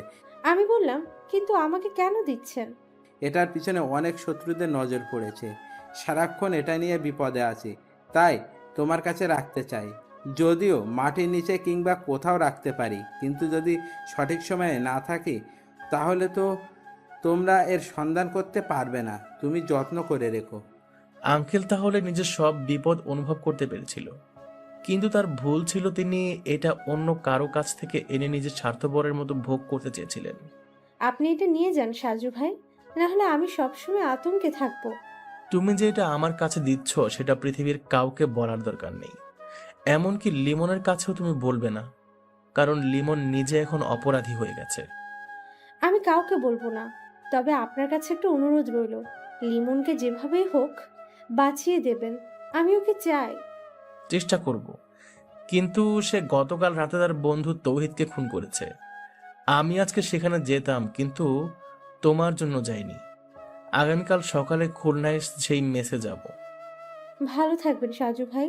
আমি বললাম, কিন্তু আমাকে কেন দিচ্ছেন? এটার পিছনে অনেক শত্রুদের নজর পড়েছে। সারাক্ষণ এটা নিয়ে বিপদে আছি, তাই তোমার কাছে রাখতে চাই। যদিও মাটির নিচে কিংবা কোথাও রাখতে পারি, কিন্তু যদি সঠিক সময়ে না থাকি তাহলে তো তোমরা এর সন্ধান করতে পারবে না। তুমি যত্ন করে রেখো। আঙ্কেল তাহলে নিজের সব বিপদ অনুভব করতে পেরেছিল, কিন্তু তার ভুল ছিল তিনি এটা অন্য কারো কাছ থেকে এনে নিজের স্বার্থপরের মতো ভোগ করতে চেয়েছিলেন। আপনি এটা নিয়ে যান সাজু ভাই, না হলে আমি সবসময় আতঙ্কে থাকবো। তুমি যে এটা আমার কাছে দিচ্ছ সেটা পৃথিবীর কাউকে বলার দরকার নেই, এমনকি লিমনের কাছেও তুমি বলবে না, কারণ লিমন নিজে এখন অপরাধী হয়ে গেছে। আমি কাউকে বলবো না, তবে আপনার কাছে একটা অনুরোধ রইল, লিমনকে যেভাবেই হোক বাঁচিয়ে দেবেন। আমি ওকে চাই। চেষ্টা করব, কিন্তু সে গতকাল রাতে তার বন্ধু তৌহিদকে খুন করেছে। আমি আজকে সেখানে যেতাম, কিন্তু তোমার জন্য যাইনি। আগামীকাল সকালে খুলনায় সেই মেসে যাব। ভালো থাকবেন সাজু ভাই।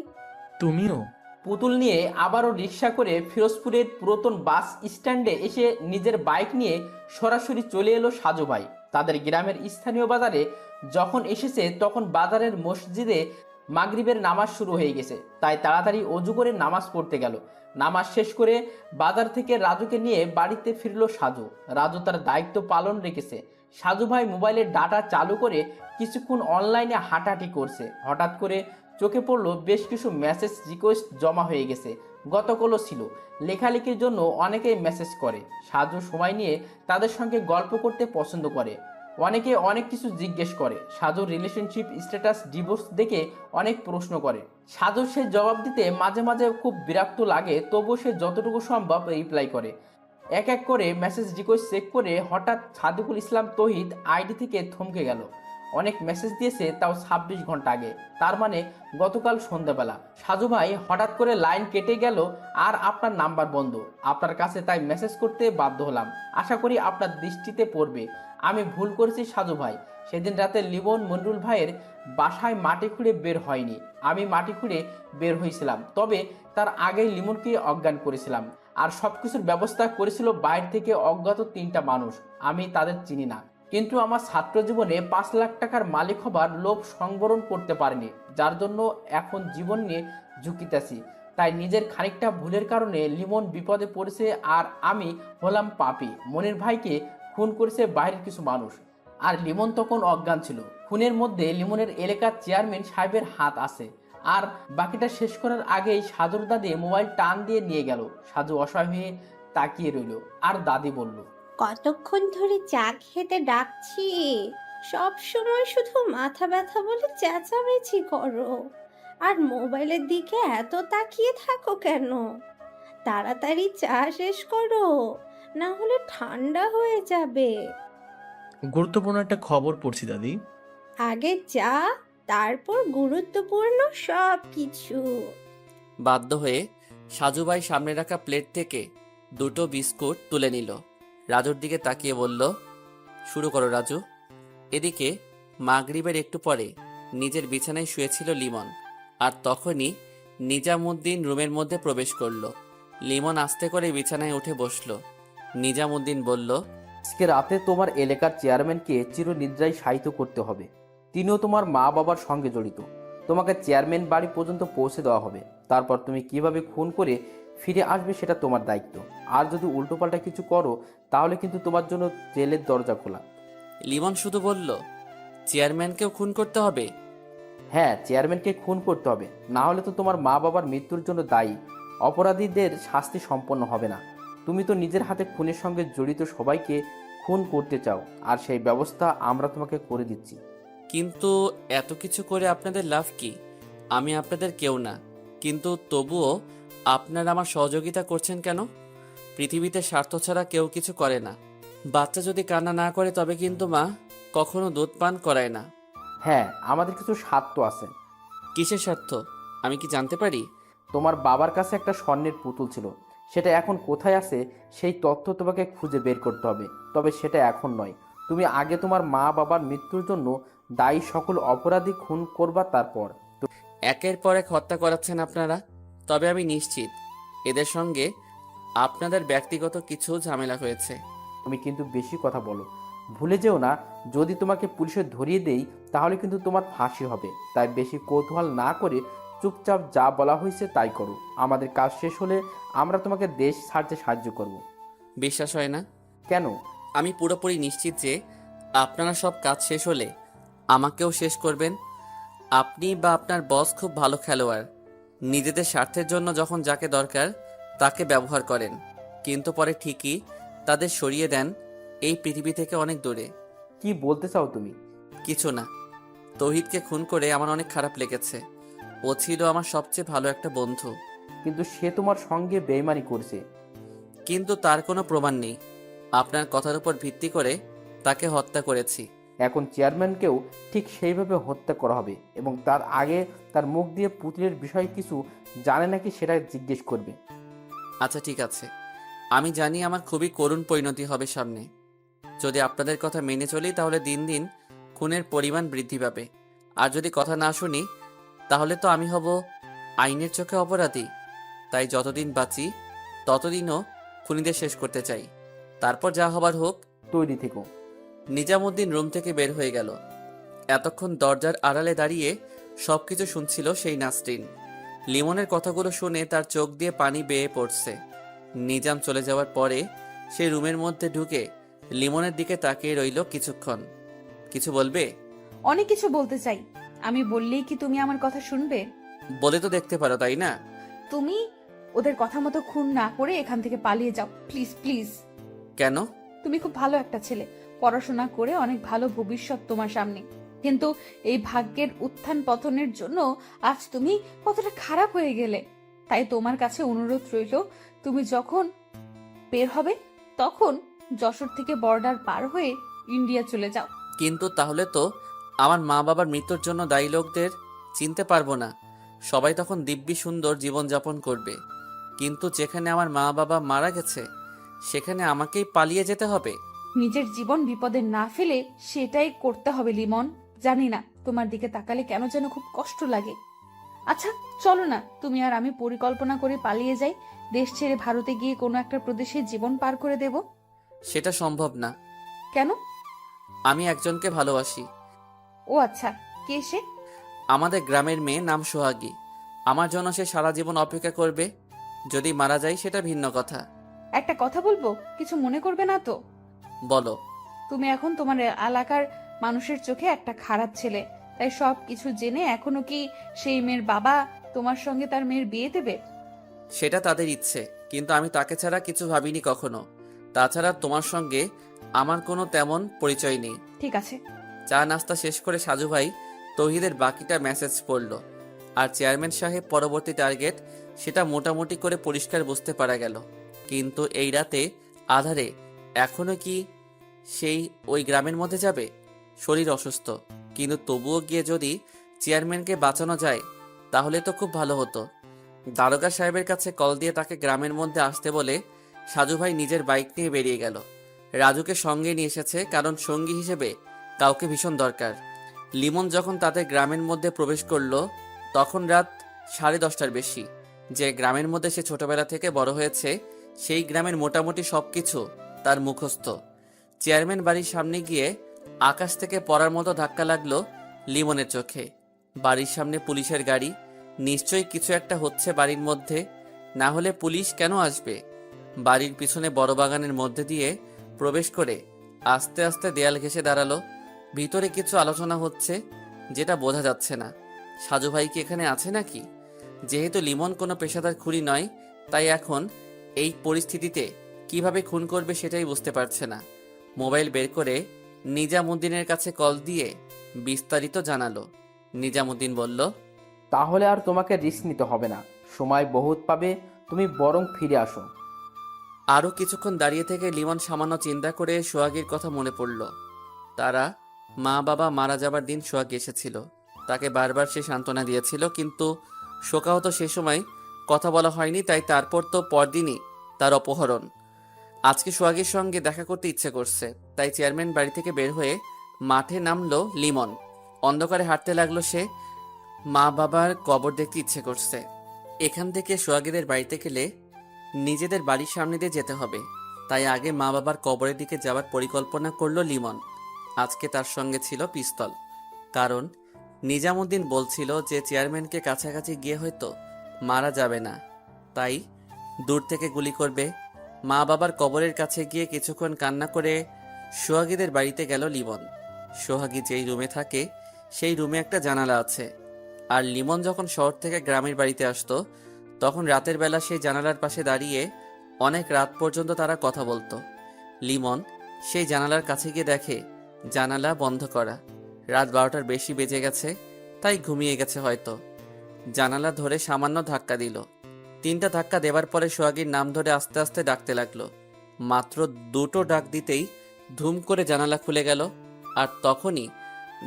তুমিও। পুতুল নিয়ে আবারও রিক্সা করে ফিরোজপুরের পুরাতন বাস স্ট্যান্ডে এসে নিজের বাইক নিয়ে সরাসরি চলে এলো সাজু ভাই। তাদের গ্রামের স্থানীয় বাজারে যখন এসেছে তখন বাজারের মসজিদে মাগরিবের নামাজ শুরু হয়ে গেছে, তাই তাড়াতাড়ি অজু করে নামাজ পড়তে গেল। নামাজ শেষ করে বাজার থেকে রাজুকে নিয়ে বাড়িতে ফিরল সাজু। রাজু তার দায়িত্ব পালন রেখেছে। সাজু ভাই মোবাইলের ডাটা চালু করে কিছুক্ষণ অনলাইনে হাঁটাহাঁটি করছে। হঠাৎ করে চোখে পড়লো বেশ কিছু মেসেজ রিকোয়েস্ট জমা হয়ে গেছে। গতকালও ছিল। লেখালেখির জন্য অনেকেই মেসেজ করে। সাজু সময় নিয়ে তাদের সঙ্গে গল্প করতে পছন্দ করে। অনেকে অনেক কিছু জিজ্ঞেস করে। সাজুর রিলেশনশিপ স্ট্যাটাস ডিভোর্স দেখে অনেক প্রশ্ন করে। সাজু সে জবাব দিতে মাঝে মাঝে খুব বিরক্ত লাগে, তবুও সে যতটুকু সম্ভব রিপ্লাই করে। এক এক করে মেসেজ রিকোয়েস্ট চেক করে হঠাৎ সাদিকুল ইসলাম তৌহিদ আইডি থেকে থমকে গেল। অনেক মেসেজ দিয়েছে, তাও 26 ঘন্টা আগে, তার মানে গতকাল সন্ধ্যাবেলা। সাজু ভাই হঠাৎ করে লাইন কেটে গেল আর আপনার নাম্বার বন্ধ আপনার কাছে, তাই মেসেজ করতে বাধ্য হলাম। আশা করি আপনার দৃষ্টিতে পড়বে। আমি ভুল করেছি সাজু ভাই। সেদিন রাতে লিমন মন্ডুল ভাইয়ের বাসায় মাটি খুঁড়ে বের হয়নি, আমি মাটি খুঁড়ে বের হয়েছিলাম। তবে তার আগেই লিমনকে অজ্ঞান করেছিলাম, আর সবকিছুর ব্যবস্থা করেছিল বাইরে থেকে অজ্ঞাত 3টা মানুষ। আমি তাদের চিনি না, কিন্তু আমার ছাত্র জীবনে 5 লাখ টাকার মালিক হবার লোভ সংবরণ করতে পারিনি, যার জন্য এখন জীবন নিয়ে ঝুঁকিতেছি। তাই নিজের খানিকটা ভুলের কারণে লিমন বিপদে পড়েছে, আর আমি হলাম পাপী। মনির ভাইকে খুন করেছে বাইরের কিছু মানুষ, আর লিমন তখন অজ্ঞান ছিল। খুনের মধ্যে লিমনের এলাকার চেয়ারম্যান সাহেবের হাত আছে। আর বাকিটা শেষ করার আগেই সাজুর দাদি মোবাইল টান দিয়ে নিয়ে গেল। সাজু অসহায় হয়ে তাকিয়ে রইল, আর দাদি বলল, কতক্ষণ ধরে চা খেতে ডাকছি, সব সময় শুধু মাথা ব্যথা বলে চেঁচামেচি করো, আর মোবাইলের দিকে এত তাকিয়ে থাকো কেন? তাড়াতাড়ি চা শেষ করো, না হলে ঠান্ডা হয়ে যাবে। গুরুত্বপূর্ণ একটা খবর পড়ছি দাদি। আগে চা, তারপর গুরুত্বপূর্ণ সব কিছু। বাধ্য হয়ে সাজুভাই সামনে রাখা প্লেট থেকে 2টো বিস্কুট তুলে নিল। রাজুর দিকে তাকিয়ে বলল, শুরু করো রাজু। এদিকে মাগরিবের একটু পরে নিজের বিছানায় শুয়েছিল লিমন, আর তখনই নিজামুদ্দিন রুমের মধ্যে প্রবেশ করলো। লিমন আস্তে করে বিছানায় উঠে বসলো। নিজামুদ্দিন বলল, আজকে রাতে তোমার এলাকার চেয়ারম্যানকে চিরনিদ্রায় শায়িত করতে হবে। তিনিও তোমার মা বাবার সঙ্গে জড়িত। তোমাকে চেয়ারম্যান বাড়ি পর্যন্ত পৌঁছে দেওয়া হবে। তারপর তুমি কিভাবে খুন করে ফিরে আসবে সেটা তোমার দায়িত্ব। আর যদি উল্টোপাল্টা কিছু করো তাহলে কিন্তু তোমার জন্য জেলের দরজা খোলা। লিমন শুধু বলল, চেয়ারম্যানকেও খুন করতে হবে? হ্যাঁ, চেয়ারম্যানকে খুন করতে হবে, না হলে তো তোমার মা বাবার মৃত্যুর জন্য দায়ী অপরাধীদের শাস্তি সম্পন্ন হবে না। তুমি তো নিজের হাতে খুনের সঙ্গে জড়িত সবাইকে খুন করতে চাও, আর সেই ব্যবস্থা আমরা তোমাকে করে দিচ্ছি। কিন্তু এত কিছু করে আপনাদের লাভ কি? আমি আপনাদের কেউ না, কিন্তু তবুও আপনারা আমার সহযোগিতা করছেন কেন? পৃথিবীতে স্বার্থ ছাড়া কেউ কিছু করে না। বাচ্চা যদি কান্না না করে তবে কিন্তু মা কখনো দুধ পান করায় না। হ্যাঁ, আমাদের কিছু স্বার্থ আছে। কিসের স্বার্থ আমি কি জানতে পারি? তোমার বাবার কাছে একটা স্বর্ণের পুতুল ছিল, সেটা এখন কোথায় আছে সেই তথ্য তোমাকে খুঁজে বের করতে হবে। তবে সেটা এখন নয়, তুমি আগে তোমার মা বাবার মৃত্যুর জন্য দায়ী সকল অপরাধী খুন করবা, তারপর। একের পর এক হত্যা করাচ্ছেন আপনারা। তবে আমি নিশ্চিত এদের সঙ্গে আপনাদের ব্যক্তিগত কিছু ঝামেলা হয়েছে। তুমি কিন্তু বেশি কথা বলো। ভুলে যেও না, যদি তোমাকে পুলিশে ধরিয়ে দেই তাহলে কিন্তু তোমার ফাঁসি হবে। তাই বেশি কৌতূহল না করে চুপচাপ যা বলা হয়েছে তাই করো। আমাদের কাজ শেষ হলে আমরা তোমাকে দেশ ছাড়তে সাহায্য করব। বিশ্বাস হয় না? কেন? আমি পুরোপুরি নিশ্চিত যে আপনারা সব কাজ শেষ হলে আমাকেও শেষ করবেন। আপনি বা আপনার বস খুব ভালো খেলোয়াড়। নিজেদের স্বার্থের জন্য যখন যাকে দরকার তাকে ব্যবহার করেন, কিন্তু পরে ঠিকই তাদের সরিয়ে দেন এই পৃথিবী থেকে অনেক দূরে। কি বলতে চাও তুমি? কিছু না। তৌহিদকে খুন করে আমার অনেক খারাপ লেগেছে। ও ছিল আমার সবচেয়ে ভালো একটা বন্ধু। কিন্তু সে তোমার সঙ্গে বেইমানি করছে। কিন্তু তার কোনো প্রমাণ নেই। আপনার কথার উপর ভিত্তি করে তাকে হত্যা করেছি। এখন চেয়ারম্যানকেও ঠিক সেইভাবে হত্যা করা হবে, এবং তার আগে তার মুখ দিয়ে পুতুলের বিষয়ে কিছু জানে নাকি সেটা জিজ্ঞেস করবে। আচ্ছা ঠিক আছে, আমি জানি আমার খুবই করুণ পরিণতি হবে সামনে। যদি আপনাদের কথা মেনে চলি তাহলে দিন দিন খুনের পরিমাণ বৃদ্ধি পাবে। আর যদি কথা না শুনি তাহলে তো আমি হব আইনের চোখে অপরাধী। তাই যতদিন বাঁচি ততদিনও খুনিদের শেষ করতে চাই। তারপর যা হবার হোক। তৈরি থেকো। নিজামুদ্দিন রুম থেকে বের হয়ে গেল। এতক্ষণ দরজার আড়ালে দাঁড়িয়ে সবকিছু শুনছিল সেই নাসরিন। লিমনের কথাগুলো শুনে তার চোখ দিয়ে পানি বেয়ে পড়ছে। নিজাম চলে যাওয়ার পরে সে রুমের মধ্যে ঢুকে লিমনের দিকে তাকিয়ে রইল কিছুক্ষণ। কিছু বলবে? অনেক কিছু বলতে চাই। আমি বললেই কি তুমি আমার কথা শুনবে? বলে তো দেখতে পারো, তাই না? তুমি ওদের কথা মতো খুন না করে এখান থেকে পালিয়ে যাও, প্লিজ প্লিজ। কেন? তুমি খুব ভালো একটা ছেলে, পড়াশোনা করে অনেক ভালো ভবিষ্যৎ তোমার সামনে, কিন্তু এই ভাগ্যের উত্থান পতনের জন্য আজ তুমি কতটা খারাপ হয়ে গেলে। তাই তোমার কাছে অনুরোধ রইল, তুমি যখন বের হবে তখন যশোর থেকে বর্ডার পার হয়ে ইন্ডিয়া চলে যাও। কিন্তু তাহলে তো আমার মা বাবার মৃত্যুর জন্য দায়ী লোকদের চিনতে পারবো না। সবাই তখন দিব্যি সুন্দর জীবনযাপন করবে, কিন্তু যেখানে আমার মা বাবা মারা গেছে সেখানে আমাকেই পালিয়ে যেতে হবে। নিজের জীবন বিপদে না ফেলে সেটাই করতে হবে লিমন। জানি না, তোমার দিকে তাকালে কেন যেন খুব কষ্ট লাগে। আচ্ছা চলো না, তুমি আর আমি পরিকল্পনা করে পালিয়ে যাই, দেশ ছেড়ে ভারতে গিয়ে কোনো একটা প্রদেশে জীবন পার করে দেব। সেটা সম্ভব না। কেন? আমি একজনকে ভালোবাসি। ও আচ্ছা, কে সে? আমাদের গ্রামের মেয়ে, নাম সোহাগী। আমার জন্য সে সারা জীবন অপেক্ষা করবে। যদি মারা যায় সেটা ভিন্ন কথা। একটা কথা বলবো, কিছু মনে করবে না তো? বলো। তুমি এখন তোমার এলাকার মানুষের চোখে একটা খারাপ ছেলে, তাই সব কিছু জেনে এখনো কি সেই মেয়ের বাবা তোমার সঙ্গে তার মেয়ের বিয়ে দেবে? সেটা তাদের ইচ্ছে, কিন্তু আমি তাকে ছাড়া কিছু ভাবিনি কখনো। তাছাড়া তোমার সঙ্গে আমার কোনো তেমন পরিচয় নেই। ঠিক আছে। চা নাস্তা শেষ করে সাজু ভাই তৌহিদের বাকিটা মেসেজ পড়ল। আর চেয়ারম্যান সাহেব পরবর্তী টার্গেট সেটা মোটামুটি করে পরিষ্কার বুঝতে পারা গেল। কিন্তু এই রাতে আধারে এখনো কি সেই ওই গ্রামের মধ্যে যাবে? শরীর অসুস্থ, কিন্তু তবুও গিয়ে যদি চেয়ারম্যানকে বাঁচানো যায় তাহলে তো খুব ভালো হতো। দারোগা সাহেবের কাছে কল দিয়ে তাকে গ্রামের মধ্যে আসতে বলে সাজু ভাই নিজের বাইক নিয়ে বেরিয়ে গেল। রাজুকে সঙ্গে নিয়ে এসেছে, কারণ সঙ্গী হিসেবে কাউকে ভীষণ দরকার। লিমন যখন তাদের গ্রামের মধ্যে প্রবেশ করলো তখন রাত 10:30টার বেশি। যে গ্রামের মধ্যে সে ছোটবেলা থেকে বড় হয়েছে সেই গ্রামের মোটামুটি সবকিছু তার মুখস্থ। চেয়ারম্যান বাড়ির সামনে গিয়ে আকাশ থেকে পড়ার মতো ধাক্কা লাগলো লিমনের চোখে। বাড়ির সামনে পুলিশের গাড়ি, নিশ্চয়ই কিছু একটা হচ্ছে বাড়ির মধ্যে, না হলে পুলিশ কেন আসবে? বাড়ির পিছনে বড় বাগানের মধ্যে দিয়ে প্রবেশ করে আস্তে আস্তে দেয়াল ঘেঁষে দাঁড়ালো। ভিতরে কিছু আলোচনা হচ্ছে যেটা বোঝা যাচ্ছে না। সাজু ভাই কি এখানে আছে নাকি? যেহেতু লিমন কোনো পেশাদার খুনি নয়, তাই এখন এই পরিস্থিতিতে কিভাবে খুন করবে সেটাই বুঝতে পারছে না। মোবাইল বের করে নিজামুদ্দিনের কাছে কল দিয়ে বিস্তারিত জানালো। নিজামুদ্দিন বলল, তাহলে আর তোমাকে রিস্ক নিতে হবে না, সময় বহুত পাবে, তুমি বরং ফিরে আসো। আরও কিছুক্ষণ দাঁড়িয়ে থেকে লিমন সামান্য চিন্তা করে সোহাগীর কথা মনে পড়ল। তারা মা বাবা মারা যাবার দিন সোহাগী এসেছিল, তাকে বারবার সে সান্ত্বনা দিয়েছিল, কিন্তু শোকাহত সে সময় কথা বলা হয়নি। তাই তারপর তো পরদিনই তার অপহরণ। আজকে সোহাগীর সঙ্গে দেখা করতে ইচ্ছে করছে, তাই চেয়ারম্যান বাড়ি থেকে বের হয়ে মাঠে নামলো লিমন। অন্ধকারে হাঁটতে লাগলো সে। মা বাবার কবর দেখতে ইচ্ছে করছে। এখান থেকে সোহাগীদের বাড়িতে গেলে নিজেদের বাড়ির সামনে দিয়ে যেতে হবে, তাই আগে মা বাবার কবরের দিকে যাওয়ার পরিকল্পনা করলো লিমন। আজকে তার সঙ্গে ছিল পিস্তল, কারণ নিজামুদ্দিন বলছিল যে চেয়ারম্যানকে কাছাকাছি গিয়ে হয়তো মারা যাবে না, তাই দূর থেকে গুলি করবে। মা বাবার কবরের কাছে গিয়ে কিছুক্ষণ কান্না করে সোহাগীদের বাড়িতে গেল লিমন। সোহাগী যেই রুমে থাকে সেই রুমে একটা জানালা আছে, আর লিমন যখন শহর থেকে গ্রামের বাড়িতে আসতো তখন রাতের বেলা সেই জানালার পাশে দাঁড়িয়ে অনেক রাত পর্যন্ত তারা কথা বলতো। লিমন সেই জানালার কাছে গিয়ে দেখে জানালা বন্ধ করা। রাত 12টার বেশি বেজে গেছে, তাই ঘুমিয়ে গেছে হয়তো। জানালা ধরে সামান্য ধাক্কা দিল। 3টা ধাক্কা দেবার পরে সোহাগীর নাম ধরে আস্তে আস্তে ডাকতে লাগলো। মাত্র 2টো ডাক দিতেই ধুম করে জানালা খুলে গেল, আর তখনই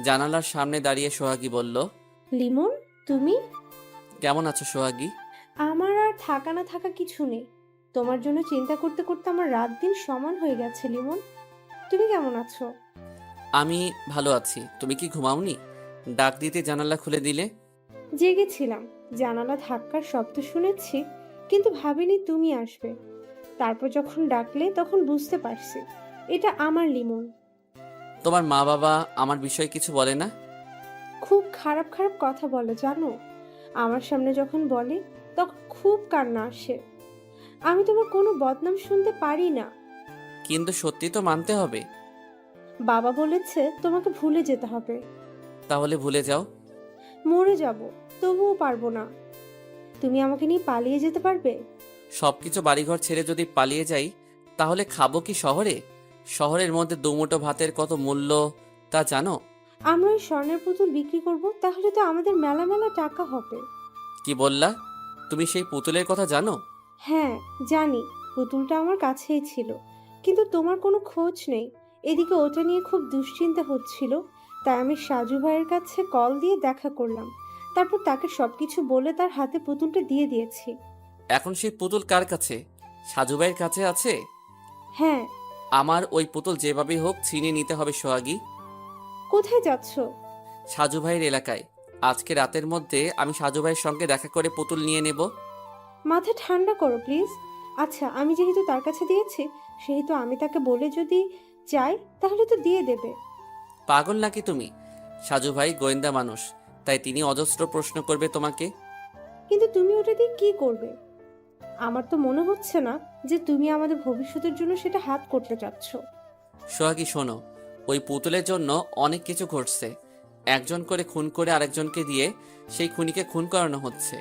জানালার সামনে দাঁড়িয়ে সোহাগী বলল, লিমন, তুমি? কেমন আছো সোহাগী? আমার আর থাকা না থাকা কিছু নেই। তোমার জন্য চিন্তা করতে করতে আমার রাত দিন সমান হয়ে গেছে লিমন। তুমি কেমন আছো? আমি ভালো আছি। তুমি কি ঘুমাওনি? ডাক দিতে জানালা খুলে দিলে। জেগেছিলাম, জানালা ধাক্কার শব্দ শুনেছি, কিন্তু ভাবিনি তুমি আসবে। তারপর যখন ডাকলে তখন বুঝতে পারছি এটা আমার লিমন। তোমার মা বাবা আমার বিষয়ে কিছু বলে না? খুব খারাপ খারাপ কথা বলে জানো। আমার সামনে যখন বলে তখন খুব কান্না আসে। আমি তোমার কোনো বদনাম শুনতে পারি না। কিন্তু সত্যি তো মানতে হবে। বাবা বলেছে তোমাকে ভুলে যেতে হবে। তাহলে ভুলে যাও। মরে যাব, তবুও পারবো না। তুমি আমাকে নিয়ে পালিয়ে যেতে পারবে? সবকিছু বাড়িঘর ছেড়ে যদি পালিয়ে যাই তাহলে খাবো কি শহরে? শহরের মধ্যে দুমুঠো ভাতের কত মূল্য তা জানো? আমরা ওই স্বর্ণের পুতুল বিক্রি করব, তাহলে তো আমাদের মেলা মেলা টাকা হবে। কি বললা? তুমি সেই পুতুলের কথা জানো? হ্যাঁ জানি, পুতুলটা আমার কাছেই ছিল, কিন্তু তোমার কোনো খোঁজ নেই। এদিকে ওটা নিয়ে খুব দুশ্চিন্তা হচ্ছিল, তাই আমি সাজু ভাইয়ের কাছে কল দিয়ে দেখা করলাম। তারপর তাকে সবকিছু বলে তার হাতে পুতুলটা দিয়ে দিয়েছি। এখন সেই পুতুল কার কাছে? সাজু ভাইয়ের কাছে আছে? হ্যাঁ। আমার ওই পুতুল যেভাবেই হোক ছিনিয়ে নিতে হবে সোহাগী। কোথায় যাচ্ছ? সাজু ভাইয়ের এলাকায়। আজকে রাতের মধ্যে আমি সাজু ভাইয়ের সঙ্গে দেখা করে পুতুল নিয়ে নেব। মাথা ঠান্ডা করো প্লিজ। আচ্ছা, আমি যেহেতু তার কাছে দিয়েছি, সেহেতু আমি তাকে বলে যদি চাই তাহলে তো দিয়ে দেবে। পাগল নাকি তুমি? সাজু ভাই গোয়েন্দা মানুষ, তাই তিনি অজস্র প্রশ্ন করবে তোমাকে। কিন্তু তুমি ওটা দিয়ে কি করবে? আমার তো মনে হচ্ছে না যে তুমি আমাদের ভবিষ্যতের জন্য সেটা হাত করতে চাচ্ছ। সোহাগী শোনো, ওই পুতুলের জন্য অনেক কিছু ঘটছে। একজন করে খুন করে আরেকজনকে দিয়ে সেই খুনিকে খুন করানো হচ্ছে,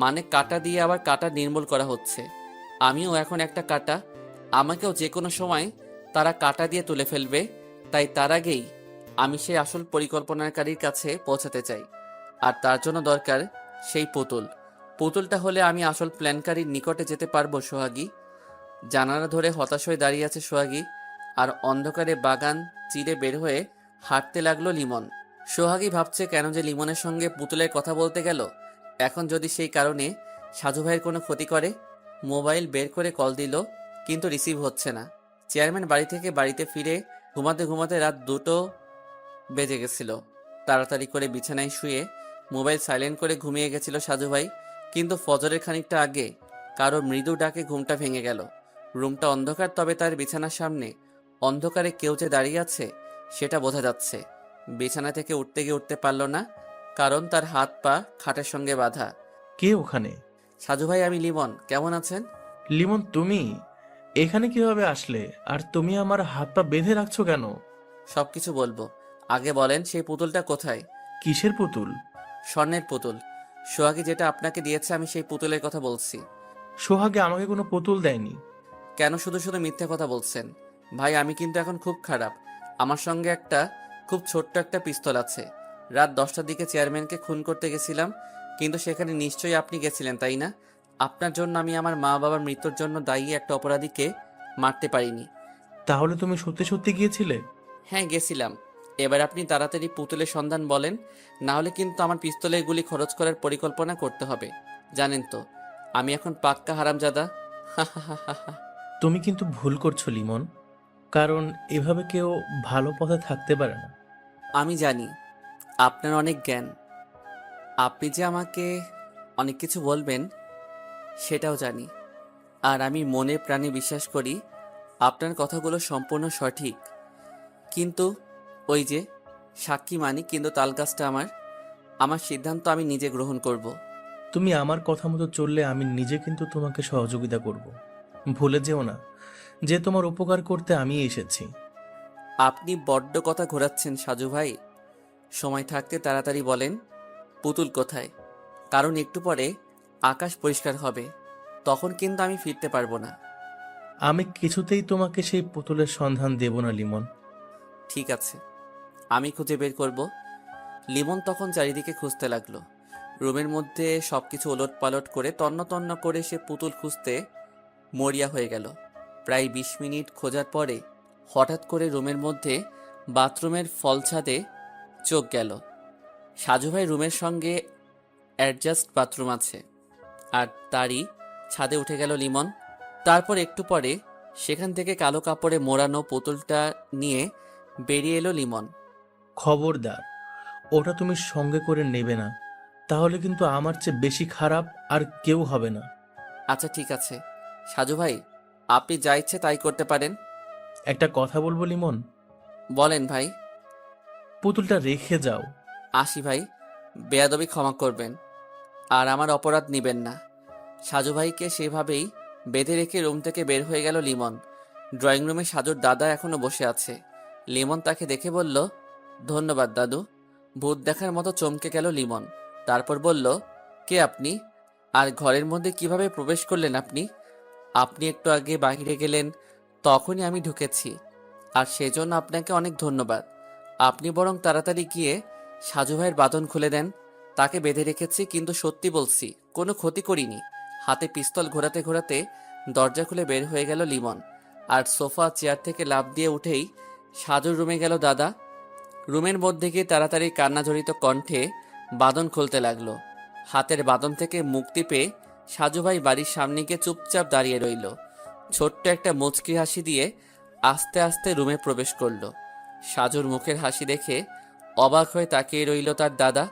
মানে কাঁটা দিয়ে আবার কাঁটা নির্মূল করা হচ্ছে। আমিও এখন একটা কাঁটা, আমাকেও যে কোনো সময় তারা কাঁটা দিয়ে তুলে ফেলবে। তাই তার আগেই আমি সেই আসল পরিকল্পনাকারীর কাছে পৌঁছাতে চাই। আর তার জন্য দরকার সেই পুতুল। পুতুলটা হলে আমি আসল প্ল্যানকারীর নিকটে যেতে পারবো সোহাগী। জানালা ধরে হতাশ হয়ে দাঁড়িয়ে আছে সোহাগী, আর অন্ধকারে বাগান চিরে বের হয়ে হাঁটতে লাগলো লিমন। সোহাগী ভাবছে কেন যে লিমনের সঙ্গে পুতুলের কথা বলতে গেল। এখন যদি সেই কারণে সাজু ভাইয়ের কোনো ক্ষতি করে। মোবাইল বের করে কল দিল, কিন্তু রিসিভ হচ্ছে না। চেয়ারম্যান বাড়ি থেকে বাড়িতে ফিরে ঘুমাতে ঘুমাতে রাত 2টো বেজে গেছিল। তাড়াতাড়ি করে বিছানায় শুয়ে মোবাইল সাইলেন্ট করে ঘুমিয়ে গেছিল সাজু ভাই, কিন্তু ফজরের খানিকটা আগে কারো মৃদু ডাকে ঘুমটা ভেঙে গেল। রুমটা অন্ধকার, তবে তার বিছানার সামনে অন্ধকারে কেউ যে দাঁড়িয়ে আছে সেটা বোঝা যাচ্ছে। বিছানা থেকে উঠতে গিয়ে উঠতে পারল না, কারণ তার হাত পা খাটের সঙ্গে বাঁধা। কে ওখানে? সাজু ভাই, আমি লিমন, কেমন আছেন? লিমন, তুমি এখানে কিভাবে আসলে? আর তুমি আমার হাত পা বেঁধে রাখছো কেন? সবকিছু বলবো, আগে বলেন সেই পুতুলটা কোথায়? কিসের পুতুল? স্বর্ণের পুতুল। সোহাগী যেটা আপনাকে দিয়েছে, আমি সেই পুতুলের কথা বলছি। সোহাগে আমাকে কোনো পুতুল দেয়নি। কেন শুধু শুধু মিথ্যে কথা বলছেন? ভাই, আমি কিন্তু এখন খুব খারাপ। আমার সঙ্গে একটা খুব ছোট্ট একটা পিস্তল আছে। রাত 10টার দিকে চেয়ারম্যানকে খুন করতে গেছিলাম, কিন্তু সেখানে নিশ্চয়ই আপনি গেছিলেন, তাই না? আপনার জন্য আমি আমার মা বাবার মৃত্যুর জন্য দায়ী একটা অপরাধীকে মারতে পারিনি। তাহলে তুমি সত্যি সত্যি গিয়েছিলে? হ্যাঁ, গেছিলাম। এবার আপনি তাড়াতাড়ি পুতুলের সন্ধান বলেন, না হলে কিন্তু আমার পিস্তলের গুলি খরচ করার পরিকল্পনা করতে হবে। জানেন তো আমি এখন পাক্কা হারামজাদা। তুমি কিন্তু ভুল করছো লিমন, কারণ এভাবে কেউ ভালো পথে থাকতে পারে না। আমি জানি আপনার অনেক জ্ঞান, আপনি যে আমাকে অনেক কিছু বলবেন সেটাও জানি। আর আমি মনে প্রাণে বিশ্বাস করি আপনার কথাগুলো সম্পূর্ণ সঠিক। কিন্তু ওই যে সাক্ষী মানি, কিন্তু তালগাছটা আমার সিদ্ধান্ত আমি নিজে গ্রহণ করব। তুমি আমার কথা মতো চললে আমি নিজে কিন্তু তোমাকে সহযোগিতা করব। ভুলে যেও না যে তোমার উপকার করতে আমি এসেছি। আপনি বড্ড কথা ঘোরাচ্ছেন সাজু ভাই। সময় থাকতে তাড়াতাড়ি বলেন পুতুল কোথায়, কারণ একটু পরে আকাশ পরিষ্কার হবে, তখন কিন্তু আমি ফিরতে পারবো না। আমি কিছুতেই তোমাকে সেই পুতুলের সন্ধান দেব না লিমন। ঠিক আছে, আমি খুঁজে বের করব। লিমন তখন চারিদিকে খুঁজতে লাগলো। রুমের মধ্যে সবকিছু ওলট পালট করে তন্ন তন্ন করে সে পুতুল খুঁজতে মরিয়া হয়ে গেল। প্রায় 20 মিনিট খোঁজার পরে হঠাৎ করে রুমের মধ্যে বাথরুমের ফলছাদে চোখ গেল। সাজু ভাই রুমের সঙ্গে অ্যাডজাস্ট বাথরুম আছে, আর তারই ছাদে উঠে গেল লিমন। তারপর একটু পরে সেখান থেকে কালো কাপড়ে মোড়ানো পুতুলটা নিয়ে বেরিয়ে এলো লিমন। খবরদার, ওটা তুমি সঙ্গে করে নেবে না, তাহলে কিন্তু আমার চেয়ে বেশি খারাপ আর কেউ হবে না। আচ্ছা ঠিক আছে সাজু ভাই, আপনি যা ইচ্ছে তাই করতে পারেন। একটা কথা বলবো লিমন? বলেন ভাই। পুতুলটা রেখে যাও। আসি ভাই, বেয়াদবি ক্ষমা করবেন আর আমার অপরাধ নিবেন না। সাজু ভাইকে সেভাবেই বেঁধে রেখে রুম থেকে বের হয়ে গেল লিমন। ড্রয়িং রুমে সাজুর দাদা এখনো বসে আছে। লিমন তাকে দেখে বলল, ধন্যবাদ দাদু। ভূত দেখার মতো চমকে গেল লিমন। তারপর বলল, কে আপনি? আর ঘরের মধ্যে কিভাবে প্রবেশ করলেন আপনি? আপনি একটু আগে বাইরে গেলেন, তখনই আমি ঢুকেছি। আর সেজন্য আপনাকে অনেক ধন্যবাদ। আপনি বরং তাড়াতাড়ি গিয়ে সাজু ভাইয়ের বাঁধন খুলে দেন। তাকে বেঁধে রেখেছি, কিন্তু সত্যি বলছি কোনো ক্ষতি করিনি। হাতে পিস্তল ঘোরাতে ঘোরাতে দরজা খুলে বের হয়ে গেল লিমন। আর সোফা চেয়ার থেকে লাফ দিয়ে উঠেই সাজুর রুমে গেল দাদা। রুমের মধ্যে গিয়ে তাড়াতাড়ি কান্নাজড়িত কণ্ঠে বাঁধন খুলতে লাগলো। হাতের বাঁধন থেকে মুক্তি পেয়ে সাজু ভাই বাড়ির সামনে গিয়ে চুপচাপ দাঁড়িয়ে রইল। ছোট্ট একটা মুচকি হাসি দিয়ে আস্তে আস্তে রুমে প্রবেশ করলো। সাজুর মুখের হাসি দেখে অবাক হয়ে তাকিয়ে রইল তার দাদা।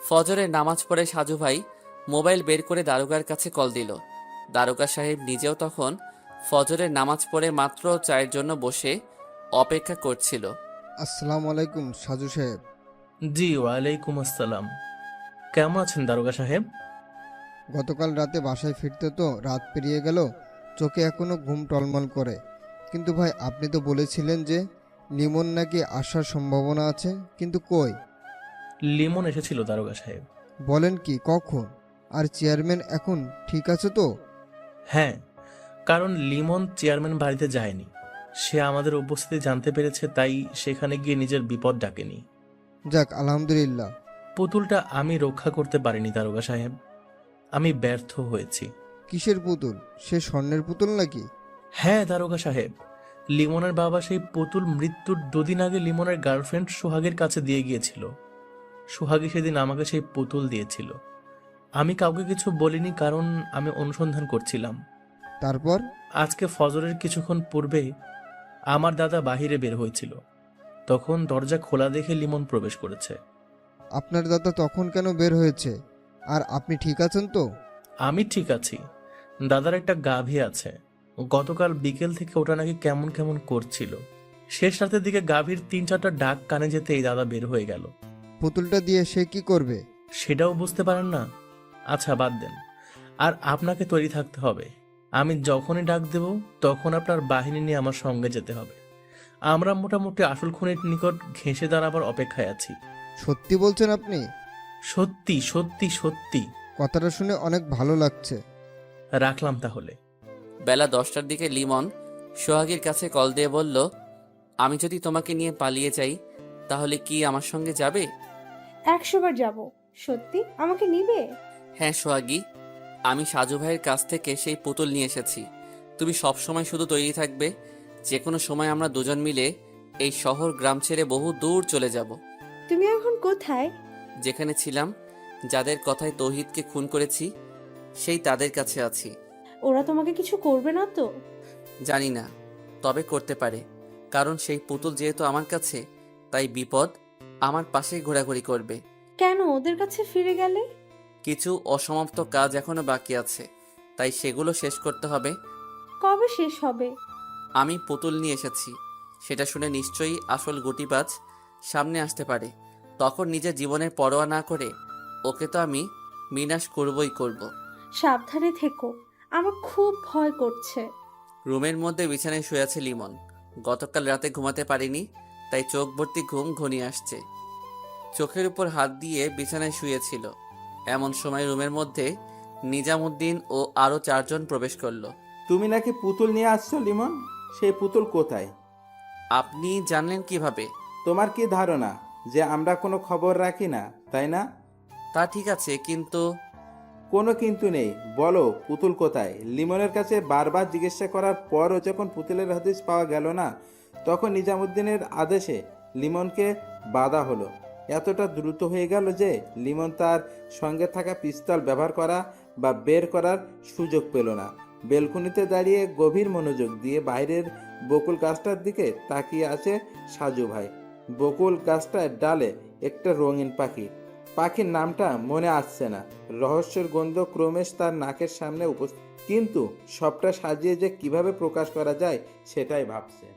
ফজরের নামাজ পড়ে সাজু ভাই মোবাইল বের করে দারোগার কাছে কল দিল। দারোগা সাহেব নিজেও তখন ফজরের নামাজ পড়ে মাত্র চায়ের জন্য বসে অপেক্ষা করছিল। আসসালামু আলাইকুম সাজু সাহেব। জি ওয়ালাইকুম আসসালাম। কেমন আছেন দারোগা সাহেব? গতকাল রাতে বাসায় ফিরতে তো রাত পেরিয়ে গেল, চোখে এখনো ঘুম টলমল করে। কিন্তু ভাই আপনি তো বলেছিলেন যে লিমন নাকি আসার সম্ভাবনা আছে, কিন্তু কই? লিমন এসেছিল দারোগা সাহেব। বলেন কি, কখন? আর চেয়ারম্যান এখন ঠিক আছে তো? হ্যাঁ, কারণ লিমন চেয়ারম্যান বাড়িতে যায়নি। সে আমাদের উপস্থিতি জানতে পেরেছে, তাই সেখানে গিয়ে নিজের বিপদ ডাকেনি। যাক আলহামদুলিল্লাহ। পুতুলটা আমি রক্ষা করতে পারিনি দারোগা সাহেব, আমি ব্যর্থ হয়েছি। কিসের পুতুল? সে স্বর্ণের পুতুল নাকি? হ্যাঁ দারোগা সাহেব, লিমনের বাবা সেই পুতুল মৃত্যুর 2 দিন আগে লিমনের গার্লফ্রেন্ড সোহাগের কাছে দিয়ে গিয়েছিল। সোহাগী সেদিন আমাকে সেই পুতুল দিয়েছিল। আমি কাউকে কিছু বলিনি, কারণ আমি অনুসন্ধান করছিলাম। তারপর? আজকে ফজরের কিছুক্ষণ পূর্বে আমার দাদা বাহিরে বের হয়েছিল, তখন দরজা খোলা দেখে লিমন প্রবেশ করেছে। আপনার দাদা তখন কেন বের হয়েছে? আর আপনি ঠিক আছেন তো? আমি ঠিক আছি। দাদার একটা গাভী আছে, গতকাল বিকেল থেকে ওটা নাকি কেমন কেমন করছিল। শেষ রাতের দিকে গাভীর 3-4টা ডাক কানে যেতেই দাদা বের হয়ে গেল। পুতুলটা দিয়ে সে কি করবে? সেটাও বুঝতে পারেন না? আচ্ছা বাদ দেন। আর আপনাকে তৈরি থাকতে হবে। আমি যখনই ডাক দেব তখন আপনার বাহিনী নিয়ে আমার সঙ্গে যেতে হবে। আমরা মোটামুটি আসল খুনির নিকট ঘেঁষে দাঁড়াবার অপেক্ষায় আছি। সত্যি বলছেন আপনি? সত্যি সত্যি সত্যি। কথাটা শুনে অনেক ভালো লাগছে। রাখলাম তাহলে। বেলা 10টার দিকে লিমন সোহাগীর কাছে কল দিয়ে বলল, আমি যদি তোমাকে নিয়ে পালিয়ে যাই তাহলে কি আমার সঙ্গে যাবে? 100 বার যাব। সত্যি আমাকে নিবে? হ্যাঁ সোহাগী, আমি সাজু ভাইয়ের কাছ থেকে সেই পুতুল নিয়ে এসেছি। তুমি সব সময় শুধু তৈরি থাকবে। যে কোনো সময় আমরা দুজন মিলে এই শহর গ্রাম ছেড়ে বহু দূর চলে যাব। তুমি এখন কোথায়? যেখানে ছিলাম, যাদের কথায় তৌহিদকে খুন করেছি, সেই তাদের কাছে আছি। ওরা তোমাকে কিছু করবে না তো? জানি না, তবে করতে পারে। কারণ সেই পুতুল যেহেতু আমার কাছে, তাই বিপদ আমার পাশেই ঘোরাঘুরি করবে। কেন ওদের কাছে ফিরে গেলে? কিছু অসমাপ্ত কাজ এখনো বাকি আছে, তাই সেগুলো শেষ করতে হবে। কবে শেষ হবে? আমি পুতুল নিয়ে এসেছি, সেটা শুনে নিশ্চয়ই আসল গুটিবাজ সামনে আসতে পারে। তখন নিজের জীবনের পরোয়া না করে ওকে তো আমি বিনাশ করবই করব। সাবধানে থেকো, আমার খুব ভয় করছে। রুমের মধ্যে বিছানায় শুয়ে আছে লিমন। গতকাল রাতে ঘুমাতে পারিনি, তাই চোখ ভর্তি ঘুম ঘনিয়ে আসছে। চোখের উপর হাত দিয়ে বিছানায় শুয়েছিল। এমন সময় রুমের মধ্যে নিজামুদ্দিন ও আরও 4 জন প্রবেশ করলো। তুমি নাকি পুতুল নিয়ে আসছো লিমন? সেই পুতুল কোথায়? আপনি জানলেন কিভাবে? তোমার কি ধারণা যে আমরা কোনো খবর রাখি না, তাই না? তা ঠিক আছে, কিন্তু কোনো কিন্তু নেই। বলো পুতুল কোথায়? লিমনের কাছে বারবার জিজ্ঞাসা করার পরও যখন পুতুলের হদিস পাওয়া গেল না, তখন নিজামুদ্দিনের আদেশে লিমনকে বাধা হলো। এতটা দ্রুত হয়ে গেল যে লিমন তার সঙ্গে থাকা পিস্তল ব্যবহার করা বা বের করার সুযোগ পেল না। বেলকুনিতে দাঁড়িয়ে গভীর মনোযোগ দিয়ে বাইরের বকুল গাছটার দিকে তাকিয়ে আছে সাজু ভাই। বকুল গাছটার ডালে একটা রঙিন পাখি। পাখির নামটা মনে আসছে না। রহস্যের গন্ধ ক্রমেশ তার নাকের সামনে উপস্থিত, কিন্তু সবটা সাজিয়ে যে কিভাবে প্রকাশ করা যায় সেটাই ভাবছে।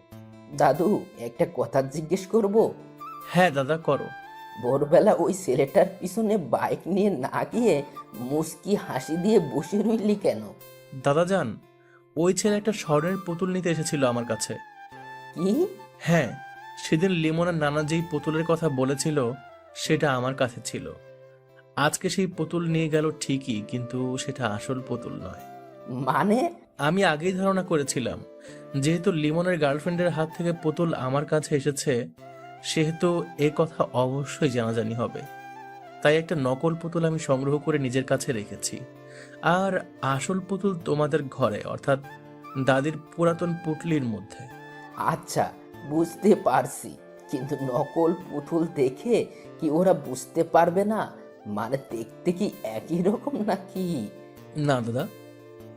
দাদু, একটা কথা জিজ্ঞেস করব? হ্যাঁ দাদা করো। ভোরবেলা ওই ছেলেটার পিছনে বাইক নিয়ে না গিয়ে মুস্কি হাসি দিয়ে বসে রইলি কেন? দাদাজান, ওই ছেলে একটা স্বর্ণের পুতুল নিতে এসেছিল আমার কাছে। কি? হ্যাঁ, সেদিন লিমনের নানা যেই পুতুলের কথা বলেছিল সেটা আমার কাছে ছিল। আজকে সেই পুতুল নিয়ে গেল ঠিকই, কিন্তু সেটা আসল পুতুল নয়। মানে? আমি আগেই ধারণা করেছিলাম যেহেতু লিমনের গার্লফ্রেন্ডের হাত থেকে পুতুল আমার কাছে এসেছে, সেহেতু এ কথা অবশ্যই জানাজানি হবে। তাই একটা নকল পুতুল আমি সংগ্রহ করে নিজের কাছে রেখেছি, আর আসল পুতুল তোমাদের ঘরে, অর্থাৎ দাদির পুরাতন পুটলির মধ্যে। আচ্ছা, বুঝতে পারছি, কিন্তু নকল পুতুল দেখে কি ওরা বুঝতে পারবে না? মানে দেখতে কি একই রকম নাকি? না দাদা,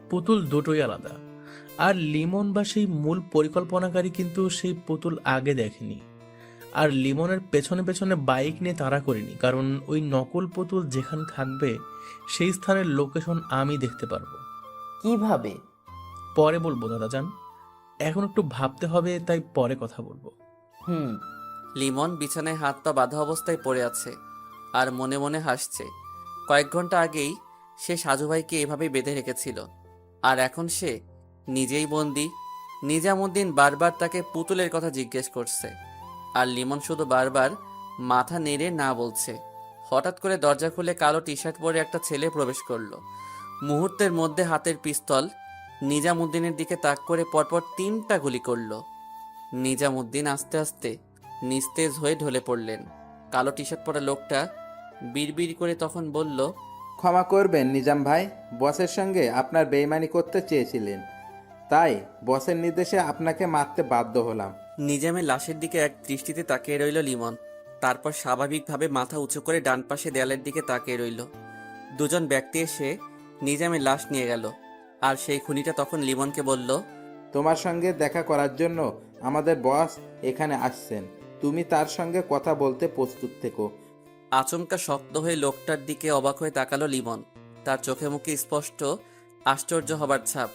পুতুল দুটোই আলাদা। আর লিমন বা সেই মূল পরিকল্পনাকারী কিন্তু সেই পুতুল আগে দেখেনি, আর লিমনের পেছনে পেছনে বাইক নিয়ে তাড়া করিনি, কারণ ওই নকল পুতুল যেখানে থাকবে সেই স্থানের লোকেশন আমি দেখতে পারবো। কিভাবে? পরে বলবো দাদাজান, এখন একটু ভাবতে হবে, তাই পরে কথা বলবো। হুম। লিমন বিছানায় হাত পা বাঁধা অবস্থায় পড়ে আছে আর মনে মনে হাসছে। কয়েক ঘন্টা আগেই সে সাজু ভাইকে এভাবেই বেঁধে রেখেছিল, আর এখন সে নিজেই বন্দি। নিজামুদ্দিন বারবার তাকে পুতুলের কথা জিজ্ঞেস করছে, আর লিমন শুধু বারবার মাথা নেড়ে না বলছে। হঠাৎ করে দরজা খুলে কালো টি শার্ট পরে একটা ছেলে প্রবেশ করলো। মুহূর্তের মধ্যে হাতের পিস্তল নিজামুদ্দিনের দিকে তাক করে পরপর 3টা গুলি করলো। নিজামুদ্দিন আস্তে আস্তে নিস্তেজ হয়ে ঢলে পড়লেন। কালো টি শার্ট পরা লোকটা বিড়বিড় করে তখন বলল, ক্ষমা করবেন নিজাম ভাই, বসের সঙ্গে আপনার বেইমানি করতে চেয়েছিলেন, তাই বসের নির্দেশে আপনাকে মারতে বাধ্য হলাম। নিজামের লাশের দিকে এক দৃষ্টিতে তাকিয়ে রইল লিমন। তারপর স্বাভাবিকভাবে মাথা উঁচু করে ডান পাশে দেয়ালের দিকে তাকিয়ে রইল। দুজন ব্যক্তি এসে নিজামের লাশ নিয়ে গেল, আর সেই খুনিটা তখন লিমনকে বলল, তোমার সঙ্গে দেখা করার জন্য আমাদের বস এখানে আসছেন, তুমি তার সঙ্গে কথা বলতে প্রস্তুত থেকো। আচমকা শক্ত হয়ে লোকটার দিকে অবাক হয়ে তাকালো লিমন। তার চোখে মুখে স্পষ্ট আশ্চর্য হবার ছাপ।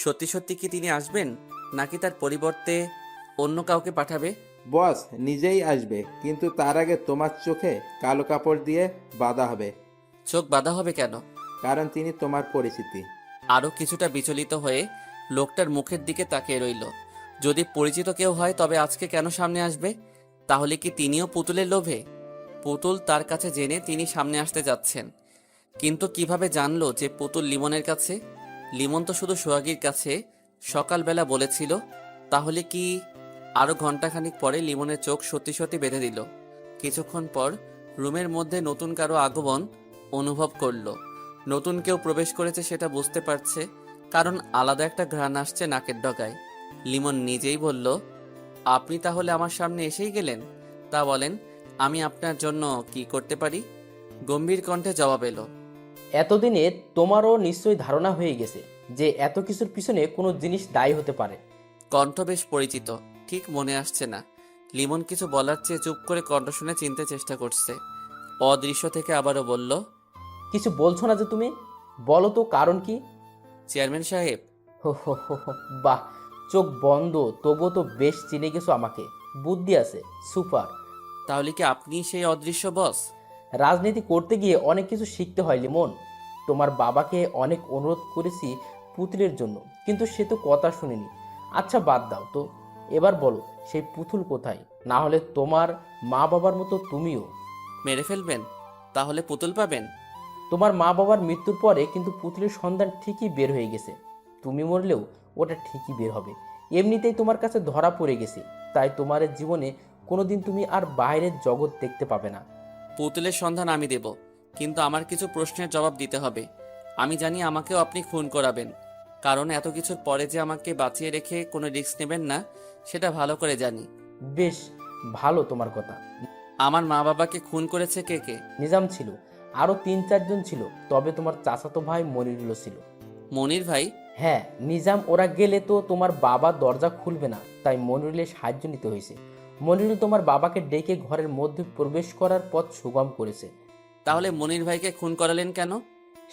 সত্যি সত্যি কি তিনি আসবেন, নাকি তার পরিবর্তে অন্য কাউকে পাঠাবে? বস নিজেই আসবে, কিন্তু তার আগে তোমার চোখে কালো কাপড় দিয়ে বাঁধা হবে। চোখ বাঁধা হবে কেন? কারণ তিনি তোমার পরিচিতি। আরও কিছুটা বিচলিত হয়ে লোকটার মুখের দিকে তাকিয়ে রইল। যদি পরিচিত কেউ হয় তবে আজকে কেন সামনে আসবে? তাহলে কি তিনিও পুতুলের লোভে? পুতুল তার কাছে জেনে তিনি সামনে আসতে যাচ্ছেন, কিন্তু কিভাবে জানলো যে পুতুল লিমনের কাছে? লিমন তো শুধু সোহাগীর কাছে সকালবেলা বলেছিল। তাহলে কি? আরও ঘন্টাখানিক পরে লিমনের চোখ সত্যি সত্যি বেঁধে দিল। কিছুক্ষণ পর রুমের মধ্যে নতুন কারো আগমন অনুভব করলো। নতুন কেউ প্রবেশ করেছে সেটা বুঝতে পারছে, কারণ আলাদা একটা ঘ্রাণ আসছে নাকের ডগায়। লিমন নিজেই বলল, আপনি তাহলে আমার সামনে এসেই গেলেন? তা বলেন, আমি আপনার জন্য কি করতে পারি? গম্ভীর কণ্ঠে জবাব এলো। এতদিনে তোমারও নিশ্চয়ই ধারণা হয়ে গেছে যে এত কিছুর পিছনে কোনো জিনিস দায়ী হতে পারে। কণ্ঠ বেশ পরিচিত, ঠিক মনে আসছে না। লিমন কিছু বলার চেয়ে চুপ করে কণ্ঠ শুনে চিনতে চেষ্টা করছে। অদৃশ্য থেকে আবারও বলল, কিছু বলছো না যে তুমি? বলো তো কারণ কি? চেয়ারম্যান সাহেব। হো হো হো হো, বাহ, চোখ বন্ধ তবুও তো বেশ চিনে গেছো আমাকে। বুদ্ধি আছে, সুপার। তাহলে কি আপনি সেই অদৃশ্য বস? রাজনীতি করতে গিয়ে অনেক কিছু শিখতে হয় লিমন। তোমার বাবাকে অনেক অনুরোধ করেছি পুতুলের জন্য, কিন্তু সে তো কথা শুনেনি। আচ্ছা বাদ দাও তো, এবার বলো সেই পুতুল কোথায়? না হলে তোমার মা বাবার মতো তুমিও মেরে ফেলবেন? তাহলে পুতুল পাবেন? তোমার মা বাবার মৃত্যুর পরে কিন্তু পুতুলের সন্ধান ঠিকই বের হয়ে গেছে। তুমি মরলেও ওটা ঠিকই বের হবে। এমনিতেই তোমার কাছে ধরা পড়ে গেছে, তাই তোমার জীবনে কোনোদিন তুমি আর বাইরের জগৎ দেখতে পাবে না। পুতুলের সন্ধান আমি দেব, কিন্তু আমার কিছু প্রশ্নের জবাব দিতে হবে। আমি জানি আমাকেও আপনি খুন করাবেন, কারণ এত কিছুর পরে যে আমাকে বাঁচিয়ে রেখে কোনো রিস্ক নেবেন না সেটা ভালো করে জানি। বেশ ভালো তোমার কথা। আমার মা বাবাকে খুন করেছে কে কে? নিজাম ছিল, আরও 3-4 জন ছিল, তবে তোমার চাচাতো ভাই মনিরুলও ছিল। মনির ভাই? হ্যাঁ, নিজাম ওরা গেলে তো তোমার বাবা দরজা খুলবে না, তাই মনিরুলের সাহায্য নিতে হয়েছে। মনিরুল তোমার বাবাকে ডেকে ঘরের মধ্যে প্রবেশ করার পথ সুগম করেছে। তাহলে মনির ভাইকে খুন করালেন কেন?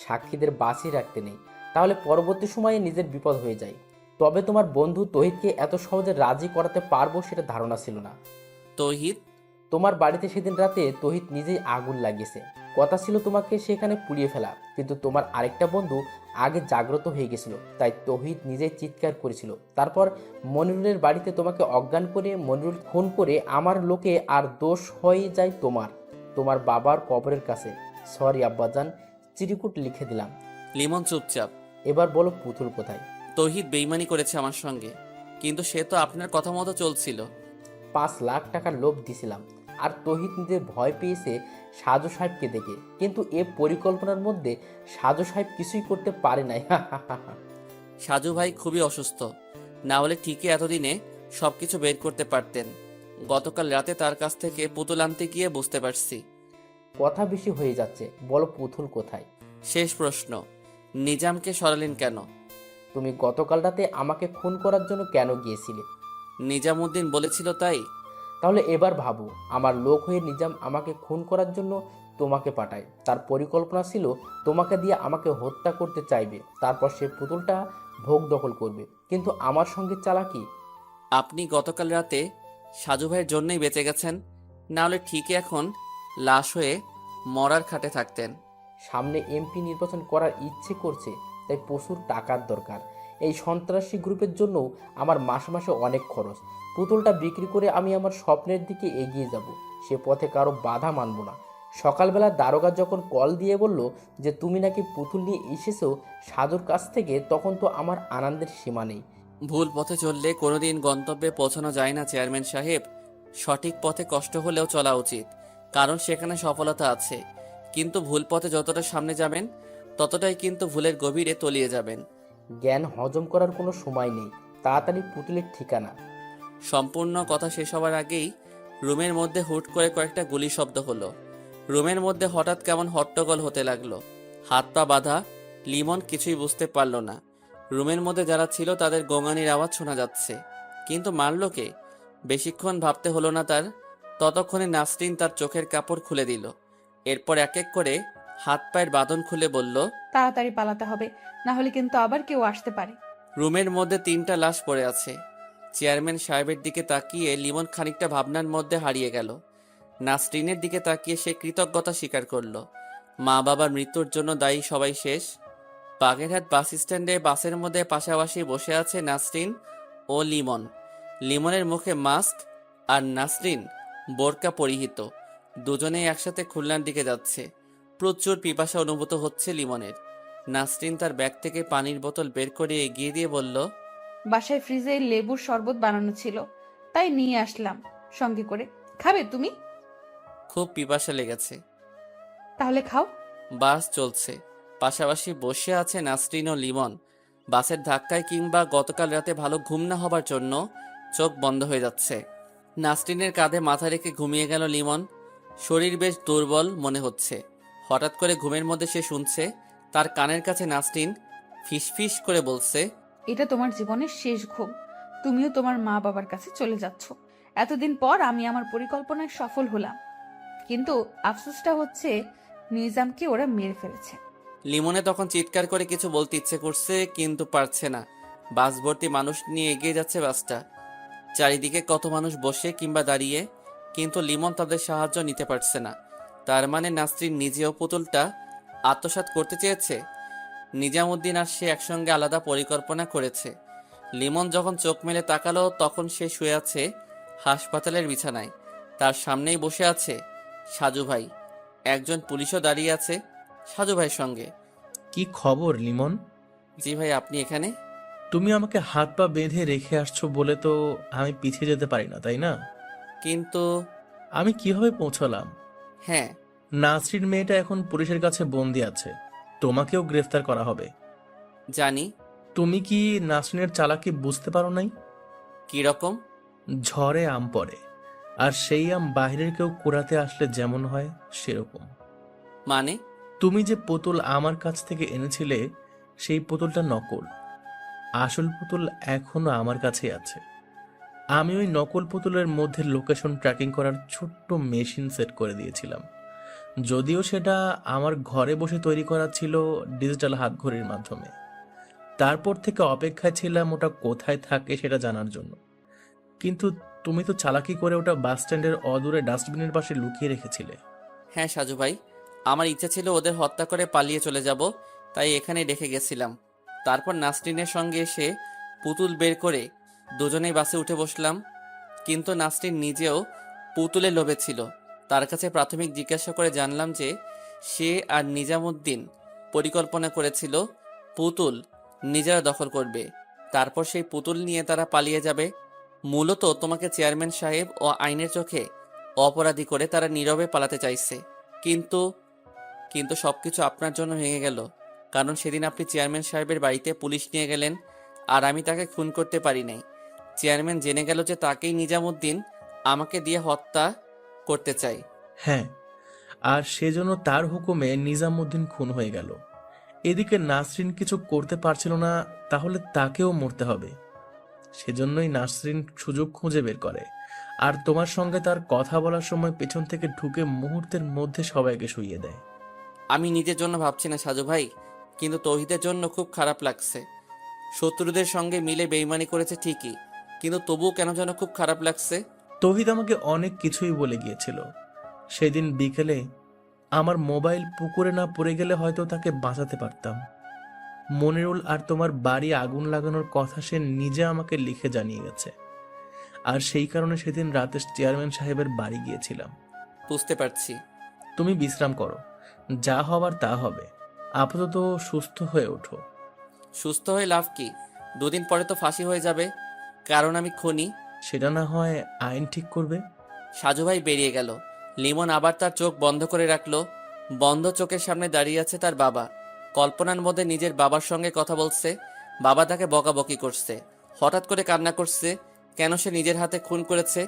সাক্ষীদের বাঁচিয়ে রাখতে নেই, তাহলে পরবর্তী সময়ে নিজের বিপদ হয়ে যায়। তবে তোমার বন্ধু তহিদকে এত সহজে রাজি করাতে পারবো সেটা ধারণা ছিল না। তৌহিদ? তোমার বাড়িতে সেদিন রাতে তহিত নিজেই আগুন লাগিয়েছে। কথা ছিল তোমাকে সেখানে পুড়িয়ে ফেলা, কিন্তু তোমার আরেকটা বন্ধু আগে জাগ্রত হয়ে গেছিল, তাই তহিত নিজেই চিৎকার করেছিল। তারপর মনিরুলের বাড়িতে তোমাকে অজ্ঞান করে মনিরুল খুন করে আমার লোকে, আর দোষ হয়ে যায় তোমার বাবার কবরের কাছে। সরি আব্বাজান, চিরকুট লিখে দিলাম। লিমন চুপচাপ। এবার বলো পুতুল কোথায়? তৌহিদ বেইমানি করেছে আমার সঙ্গে, কিন্তু সে তো আপনার কথা মতো চলছিল। 5 লাখ টাকার লোভ দিছিলাম, আর তহিদ নিজে ভয় পেয়েছে সাজু সাহেবকে দেখে, কিন্তু এ পরিকল্পনার মধ্যে সাজু সাহেব কিছুই করতে পারে নাই। সাজু ভাই খুবই অসুস্থ, না হলে ঠিকই এতদিনে সবকিছু বের করতে পারতেন। গতকাল রাতে তার কাছ থেকে পুতুল আনতে গিয়ে বুঝতে পারছি। কথা বেশি হয়ে যাচ্ছে, বলো পুতুল কোথায়? শেষ প্রশ্ন, নিজামকে সরালেন কেন? তুমি গতকাল রাতে আমাকে খুন করার জন্য কেন গিয়েছিলে? নিজামুদ্দিন বলেছিল তাই। তাহলে এবার ভাবো, আমার লোক হয়ে নিজাম আমাকে খুন করার জন্য তোমাকে পাঠায়। তার পরিকল্পনা ছিল তোমাকে দিয়ে আমাকে হত্যা করতে চাইবে, তারপর সে পুতুলটা ভোগ দখল করবে। কিন্তু আমার সঙ্গে চালাকি। আপনি গতকাল রাতে সাজু ভাইয়ের জন্যই বেঁচে গেছেন, না হলে ঠিকই এখন লাশ হয়ে মরার খাটে থাকতেন। সামনে এমপি নির্বাচন করার ইচ্ছে করছে, তাই প্রচুর টাকার দরকার। এই সন্ত্রাসী গ্রুপের জন্য আমার মাসে মাসে অনেক খরচ। পুতুলটা বিক্রি করে আমি আমার স্বপ্নের দিকে এগিয়ে যাব। সে পথে কারো বাধা মানব না। সকালবেলা দারোগা যখন কল দিয়ে বলল যে তুমি নাকি পুতুল নিয়ে এসেছো সাধুর কাছ থেকে, তখন তো আমার আনন্দের সীমা নেই। ভুল পথে চললে কোনোদিন গন্তব্যে পৌঁছানো যায় না চেয়ারম্যান সাহেব। সঠিক পথে কষ্ট হলেও চলা উচিত, কারণ সেখানে সফলতা আছে। কিন্তু ভুল পথে যতটা সামনে যাবেন, ততটাই কিন্তু ভুলের গভীরে তলিয়ে যাবেন। জ্ঞান হজম করার কোনো সময় নেই, তাড়াতাড়ি পুতুলের ঠিকানা। সম্পূর্ণ কথা শেষ হওয়ার আগেই রুমের মধ্যে হুট করে কয়েকটা গুলি শব্দ হলো। রুমের মধ্যে হঠাৎ কেমন হট্টগোল হতে লাগলো। হাত পা বাঁধা লিমন কিছুই বুঝতে পারল না। রুমের মধ্যে যারা ছিল তাদের গোঙানির আওয়াজ শোনা যাচ্ছে, কিন্তু মারল কে? বেশিক্ষণ ভাবতে হলো না তার। ততক্ষণে নাসরিন তার চোখের কাপড় খুলে দিল। এরপর এক এক করে হাত পায়ের বাঁধন খুলে বলল, তাড়াতাড়ি পালাতে হবে, না হলে কিন্তু আবার কেউ আসতে পারে। রুমের মধ্যে 3টা লাশ পড়ে আছে। চেয়ারম্যান সাহেবের দিকে তাকিয়ে লিমন খানিকটা ভাবনার মধ্যে হারিয়ে গেল। নাসরিনের দিকে তাকিয়ে সে কৃতজ্ঞতা স্বীকার করলো। মা বাবার মৃত্যুর জন্য দায়ী সবাই শেষ। বাগেরহাট বাস স্ট্যান্ডে বাসের মধ্যে পাশাপাশি বসে আছে নাসরিন ও লিমন। লিমনের মুখে মাস্ক আর নাসরিন বোরকা পরিহিত। দুজনেই একসাথে খুলনার দিকে যাচ্ছে। প্রচুর পিপাসা অনুভূত হচ্ছে লিমনের। নাসরিন তার ব্যাগ থেকে পানির বোতল বের করে এগিয়ে দিয়ে বলল, বাসায় ফ্রিজে লেবুর শরবত বানানো ছিল, তাই নিয়ে আসলাম সঙ্গে করে। খাবে তুমি? খুব পিপাসা লেগেছে। তাহলে খাও। বাস চলছে, পাশাপাশি বসে আছে নাসরিন ও লিমন। বাসের ধাক্কায় কিংবা গতকাল রাতে ভালো ঘুম না হবার জন্য চোখ বন্ধ হয়ে যাচ্ছে। নাসরিনের কাঁধে মাথা রেখে ঘুমিয়ে গেল লিমন। শরীর বেশ দুর্বল মনে হচ্ছে। হঠাৎ করে ঘুমের মধ্যে সে শুনছে তার কানের কাছে নাসরিন ফিসফিস করে বলছে, এটা তোমার জীবনের শেষ ঘুম। তুমিও তোমার মা বাবার কাছে চলে যাচ্ছ। এতদিন পর আমি আমার পরিকল্পনায় সফল হলাম, কিন্তু আফসোসটা হচ্ছে নিজামকে ওরা মেরে ফেলেছে। লিমনে তখন চিৎকার করে কিছু বলতে ইচ্ছে করছে, কিন্তু পারছে না। বাস ভর্তি মানুষ নিয়ে এগিয়ে যাচ্ছে বাসটা। চারিদিকে কত মানুষ বসে কিংবা দাঁড়িয়ে, কিন্তু লিমন তাদের সাহায্য নিতে পারছে না। তার মানে নাসরিন নিজেও পুতুলটা আত্মসাৎ করতে চেয়েছে। নিজামুদ্দিন আর সে একসঙ্গে আলাদা পরিকল্পনা করেছে। লিমন যখন চোখ মেলে তাকালো, তখন সে শুয়ে আছে হাসপাতালের বিছানায়। তার সামনেই বসে আছে সাজু ভাই। একজন পুলিশও দাঁড়িয়ে আছে সাজু ভাইয়ের সঙ্গে। কি খবর লিমন? জি ভাই, আপনি এখানে? তুমি আমাকে হাত পা বেঁধে রেখে আসছো বলে তো আমি পিছিয়ে যেতে পারি না, তাই না? কিন্তু আমি কিভাবে পৌঁছলাম? হ্যাঁ, নাসরিন মেয়েটা এখন পুলিশের কাছে বন্দি আছে। তোমাকেও গ্রেফতার করা হবে। জানি। তুমি কি নাসরিনের চালাকি বুঝতে পারো নাই? কি রকম? ঝড়ে আম পড়ে, আর সেই আম বাইরের কেউ কুড়াতে আসলে যেমন হয় সেরকম। মানে? তুমি যে পুতুল আমার কাছ থেকে এনেছিলে সেই পুতুলটা নকল। আসল পুতুল এখনো আমার কাছেই আছে। আমি ওই নকল পুতুলের মধ্যে লোকেশন ট্র্যাকিং করার ছোট্ট মেশিন সেট করে দিয়েছিলাম, যদিও সেটা আমার ঘরে বসে তৈরি করা ছিল ডিজিটাল হাতঘড়ির মাধ্যমে। তারপর থেকে অপেক্ষায় ছিলাম ওটা কোথায় থাকে সেটা জানার জন্য। কিন্তু তুমি তো চালাকি করে ওটা বাস স্ট্যান্ডের অদূরে ডাস্টবিনের পাশে লুকিয়ে রেখেছিলে। হ্যাঁ সাজু ভাই, আমার ইচ্ছা ছিল ওদের হত্যা করে পালিয়ে চলে যাব, তাই এখানে রেখে গেছিলাম। তারপর নাসরিনের সঙ্গে এসে পুতুল বের করে দুজনেই বাসে উঠে বসলাম। কিন্তু নাসরিন নিজেও পুতুলের লোভে ছিল। তার কাছে প্রাথমিক জিজ্ঞাসা করে জানলাম যে সে আর নিজামুদ্দিন পরিকল্পনা করেছিল পুতুল নিজেরা দখল করবে, তারপর সেই পুতুল নিয়ে তারা পালিয়ে যাবে। মূলত তোমাকে চেয়ারম্যান সাহেব ও আইনের চোখে অপরাধী করে তারা নীরবে পালাতে চাইছে। কিন্তু কিন্তু সবকিছু আপনার জন্য ভেঙে গেল, কারণ সেদিন আপনি চেয়ারম্যান সাহেবের বাড়িতে পুলিশ নিয়ে গেলেন, আর আমি তাকে খুন করতে পারি নাই। চেয়ারম্যান জেনে গেল যে তাকেই নিজামুদ্দিন আমাকে দিয়ে হত্যা করতে চাই। হ্যাঁ, আর সেজন্য তার হুকুমে নিজামুদ্দিন খুন হয়ে গেল। এদিকে নাসরিন কিছু করতে পারছিল না, তাহলে তাকেও মরতে হবে। সেজন্যই নাসরিন সুযোগ খুঁজে বের করে, আর তোমার সঙ্গে তার কথা বলার সময় পেছন থেকে ঢুকে মুহূর্তের মধ্যে সবাইকে শুইয়ে দেয়। আমি নিজের জন্য ভাবছি না সাজু ভাই, কিন্তু তৌহিদের জন্য খুব খারাপ লাগছে। শত্রুদের সঙ্গে মিলে বেইমানি করেছে ঠিকই, কিন্তু তবুও কেন যেন খুব খারাপ লাগছে। তৌহিদ আমাকে অনেক কিছুই বলে গিয়েছিল। সেদিন বিকেলে আমার মোবাইল পুকুরে না পড়ে গেলে হয়তো তাকে বাঁচাতে পারতাম। মনিরুল আর তোমার বাড়ি আগুন লাগানোর কথা সে নিজে আমাকে লিখে জানিয়ে গেছে, আর সেই কারণে সেদিন রাতে চেয়ারম্যান সাহেবের বাড়ি গিয়েছিলাম। বুঝতে পারছি। তুমি বিশ্রাম করো, যা হবার তা হবে। আপাতত সুস্থ হয়ে ওঠো। সুস্থ হয়ে লাভ কি? দুদিন পরে তো ফাঁসি হয়ে যাবে, কারণ আমি খুনি। সেটা না হয় আইন ঠিক করবে। সাজু ভাই বেরিয়ে গেল। লিমন আবার তার চোখ বন্ধ করে রাখলো। বন্ধ চোখের সামনে দাঁড়িয়ে আছে তার বাবা। কল্পনার মধ্যে নিজের বাবার সঙ্গে কথা বলছে। বাবা তাকে বকাবকি করছে, হঠাৎ করে কান্না করছে, কেন সে নিজের হাতে খুন করেছে।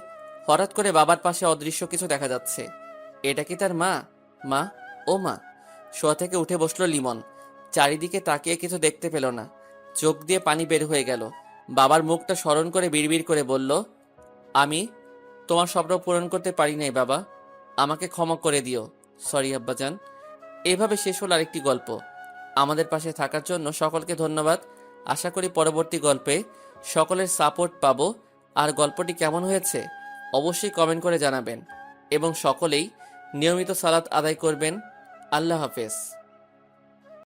হঠাৎ করে বাবার পাশে অদৃশ্য কিছু দেখা যাচ্ছে। এটা কি তার মা? মা, ও মা। শোয়া থেকে উঠে বসলো লিমন। চারিদিকে তাকিয়ে কিছু দেখতে পেল না। চোখ দিয়ে পানি বের হয়ে গেল। বাবার মুখটা স্মরণ করে বিড়বিড় করে বলল, আমি তোমার স্বপ্ন পূরণ করতে পারি নাই বাবা, আমাকে ক্ষমা করে দিও। সরি আব্বাজান। এভাবে শেষ হলো আরেকটি গল্প। আমাদের পাশে থাকার জন্য সকলকে ধন্যবাদ। আশা করি পরবর্তী গল্পে সকলের সাপোর্ট পাবো। আর গল্পটি কেমন হয়েছে অবশ্যই কমেন্ট করে জানাবেন, এবং সকলেই নিয়মিত সালাত আদায় করবেন। আল্লাহ হাফেজ।